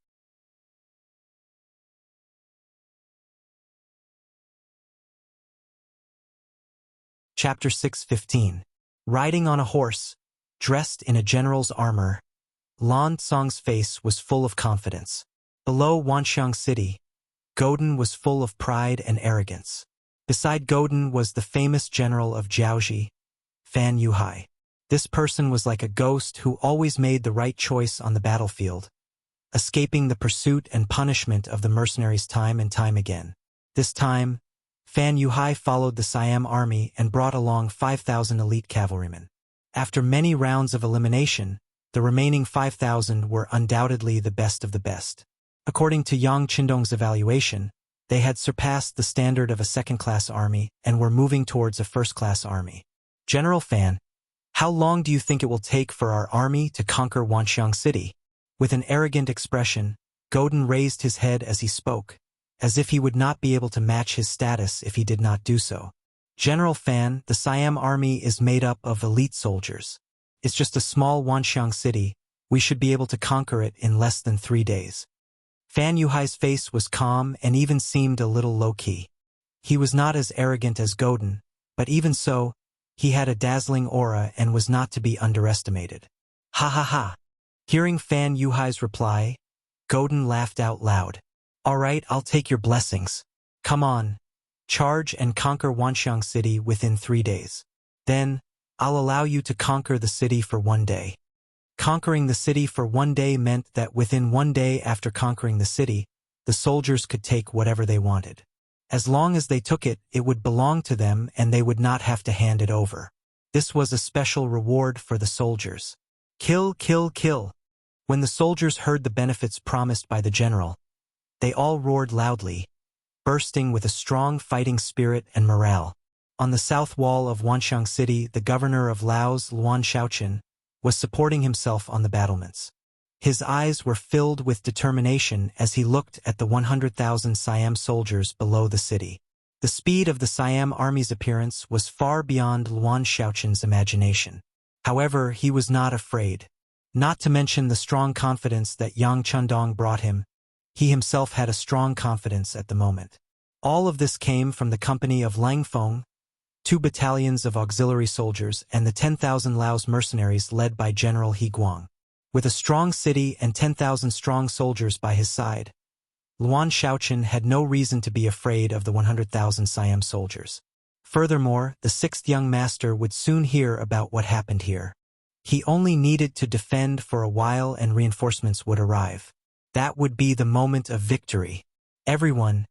Chapter 6:15. Riding on a horse, dressed in a general's armor, Lan Tsong's face was full of confidence. Below Wanxiang City, Godin was full of pride and arrogance. Beside Godin was the famous general of Jiaoji, Fan Yuhai. This person was like a ghost who always made the right choice on the battlefield, escaping the pursuit and punishment of the mercenaries time and time again. This time, Fan Yuhai followed the Siam army and brought along 5,000 elite cavalrymen. After many rounds of elimination, the remaining 5,000 were undoubtedly the best of the best. According to Yang Qindong's evaluation, they had surpassed the standard of a second-class army and were moving towards a first-class army. General Fan, how long do you think it will take for our army to conquer Wanxiang City? With an arrogant expression, Godin raised his head as he spoke, as if he would not be able to match his status if he did not do so. General Fan, the Siam army is made up of elite soldiers. It's just a small Wanxiang City. We should be able to conquer it in less than 3 days. Fan Yuhai's face was calm and even seemed a little low-key. He was not as arrogant as Godin, but even so, he had a dazzling aura and was not to be underestimated. Ha ha ha! Hearing Fan Yuhai's reply, Godin laughed out loud. All right, I'll take your blessings. Come on, charge and conquer Wanxiang City within 3 days. Then, I'll allow you to conquer the city for 1 day. Conquering the city for 1 day meant that within 1 day after conquering the city, the soldiers could take whatever they wanted. As long as they took it, it would belong to them and they would not have to hand it over. This was a special reward for the soldiers. Kill, kill, kill. When the soldiers heard the benefits promised by the general, they all roared loudly, bursting with a strong fighting spirit and morale. On the south wall of Wanxiang City, the governor of Laos, Luan Shaoqin, was supporting himself on the battlements. His eyes were filled with determination as he looked at the 100,000 Siam soldiers below the city. The speed of the Siam army's appearance was far beyond Luan Shaoqin's imagination. However, he was not afraid. Not to mention the strong confidence that Yang Qindong brought him, he himself had a strong confidence at the moment. All of this came from the company of Langfeng, 2 battalions of auxiliary soldiers, and the 10,000 Laos mercenaries led by General He Guang. With a strong city and 10,000 strong soldiers by his side, Luan Shaoqin had no reason to be afraid of the 100,000 Siam soldiers. Furthermore, the 6th young master would soon hear about what happened here. He only needed to defend for a while and reinforcements would arrive. That would be the moment of victory. Everyone,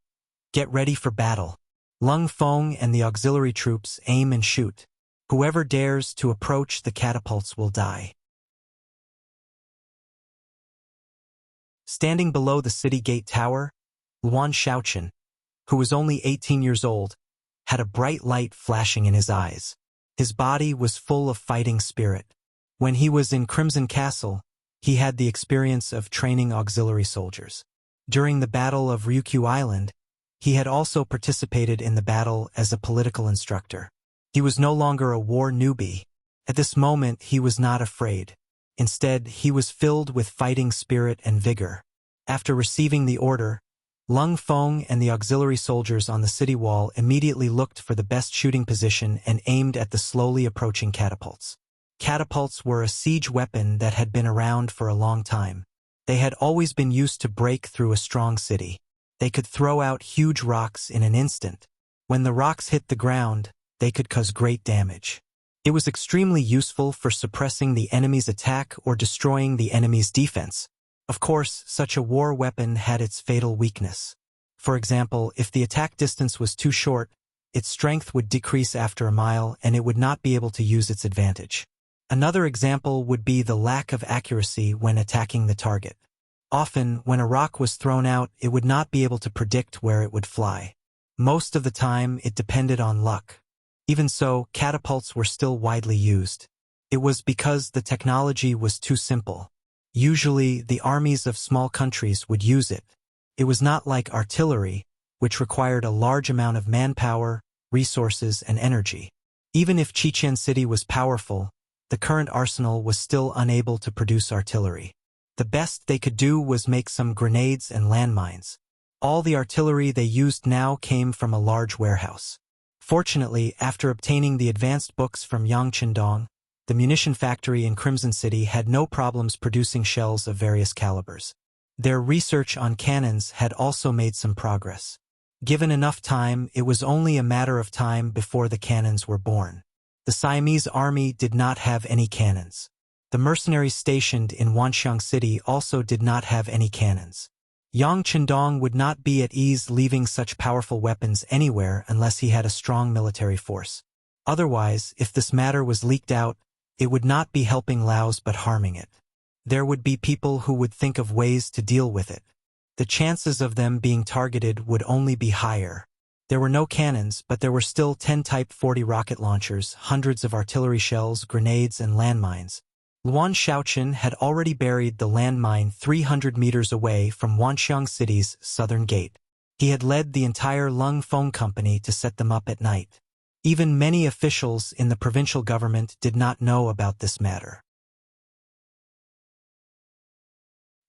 get ready for battle. Lung Feng and the auxiliary troops aim and shoot. Whoever dares to approach the catapults will die. Standing below the city gate tower, Luan Shaoqin, who was only 18 years old, had a bright light flashing in his eyes. His body was full of fighting spirit. When he was in Crimson Castle, he had the experience of training auxiliary soldiers. During the Battle of Ryukyu Island, he had also participated in the battle as a political instructor. He was no longer a war newbie. At this moment, he was not afraid. Instead, he was filled with fighting spirit and vigor. After receiving the order, Lung Feng and the auxiliary soldiers on the city wall immediately looked for the best shooting position and aimed at the slowly approaching catapults. Catapults were a siege weapon that had been around for a long time. They had always been used to break through a strong city. They could throw out huge rocks in an instant. When the rocks hit the ground, they could cause great damage. It was extremely useful for suppressing the enemy's attack or destroying the enemy's defense. Of course, such a war weapon had its fatal weakness. For example, if the attack distance was too short, its strength would decrease after a mile and it would not be able to use its advantage. Another example would be the lack of accuracy when attacking the target. Often, when a rock was thrown out, it would not be able to predict where it would fly. Most of the time, it depended on luck. Even so, catapults were still widely used. It was because the technology was too simple. Usually, the armies of small countries would use it. It was not like artillery, which required a large amount of manpower, resources, and energy. Even if Chichen City was powerful, the current arsenal was still unable to produce artillery. The best they could do was make some grenades and landmines. All the artillery they used now came from a large warehouse. Fortunately, after obtaining the advanced books from Yang Qindong, the munition factory in Crimson City had no problems producing shells of various calibers. Their research on cannons had also made some progress. Given enough time, it was only a matter of time before the cannons were born. The Siamese army did not have any cannons. The mercenaries stationed in Wanxiang City also did not have any cannons. Yang Qindong would not be at ease leaving such powerful weapons anywhere unless he had a strong military force. Otherwise, if this matter was leaked out, it would not be helping Laos but harming it. There would be people who would think of ways to deal with it. The chances of them being targeted would only be higher. There were no cannons, but there were still 10 Type 40 rocket launchers, hundreds of artillery shells, grenades, and landmines. Luan Shaoqin had already buried the landmine 300 meters away from Wanxiang City's southern gate. He had led the entire Lung Phone Company to set them up at night. Even many officials in the provincial government did not know about this matter.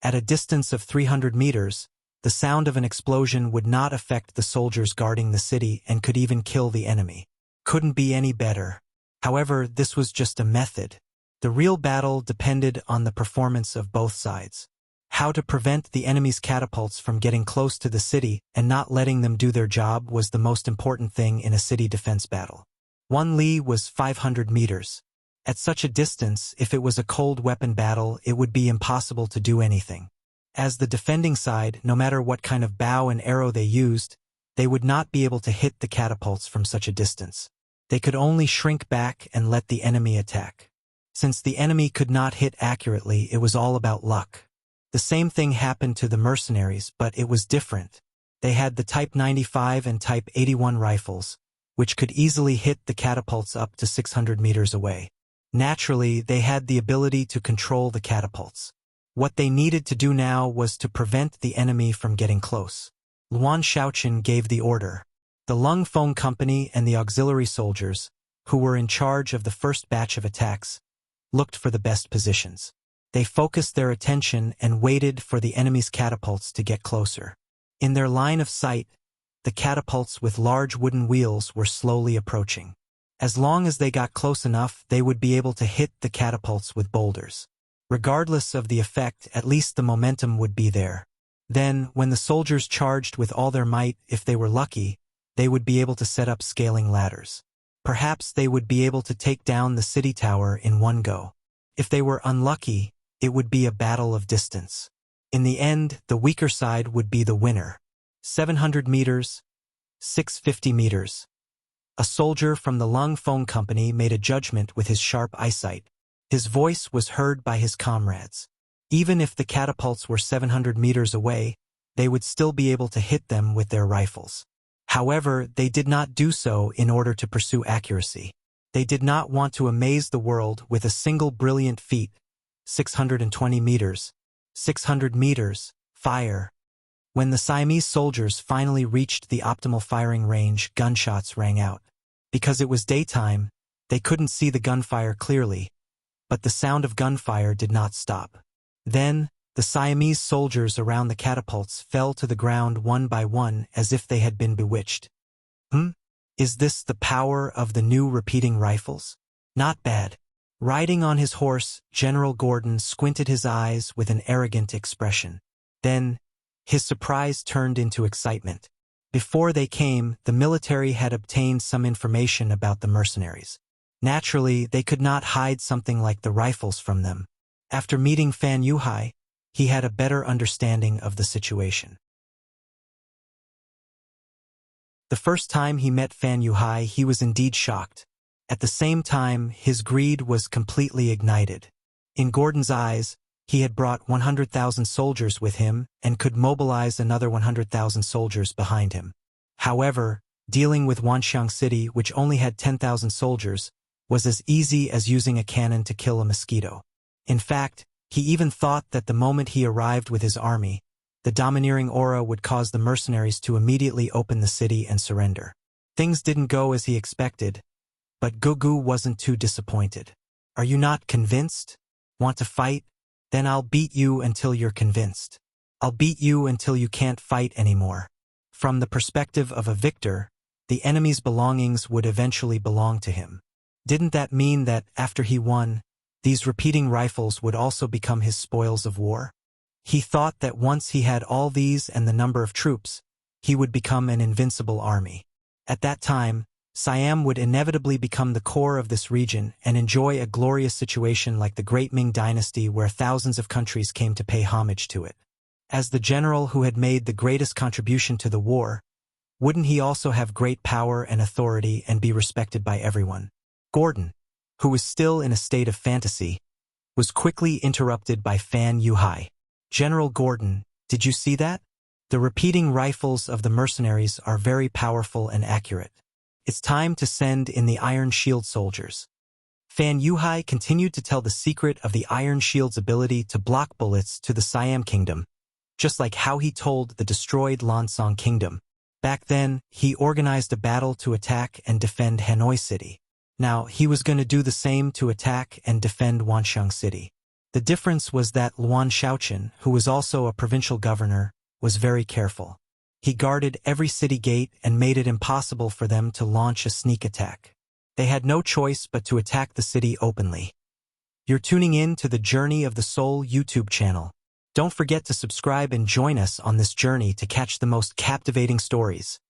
At a distance of 300 meters, the sound of an explosion would not affect the soldiers guarding the city and could even kill the enemy. Couldn't be any better. However, this was just a method. The real battle depended on the performance of both sides. How to prevent the enemy's catapults from getting close to the city and not letting them do their job was the most important thing in a city defense battle. 1 li was 500 meters. At such a distance, if it was a cold weapon battle, it would be impossible to do anything. As the defending side, no matter what kind of bow and arrow they used, they would not be able to hit the catapults from such a distance. They could only shrink back and let the enemy attack. Since the enemy could not hit accurately, it was all about luck. The same thing happened to the mercenaries, but it was different. They had the Type 95 and Type 81 rifles, which could easily hit the catapults up to 600 meters away. Naturally, they had the ability to control the catapults. What they needed to do now was to prevent the enemy from getting close. Luan Shaoqin gave the order. The Lung Phone Company and the auxiliary soldiers, who were in charge of the first batch of attacks, looked for the best positions. They focused their attention and waited for the enemy's catapults to get closer. In their line of sight, the catapults with large wooden wheels were slowly approaching. As long as they got close enough, they would be able to hit the catapults with boulders. Regardless of the effect, at least the momentum would be there. Then, when the soldiers charged with all their might, if they were lucky, they would be able to set up scaling ladders. Perhaps they would be able to take down the city tower in one go. If they were unlucky, it would be a battle of distance. In the end, the weaker side would be the winner. 700 meters, 650 meters. A soldier from the Lung Phone Company made a judgment with his sharp eyesight. His voice was heard by his comrades. Even if the catapults were 700 meters away, they would still be able to hit them with their rifles. However, they did not do so in order to pursue accuracy. They did not want to amaze the world with a single brilliant feat. 620 meters, 600 meters, fire. When the Siamese soldiers finally reached the optimal firing range, gunshots rang out. Because it was daytime, they couldn't see the gunfire clearly, but the sound of gunfire did not stop. Then, the Siamese soldiers around the catapults fell to the ground one by one as if they had been bewitched. Is this the power of the new repeating rifles? Not bad. Riding on his horse, General Gordon squinted his eyes with an arrogant expression. Then, his surprise turned into excitement. Before they came, the military had obtained some information about the mercenaries. Naturally, they could not hide something like the rifles from them. After meeting Fan Yuhai, he had a better understanding of the situation. The first time he met Fan Yuhai, he was indeed shocked. At the same time, his greed was completely ignited. In Gordon's eyes, he had brought 100,000 soldiers with him and could mobilize another 100,000 soldiers behind him. However, dealing with Wanxiang City, which only had 10,000 soldiers, was as easy as using a cannon to kill a mosquito. In fact, he even thought that the moment he arrived with his army, the domineering aura would cause the mercenaries to immediately open the city and surrender. Things didn't go as he expected, but Gugu wasn't too disappointed. "Are you not convinced? Want to fight? Then I'll beat you until you're convinced. I'll beat you until you can't fight anymore." From the perspective of a victor, the enemy's belongings would eventually belong to him. Didn't that mean that, after he won, these repeating rifles would also become his spoils of war? He thought that once he had all these and the number of troops, he would become an invincible army. At that time, Siam would inevitably become the core of this region and enjoy a glorious situation like the Great Ming Dynasty, where thousands of countries came to pay homage to it. As the general who had made the greatest contribution to the war, wouldn't he also have great power and authority and be respected by everyone? Gordon, who was still in a state of fantasy, was quickly interrupted by Fan Yuhai. "General Gordon, did you see that? The repeating rifles of the mercenaries are very powerful and accurate. It's time to send in the Iron Shield soldiers." Fan Yuhai continued to tell the secret of the Iron Shield's ability to block bullets to the Siam Kingdom, just like how he told the destroyed Lansong Kingdom. Back then, he organized a battle to attack and defend Hanoi City. Now, he was going to do the same to attack and defend Wanxiang City. The difference was that Luan Shaochen, who was also a provincial governor, was very careful. He guarded every city gate and made it impossible for them to launch a sneak attack. They had no choice but to attack the city openly. You're tuning in to the Journey of the Soul YouTube channel. Don't forget to subscribe and join us on this journey to catch the most captivating stories.